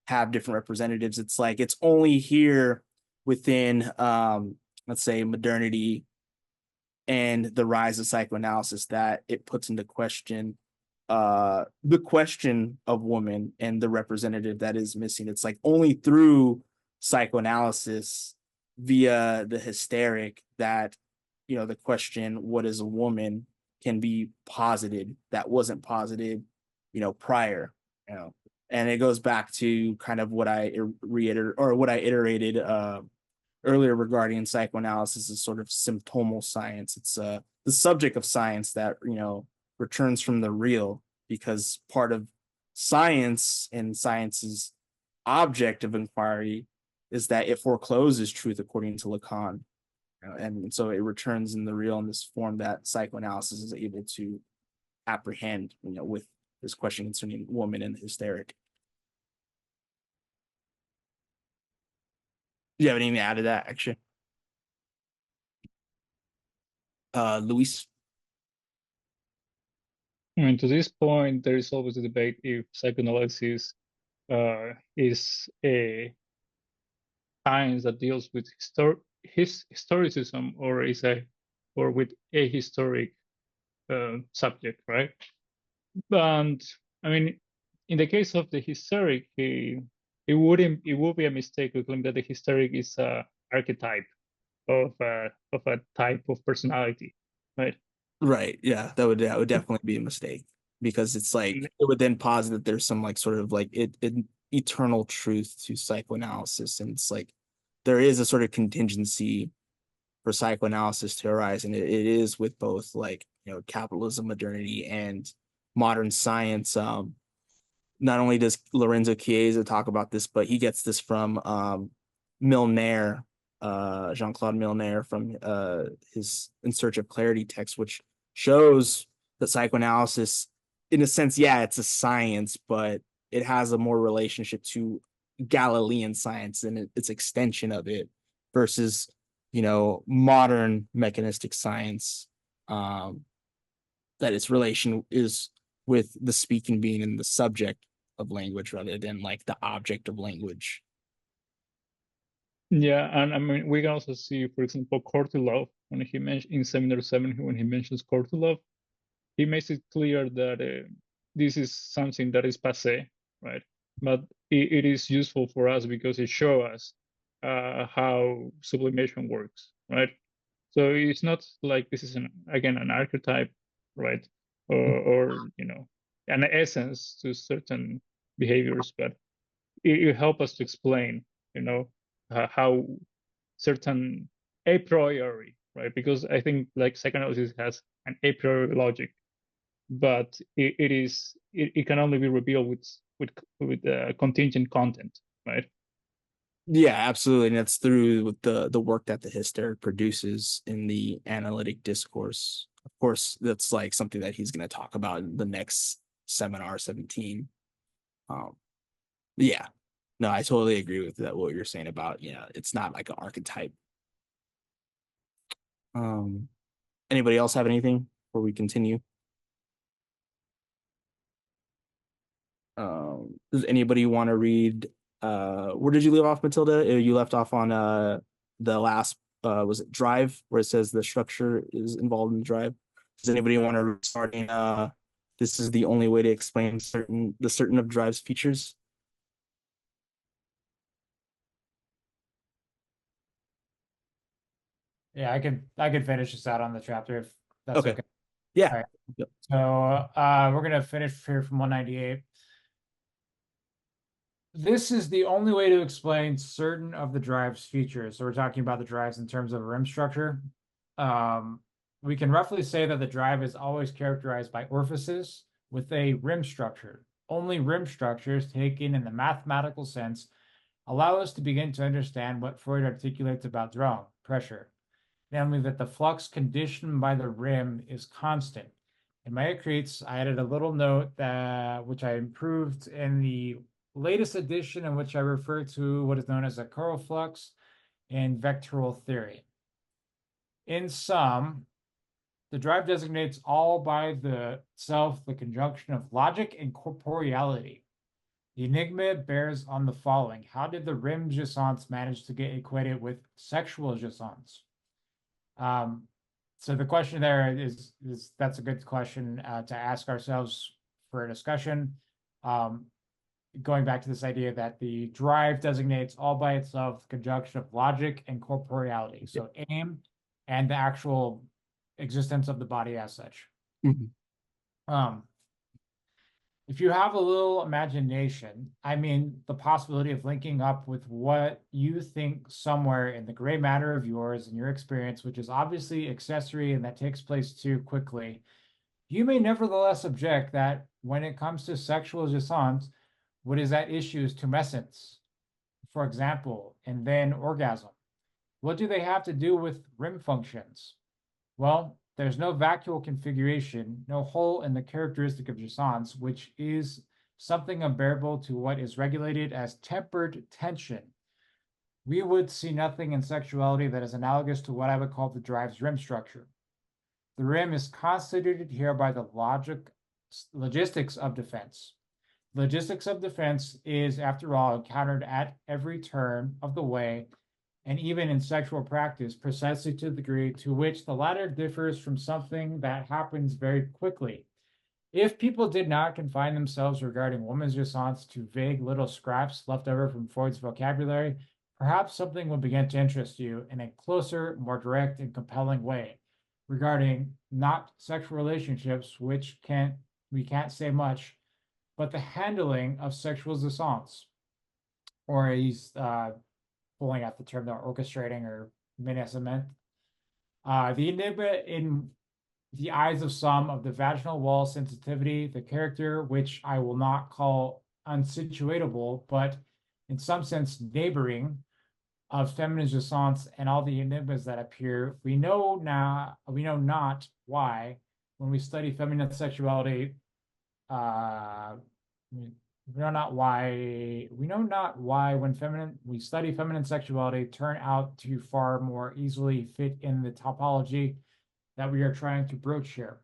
have different representatives, it's like it's only here within let's say modernity and the rise of psychoanalysis that it puts into question the question of woman and the representative that is missing. It's like only through psychoanalysis via the hysteric that the question, what is a woman, can be posited that wasn't posited prior. And it goes back to kind of what I reiterated or what I iterated earlier regarding psychoanalysis is sort of symptomal science. It's the subject of science that returns from the real, because part of science and science's object of inquiry is that it forecloses truth according to Lacan. And so it returns in the real in this form that psychoanalysis is able to apprehend, with this question concerning woman and the hysteric. You haven't even added that, actually. Luis? I mean, to this point, there is always a debate if psychoanalysis is a science that deals with historicism or with a historic subject, right? And I mean, in the case of the hysteric, it would be a mistake to claim that the hysteric is an archetype of a type of personality, right? Right. Yeah, that would definitely be a mistake, because it's like it would then posit that there's some like sort of like eternal truth to psychoanalysis, and it's like there is a sort of contingency for psychoanalysis to arise, and it is with both like capitalism, modernity, and modern science. Not only does Lorenzo Chiesa talk about this, but he gets this from Milner, Jean-Claude Milner, from his In Search of Clarity text, which shows that psychoanalysis, in a sense, yeah, it's a science, but it has a more relationship to Galilean science and its extension of it versus, modern mechanistic science, that its relation is with the speaking being and the subject of language rather than like the object of language. Yeah, and I mean, we can also see, for example, Kortulov, when he mentioned in Seminar 7, when he mentions Kortulov, he makes it clear that this is something that is passé, right? But it is useful for us because it shows us how sublimation works, right? So it's not like this is again an archetype, right? Or an essence to certain behaviors, but it helps us to explain, how certain a priori, right? Because I think like psychoanalysis has an a priori logic, but it can only be revealed with contingent content, right? Yeah, absolutely. And that's through the work that the hysteric produces in the analytic discourse. Of course, that's like something that he's going to talk about in the next seminar 17. Yeah, no, I totally agree with that. What you're saying about, it's not like an archetype. Anybody else have anything before we continue? Does anybody want to read? Where did you leave off, Matilda? You left off on the last was it drive, where it says the structure is involved in the drive. Does anybody want to starting this is the only way to explain certain of drive's features? Yeah, I could finish this out on the chapter if that's Okay. okay. Yeah. All right. Yep. So we're gonna finish here from 198. This is the only way to explain certain of the drive's features. So we're talking about the drives in terms of rim structure. We can roughly say that the drive is always characterized by orifices with a rim structure. Only rim structures taken in the mathematical sense allow us to begin to understand what Freud articulates about draw, pressure, namely that the flux conditioned by the rim is constant. In my creates, I added a little note that which I improved in the latest edition, in which I refer to what is known as a curl flux in vectoral theory. In sum, the drive designates all by the self the conjunction of logic and corporeality. The enigma bears on the following: how did the rim jouissance manage to get equated with sexual jouissance? So the question there is that's a good question to ask ourselves for a discussion. Going back to this idea that the drive designates all by itself the conjunction of logic and corporeality. So aim and the actual existence of the body as such. Mm-hmm. If you have a little imagination, I mean, the possibility of linking up with what you think somewhere in the gray matter of yours and your experience, which is obviously accessory and that takes place too quickly, you may nevertheless object that when it comes to sexual jouissance, what is at issue is tumescence, for example, and then orgasm. What do they have to do with rim functions? Well, there's no vacuole configuration, no hole in the characteristic of jouissance, which is something unbearable to what is regulated as tempered tension. We would see nothing in sexuality that is analogous to what I would call the drive's rim structure. The rim is constituted here by the logistics of defense. Logistics of defense is, after all, encountered at every turn of the way, and even in sexual practice, precisely to the degree to which the latter differs from something that happens very quickly. If people did not confine themselves regarding women's jouissance to vague little scraps left over from Freud's vocabulary, perhaps something would begin to interest you in a closer, more direct and compelling way regarding not sexual relationships, which we can't say much, but the handling of sexual jouissance. Or he's pulling out the term they're orchestrating or menacement. The enigma in the eyes of some of the vaginal wall sensitivity, the character which I will not call unsituatable, but in some sense neighboring of feminine jouissance and all the enigmas that appear, we know not why, when we study feminine sexuality, we know not why when we study feminine sexuality turn out to far more easily fit in the topology that we are trying to broach here.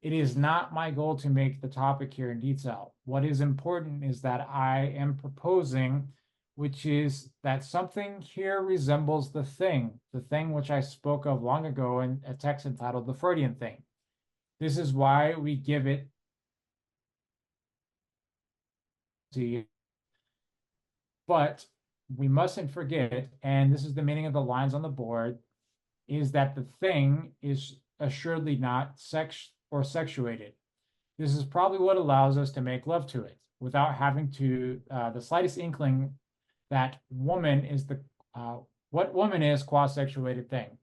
It is not my goal to make the topic here in detail. What is important is that I am proposing, which is that something here resembles the thing which I spoke of long ago in a text entitled The Freudian Thing. This is why we give it to, but we mustn't forget, and this is the meaning of the lines on the board, is that the thing is assuredly not sex or sexuated. This is probably what allows us to make love to it without having to the slightest inkling that woman is what woman is qua sexuated thing.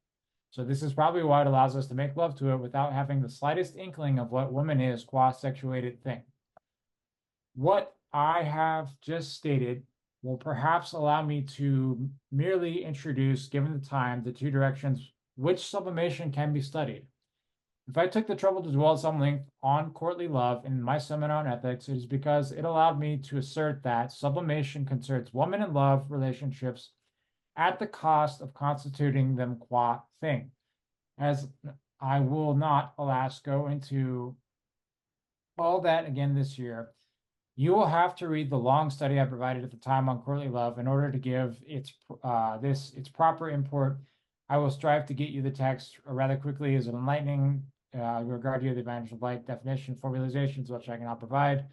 So this is probably why it allows us to make love to it without having the slightest inkling of what woman is qua sexuated thing. What I have just stated will perhaps allow me to merely introduce, given the time, the two directions which sublimation can be studied. If I took the trouble to dwell at some length on courtly love in my seminar on ethics, it is because it allowed me to assert that sublimation concerns woman and love relationships at the cost of constituting them qua thing. As I will not, alas, go into all that again this year, you will have to read the long study I provided at the time on courtly love in order to give its proper import. I will strive to get you the text rather quickly as an enlightening regard to the advantage of light definition formalizations, which I cannot provide.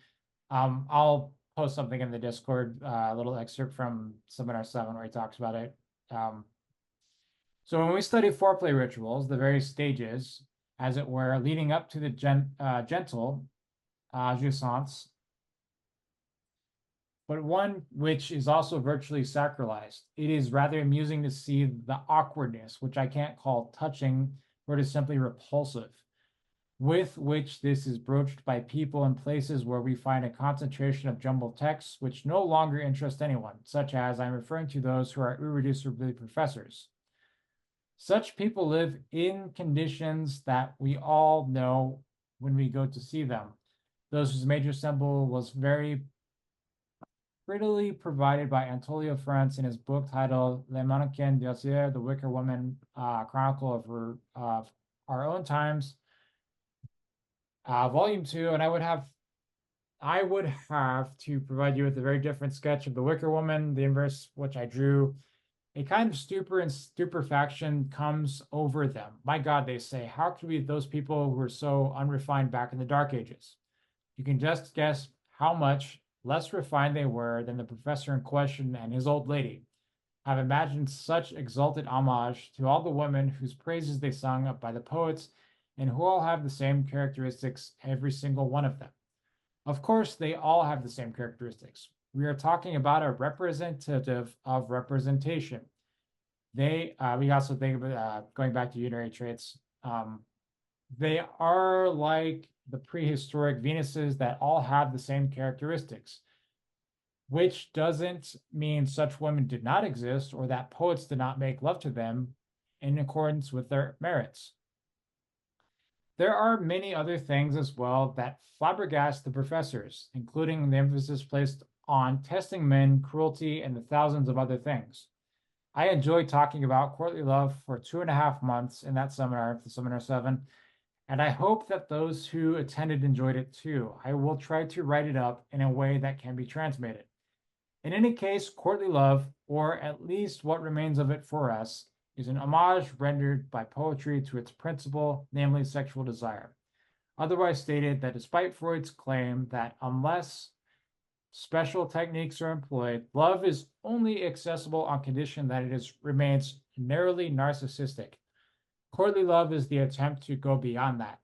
I'll post something in the Discord, a little excerpt from Seminar 7 where he talks about it. So when we study foreplay rituals, the various stages, as it were, leading up to the gentle jouissance, but one which is also virtually sacralized. It is rather amusing to see the awkwardness, which I can't call touching, for it is simply repulsive, with which this is broached by people in places where we find a concentration of jumbled texts which no longer interest anyone, such as I'm referring to those who are irreducibly professors. Such people live in conditions that we all know when we go to see them. Those whose major symbol was very prettily provided by Anatolio France in his book titled Le Mannequin d'Osier, The Wicker Woman, Chronicle of Our Own Times, Volume 2, and I would have to provide you with a very different sketch of the Wicker Woman, the inverse which I drew. A kind of stupor and stupefaction comes over them. My God, they say, how could we, those people who were so unrefined back in the Dark Ages? You can just guess how much less refined they were than the professor in question and his old lady. I've imagined such exalted homage to all the women whose praises they sung up by the poets, and who all have the same characteristics, every single one of them. Of course, they all have the same characteristics. We are talking about a representative of representation. We also think about, going back to unitary traits, they are like the prehistoric Venuses that all have the same characteristics, which doesn't mean such women did not exist or that poets did not make love to them in accordance with their merits. There are many other things as well that flabbergast the professors, including the emphasis placed on testing men, cruelty, and the thousands of other things. I enjoyed talking about courtly love for 2.5 months in that seminar, the Seminar 7, and I hope that those who attended enjoyed it too. I will try to write it up in a way that can be transmitted. In any case, courtly love, or at least what remains of it for us, is an homage rendered by poetry to its principle, namely sexual desire. Otherwise stated that despite Freud's claim that unless special techniques are employed, love is only accessible on condition that it remains narrowly narcissistic. Courtly love is the attempt to go beyond that.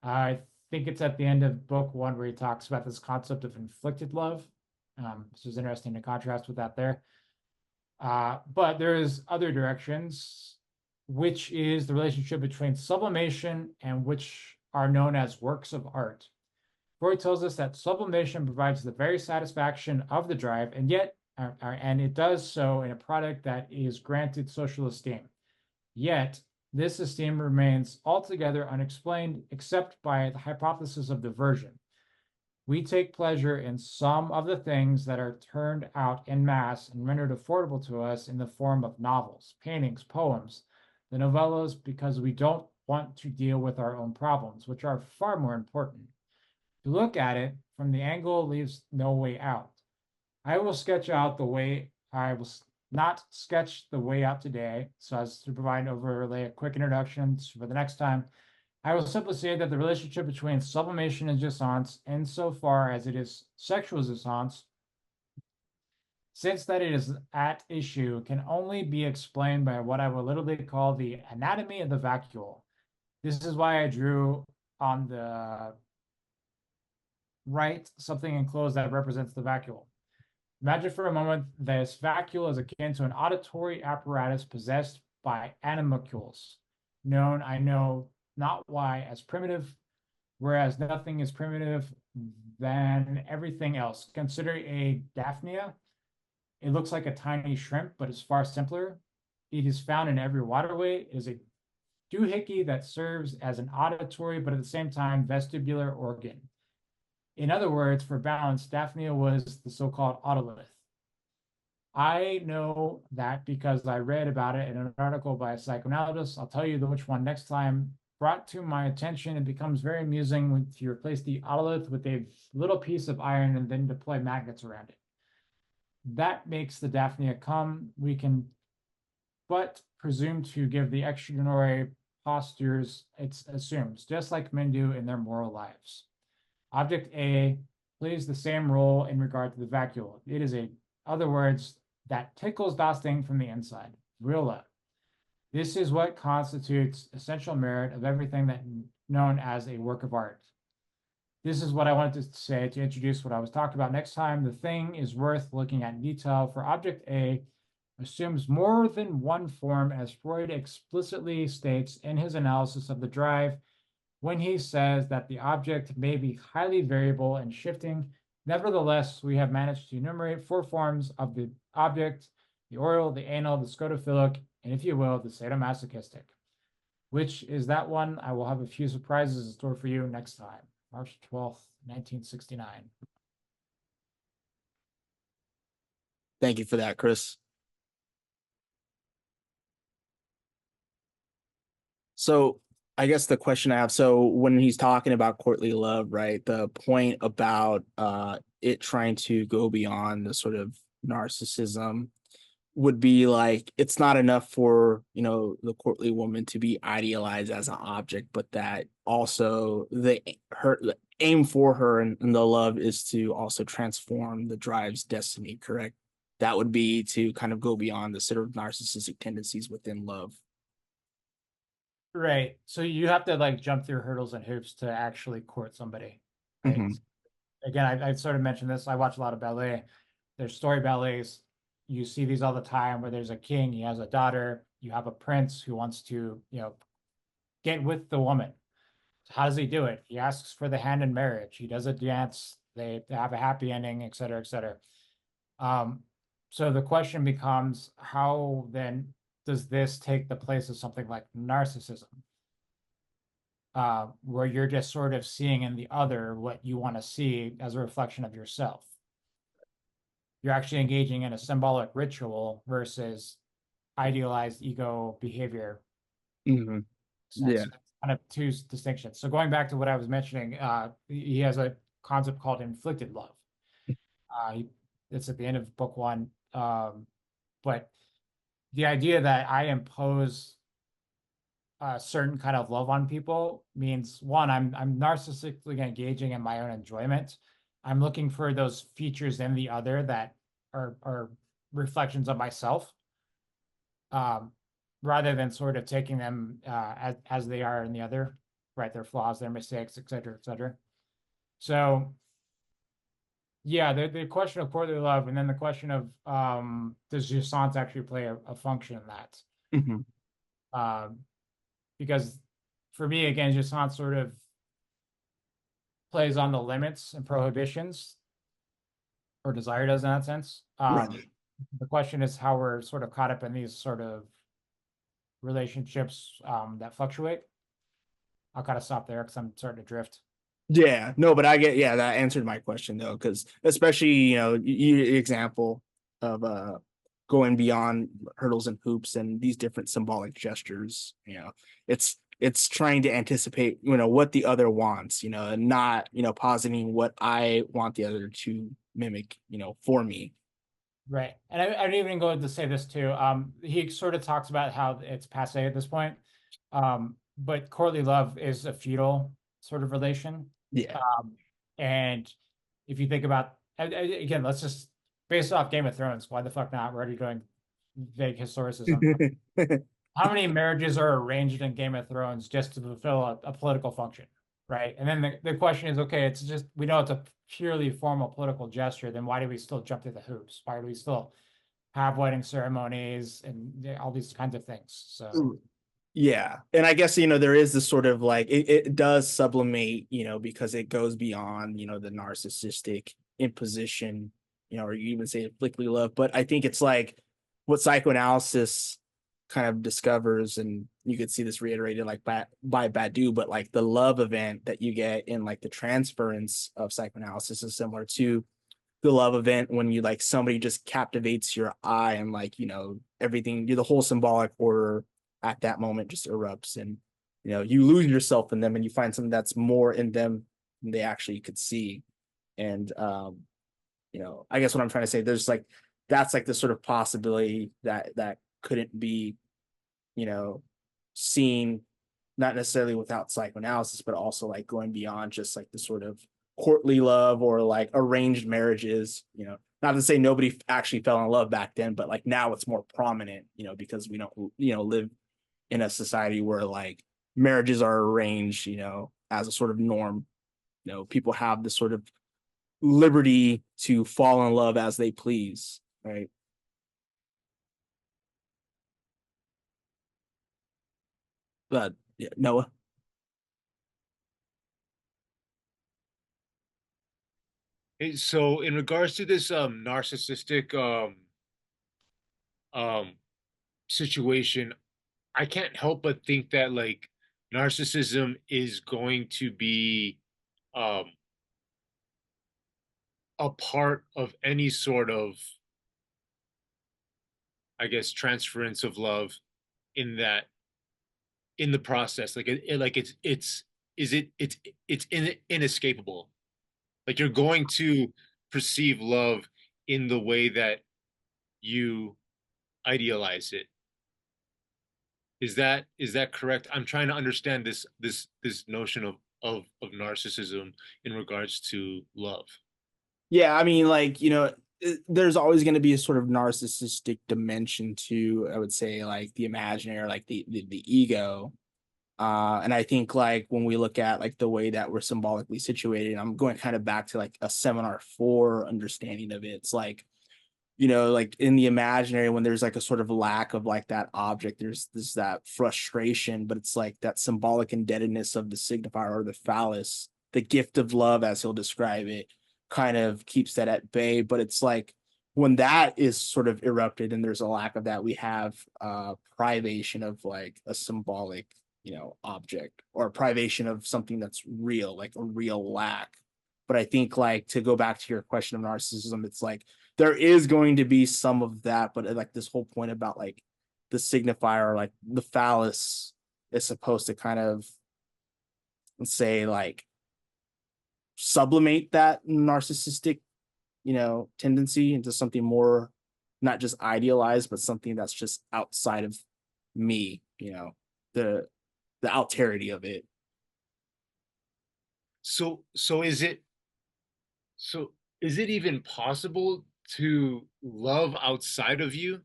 I think it's at the end of book 1 where he talks about this concept of inflicted love. This is interesting to contrast with that there. But there is other directions, which is the relationship between sublimation and which are known as works of art. Freud tells us that sublimation provides the very satisfaction of the drive, and yet, and it does so in a product that is granted social esteem. Yet, This esteem remains altogether unexplained except by the hypothesis of diversion. We take pleasure in some of the things that are turned out en masse and rendered affordable to us in the form of novels, paintings, poems, the novellas, because we don't want to deal with our own problems, which are far more important. To look at it from the angle leaves no way out. I will sketch out the way I will not sketch the way out today, so as to provide overlay a quick introduction for the next time. I will simply say that the relationship between sublimation and jouissance, insofar as it is sexual jouissance, since that it is at issue, can only be explained by what I will literally call the anatomy of the vacuole. This is why I drew on the right something enclosed that represents the vacuole. Imagine for a moment this vacuole is akin to an auditory apparatus possessed by animalcules, known, I know not why, as primitive, whereas nothing is primitive than everything else. Consider a Daphnia. It looks like a tiny shrimp, but it's far simpler. It is found in every waterway. It is a doohickey that serves as an auditory, but at the same time, vestibular organ. In other words, for balance, Daphnia was the so-called otolith. I know that because I read about it in an article by a psychoanalyst. I'll tell you which one next time. Brought to my attention, it becomes very amusing when you replace the otolith with a little piece of iron and then deploy magnets around it. That makes the Daphnia come. We can but presume to give the extraordinary postures it assumes, just like men do in their moral lives. Object A plays the same role in regard to the vacuole. It is other words, that tickles das thing from the inside, real love. This is what constitutes essential merit of everything that known as a work of art. This is what I wanted to say to introduce what I was talking about next time. The thing is worth looking at in detail, for object A assumes more than one form, as Freud explicitly states in his analysis of the drive, when he says that the object may be highly variable and shifting. Nevertheless, we have managed to enumerate 4 forms of the object: the oral, the anal, the scotophilic, and if you will, the sadomasochistic. Which is that one? I will have a few surprises in store for you next time. March 12th, 1969. Thank you for that, Chris. So I guess the question I have, so when he's talking about courtly love, right, the point about it trying to go beyond the sort of narcissism would be like, it's not enough for, you know, the courtly woman to be idealized as an object, but that also the aim for her and the love is to also transform the drive's destiny, correct? That would be to kind of go beyond the sort of narcissistic tendencies within love. Right. So you have to like jump through hurdles and hoops to actually court somebody. Right? Mhm. Again, I sort of mentioned this. I watch a lot of ballet. There's story ballets. You see these all the time where there's a king, he has a daughter, you have a prince who wants to, you know, get with the woman. So how does he do it? He asks for the hand in marriage. He does a dance. They have a happy ending, et cetera, et cetera. So the question becomes, how then does this take the place of something like narcissism? Where you're just sort of seeing in the other what you want to see as a reflection of yourself. You're actually engaging in a symbolic ritual versus idealized ego behavior. Mm-hmm. Yeah. Kind of 2 distinctions. So going back to what I was mentioning, he has a concept called inflicted love. It's at the end of book 1. But the idea that I impose a certain kind of love on people means, one, I'm narcissistically engaging in my own enjoyment. I'm looking for those features in the other that are reflections of myself, rather than sort of taking them as they are in the other, right? Their flaws, their mistakes, et cetera, et cetera. So yeah, the question of courtly love, and then the question of does jouissance actually play a function in that? Mm-hmm. Because for me, again, jouissance sort of plays on the limits and prohibitions, or desire does in that sense. Right. The question is how we're sort of caught up in these sort of relationships that fluctuate. I'll kind of stop there because I'm starting to drift. Yeah, no, but I get, yeah, that answered my question though, because especially, example of going beyond hurdles and hoops and these different symbolic gestures, it's trying to anticipate, what the other wants, and not, positing what I want the other to mimic, for me. Right. And I'd even go to say this too. He sort of talks about how it's passe at this point. But courtly love is a feudal sort of relation. Yeah. And if you think about, again, let's just based off Game of Thrones, why the fuck not? We're already doing vague historicism. How many marriages are arranged in Game of Thrones just to fulfill a political function, right? And then the question is, okay, it's just, we know it's a purely formal political gesture, then why do we still jump through the hoops? Why do we still have wedding ceremonies and all these kinds of things? So yeah, and I guess there is this sort of like it does sublimate, because it goes beyond the narcissistic imposition, or you even say flickly love. But I think it's like what psychoanalysis kind of discovers, and you could see this reiterated like by Badiou, but like the love event that you get in like the transference of psychoanalysis is similar to the love event when you like somebody just captivates your eye and like everything, the whole symbolic order at that moment just erupts, and you lose yourself in them and you find something that's more in them than they actually could see. And I guess what I'm trying to say, there's like that's like the sort of possibility that couldn't be seen, not necessarily without psychoanalysis, but also like going beyond just like the sort of courtly love or like arranged marriages. Not to say nobody actually fell in love back then, but like now it's more prominent, because we don't live in a society where like marriages are arranged, as a sort of norm. People have this sort of liberty to fall in love as they please, right? But yeah, Noah. Hey, so in regards to this narcissistic situation, I can't help but think that like narcissism is going to be a part of any sort of, I guess, transference of love in the process. Like it's inescapable. Like you're going to perceive love in the way that you idealize it. Is that correct? I'm trying to understand this notion of narcissism in regards to love. Yeah, I mean, like, there's always going to be a sort of narcissistic dimension to, I would say, like the imaginary, like the ego. And I think like when we look at like the way that we're symbolically situated, I'm going kind of back to like a seminar 4 understanding of it. It's like, like in the imaginary, when there's like a sort of lack of like that object, there's that frustration, but it's like that symbolic indebtedness of the signifier or the phallus, the gift of love, as he'll describe it, kind of keeps that at bay. But it's like when that is sort of erupted and there's a lack of that, we have privation of like a symbolic object, or privation of something that's real, like a real lack. But I think like to go back to your question of narcissism, it's like there is going to be some of that, but like this whole point about like the signifier, like the phallus is supposed to kind of, let's say, like sublimate that narcissistic tendency into something more not just idealized, but something that's just outside of me, the alterity of it. So is it even possible to love outside of you?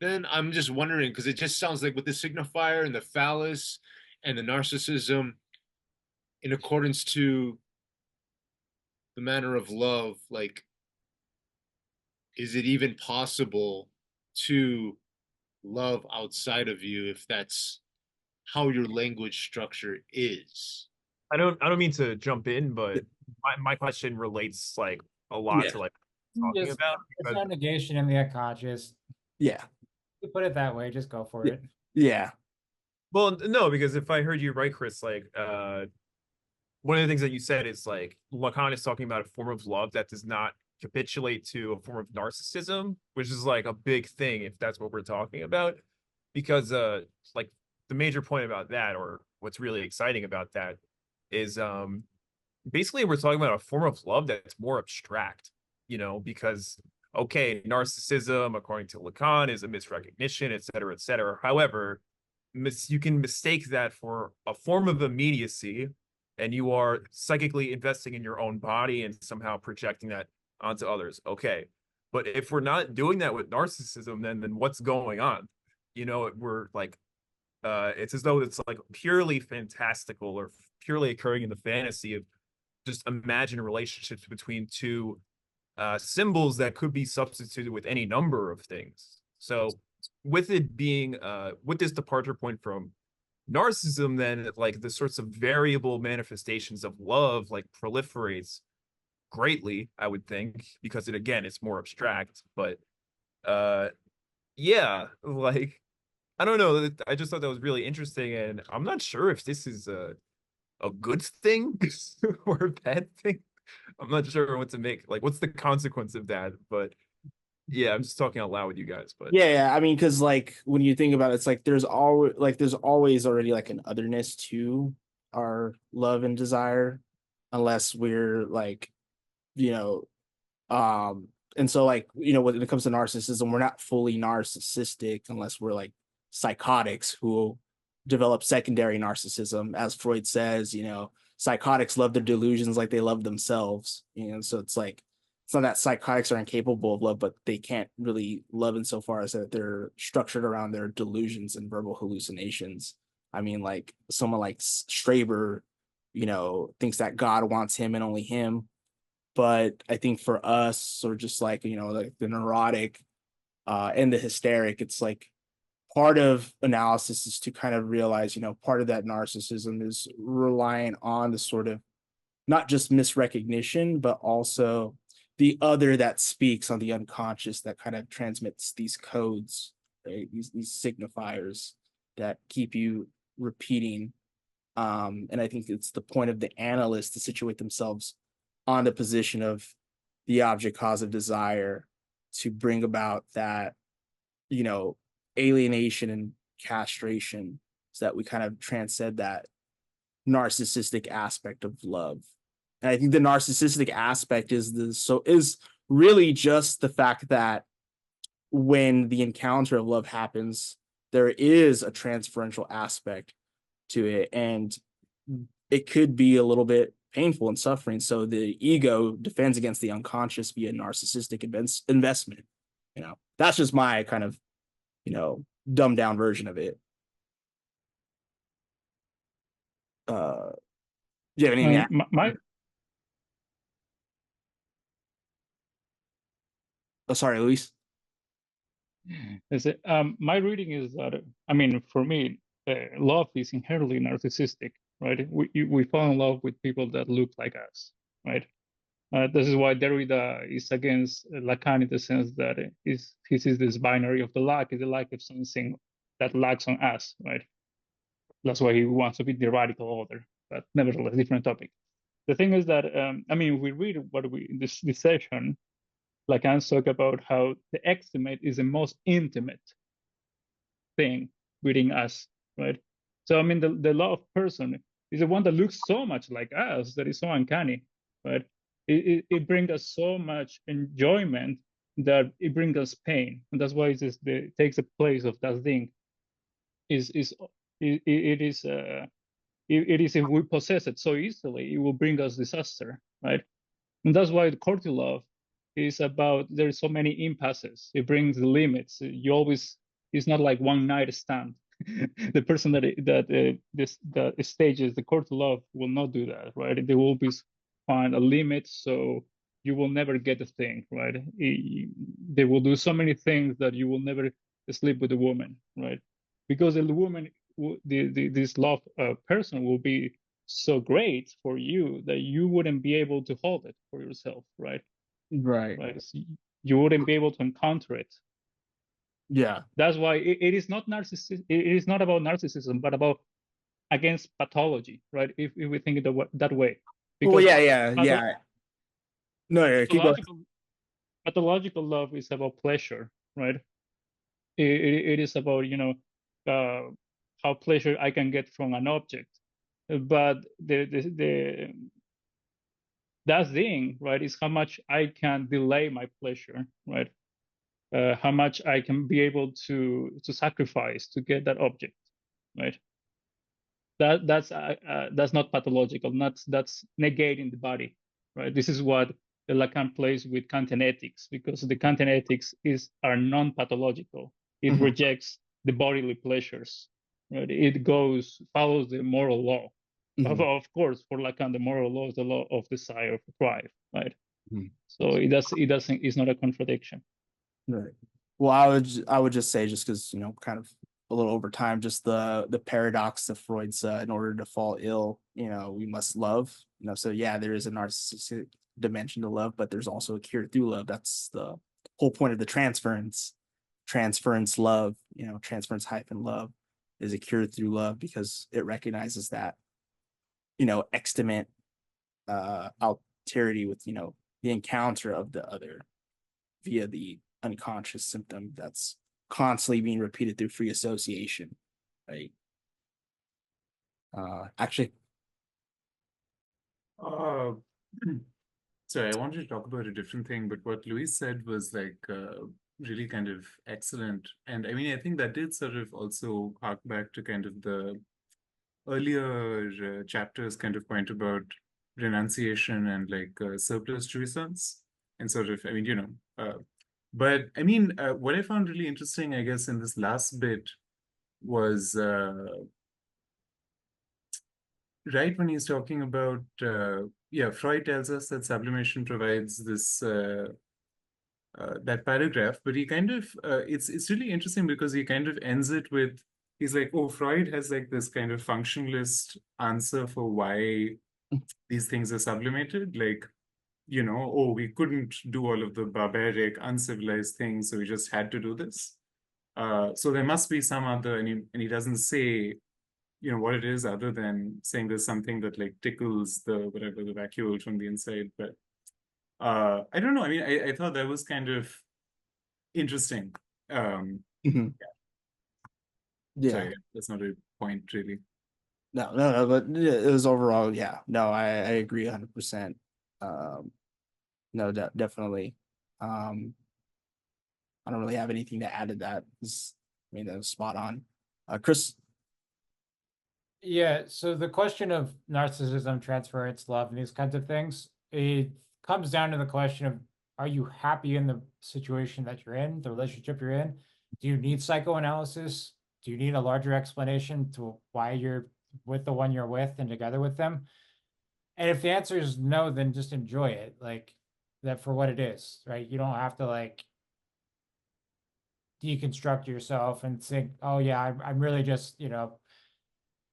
Then I'm just wondering, because it just sounds like with the signifier and the phallus and the narcissism, in accordance to the manner of love, like, is it even possible to love outside of you if that's how your language structure is? I don't mean to jump in, but my question relates like a lot to like talking Yes, about, it's because no negation in the unconscious. Yeah. You put it that way, just go for it. Yeah. Well, no, because if I heard you right, Chris, like one of the things that you said is like Lacan is talking about a form of love that does not capitulate to a form of narcissism, which is like a big thing if that's what we're talking about. Because like the major point about that, or what's really exciting about that, is basically we're talking about a form of love that's more abstract, you know, because okay, narcissism, according to Lacan, is a misrecognition, et cetera, et cetera. However, you can mistake that for a form of immediacy, and you are psychically investing in your own body and somehow projecting that onto others. Okay, but if we're not doing that with narcissism, then what's going on? You know, we're like, it's as though it's like purely fantastical or purely occurring in the fantasy of just imagine relationships between two symbols that could be substituted with any number of things. So with it being with this departure point from narcissism, then like the sorts of variable manifestations of love like proliferates greatly, I would think, because it again it's more abstract. But yeah, like I don't know, I just thought that was really interesting, and I'm not sure if this is a good thing or a bad thing. I'm not sure what to make, like what's the consequence of that, but yeah, I'm just talking out loud with you guys. But Yeah, I mean, because like when you think about it, it's like there's always already like an otherness to our love and desire, unless we're like, you know, and so like, you know, when it comes to narcissism, we're not fully narcissistic unless we're like psychotics who develop secondary narcissism, as Freud says. You know, psychotics love their delusions like they love themselves. You know, so it's like it's not that psychotics are incapable of love, but they can't really love insofar as that they're structured around their delusions and verbal hallucinations. I mean, like someone like Straber, you know, thinks that God wants him and only him. But I think for us, or just like, you know, like the neurotic and the hysteric, it's like part of analysis is to kind of realize, you know, part of that narcissism is relying on the sort of not just misrecognition, but also the other that speaks on the unconscious that kind of transmits these codes, right? These signifiers that keep you repeating. And I think it's the point of the analyst to situate themselves on the position of the object cause of desire to bring about that, you know, alienation and castration, so that we kind of transcend that narcissistic aspect of love. And I think the narcissistic aspect is really just the fact that when the encounter of love happens, there is a transferential aspect to it, and it could be a little bit painful and suffering. So the ego defends against the unconscious via narcissistic investment. You know, that's just my kind of, you know, dumbed down version of it. Do you have anything? Oh, sorry, Luis. Is it, my reading is that, I mean, for me, love is inherently narcissistic, right? We fall in love with people that look like us, right? This is why Derrida is against Lacan in the sense that he sees this binary of the lack is the lack of something that lacks on us, right? That's why he wants to be the radical other, but nevertheless, different topic. The thing is that, I mean, we read what this session, Lacan talk about how the extimate is the most intimate thing within us, right? So, I mean, the love person is the one that looks so much like us that is so uncanny, right? It brings us so much enjoyment that it brings us pain. And that's why it takes the place of that thing. It is if we possess it so easily, it will bring us disaster, right? And that's why the courtly love is about, there's so many impasses. It brings the limits. You always, it's not like one night stand. The person that stages the courtly love will not do that, right? They will be find a limit, so you will never get a thing, right? They will do so many things that you will never sleep with a woman, right? Because the woman, this love person will be so great for you that you wouldn't be able to hold it for yourself, right? Right. Right. So you wouldn't be able to encounter it. Yeah. That's why it is not narcissism. It is not about narcissism, but about against pathology, right? If we think it that way. Well, Because yeah. No, yeah, keep going. pathological love is about pleasure, right? It is about, how pleasure I can get from an object. But that thing, right, is how much I can delay my pleasure, right? How much I can be able to sacrifice to get that object, right? That's not pathological. That's negating the body, right? This is what the Lacan plays with Kantian ethics, because the Kantian ethics are non-pathological. It rejects the bodily pleasures, right? It follows the moral law. Of course, for Lacan, the moral law is the law of desire for thrive, right? So it's not a contradiction. Right. Well, I would just say, just because, kind of a little over time, just the paradox of Freud's in order to fall ill, we must love. So yeah, there is a narcissistic dimension to love, but there's also a cure through love. That's the whole point of the transference love, transference hyphen love is a cure through love, because it recognizes that, extimate alterity with, the encounter of the other via the unconscious symptom that's constantly being repeated through free association, right? Actually, sorry, I wanted to talk about a different thing, but what Luis said was like really kind of excellent. And I mean, I think that did sort of also hark back to kind of the earlier chapters kind of point about renunciation and like surplus jouissance. And sort of, I mean, but I mean, what I found really interesting, I guess, in this last bit was right when he's talking about, Freud tells us that sublimation provides this that paragraph, but he kind of it's really interesting because he kind of ends it with, he's like, oh, Freud has like this kind of functionalist answer for why these things are sublimated, like, oh, we couldn't do all of the barbaric, uncivilized things, so we just had to do this. So there must be some other, and he doesn't say, what it is, other than saying there's something that like tickles the vacuole from the inside. But I don't know. I mean, I thought that was kind of interesting. yeah. Sorry, that's not a point really. No, but it was overall, yeah. No, I agree 100%. No, definitely. I don't really have anything to add to that. I mean, that was spot on. Chris. Yeah, so the question of narcissism, transference, love, and these kinds of things, it comes down to the question of, are you happy in the situation that you're in, the relationship you're in? Do you need psychoanalysis? Do you need a larger explanation to why you're with the one you're with and together with them? And if the answer is no, then just enjoy it, like that for what it is, right? You don't have to like deconstruct yourself and think, oh yeah, I'm really just,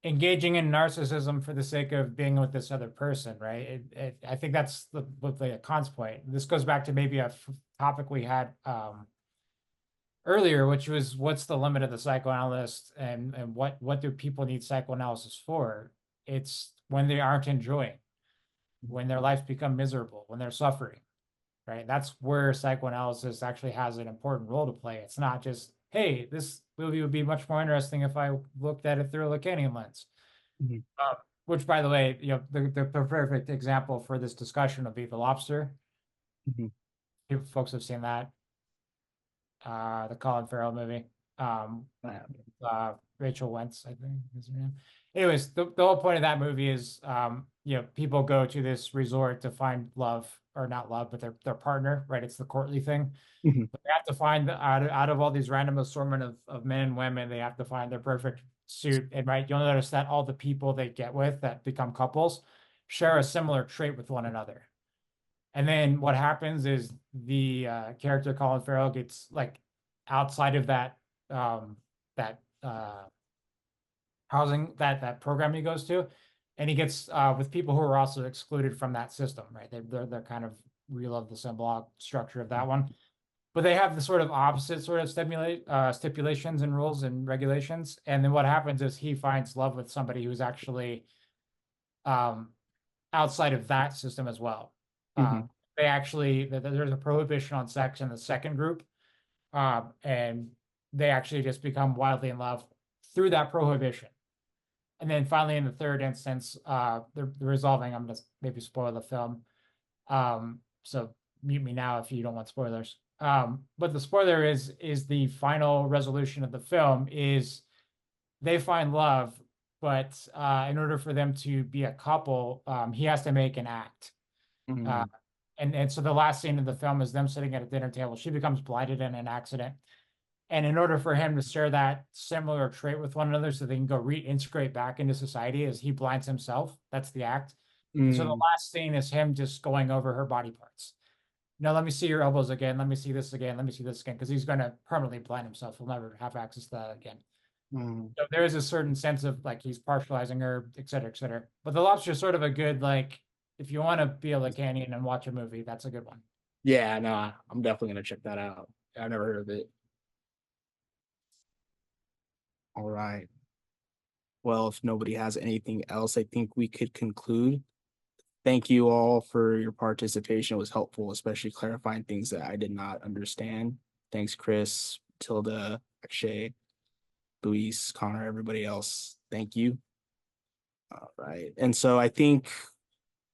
engaging in narcissism for the sake of being with this other person, right? I think that's the Kant's point. This goes back to maybe a topic we had earlier, which was, what's the limit of the psychoanalyst, and what do people need psychoanalysis for? It's when they aren't enjoying, when their lives become miserable, when they're suffering, right? That's where psychoanalysis actually has an important role to play. It's not just, hey, this movie would be much more interesting if I looked at it through a Lacanian lens. Which, by the way, the perfect example for this discussion would be The Lobster. Folks have seen that. The Colin Farrell movie. Rachel Wentz, I think is her name. Anyways, the whole point of that movie is, people go to this resort to find love, or not love, but their partner, right? It's the courtly thing. But they have to find out of all these random assortment of men and women, they have to find their perfect suit. And right, you'll notice that all the people they get with that become couples share a similar trait with one another. And then what happens is the character Colin Farrell gets like outside of that housing, that program he goes to, and he gets with people who are also excluded from that system, right? They're kind of, we love the symbolic structure of that one. but they have the sort of opposite sort of stipulations and rules and regulations. And then what happens is he finds love with somebody who's actually outside of that system as well. They actually, there's a prohibition on sex in the second group, and they actually just become wildly in love through that prohibition. And then finally, in the third instance, they're resolving. I'm gonna maybe spoil the film, so mute me now if you don't want spoilers. But the spoiler is the final resolution of the film is they find love, but in order for them to be a couple, he has to make an act. And so the last scene of the film is them sitting at a dinner table. She becomes blinded in an accident. And in order for him to share that similar trait with one another so they can go reintegrate back into society as he blinds himself, that's the act. So the last scene is him just going over her body parts. No, let me see your elbows again. Let me see this again. Let me see this again. Because he's going to permanently blind himself. He'll never have access to that again. So there is a certain sense of like he's partializing her, et cetera, et cetera. But The Lobster is sort of a good, like, if you want to be a Lacanian and watch a movie, that's a good one. Yeah, no, I'm definitely gonna check that out. I've never heard of it. All right. Well, if nobody has anything else, I think we could conclude. Thank you all for your participation. It was helpful, especially clarifying things that I did not understand. Thanks, Chris, Tilda, Akshay, Luis, Connor, everybody else. Thank you. All right. And so I think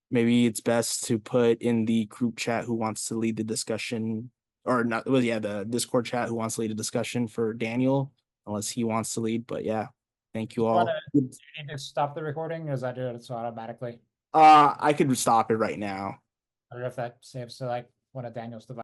maybe it's best to put in the group chat who wants to lead the discussion, or not, well, yeah, the Discord chat who wants to lead a discussion for Daniel, unless he wants to lead. But yeah, thank you all. Do you need to stop the recording, or does that do it so automatically? I could stop it right now. I don't know if that saves to like one of Daniel's devices.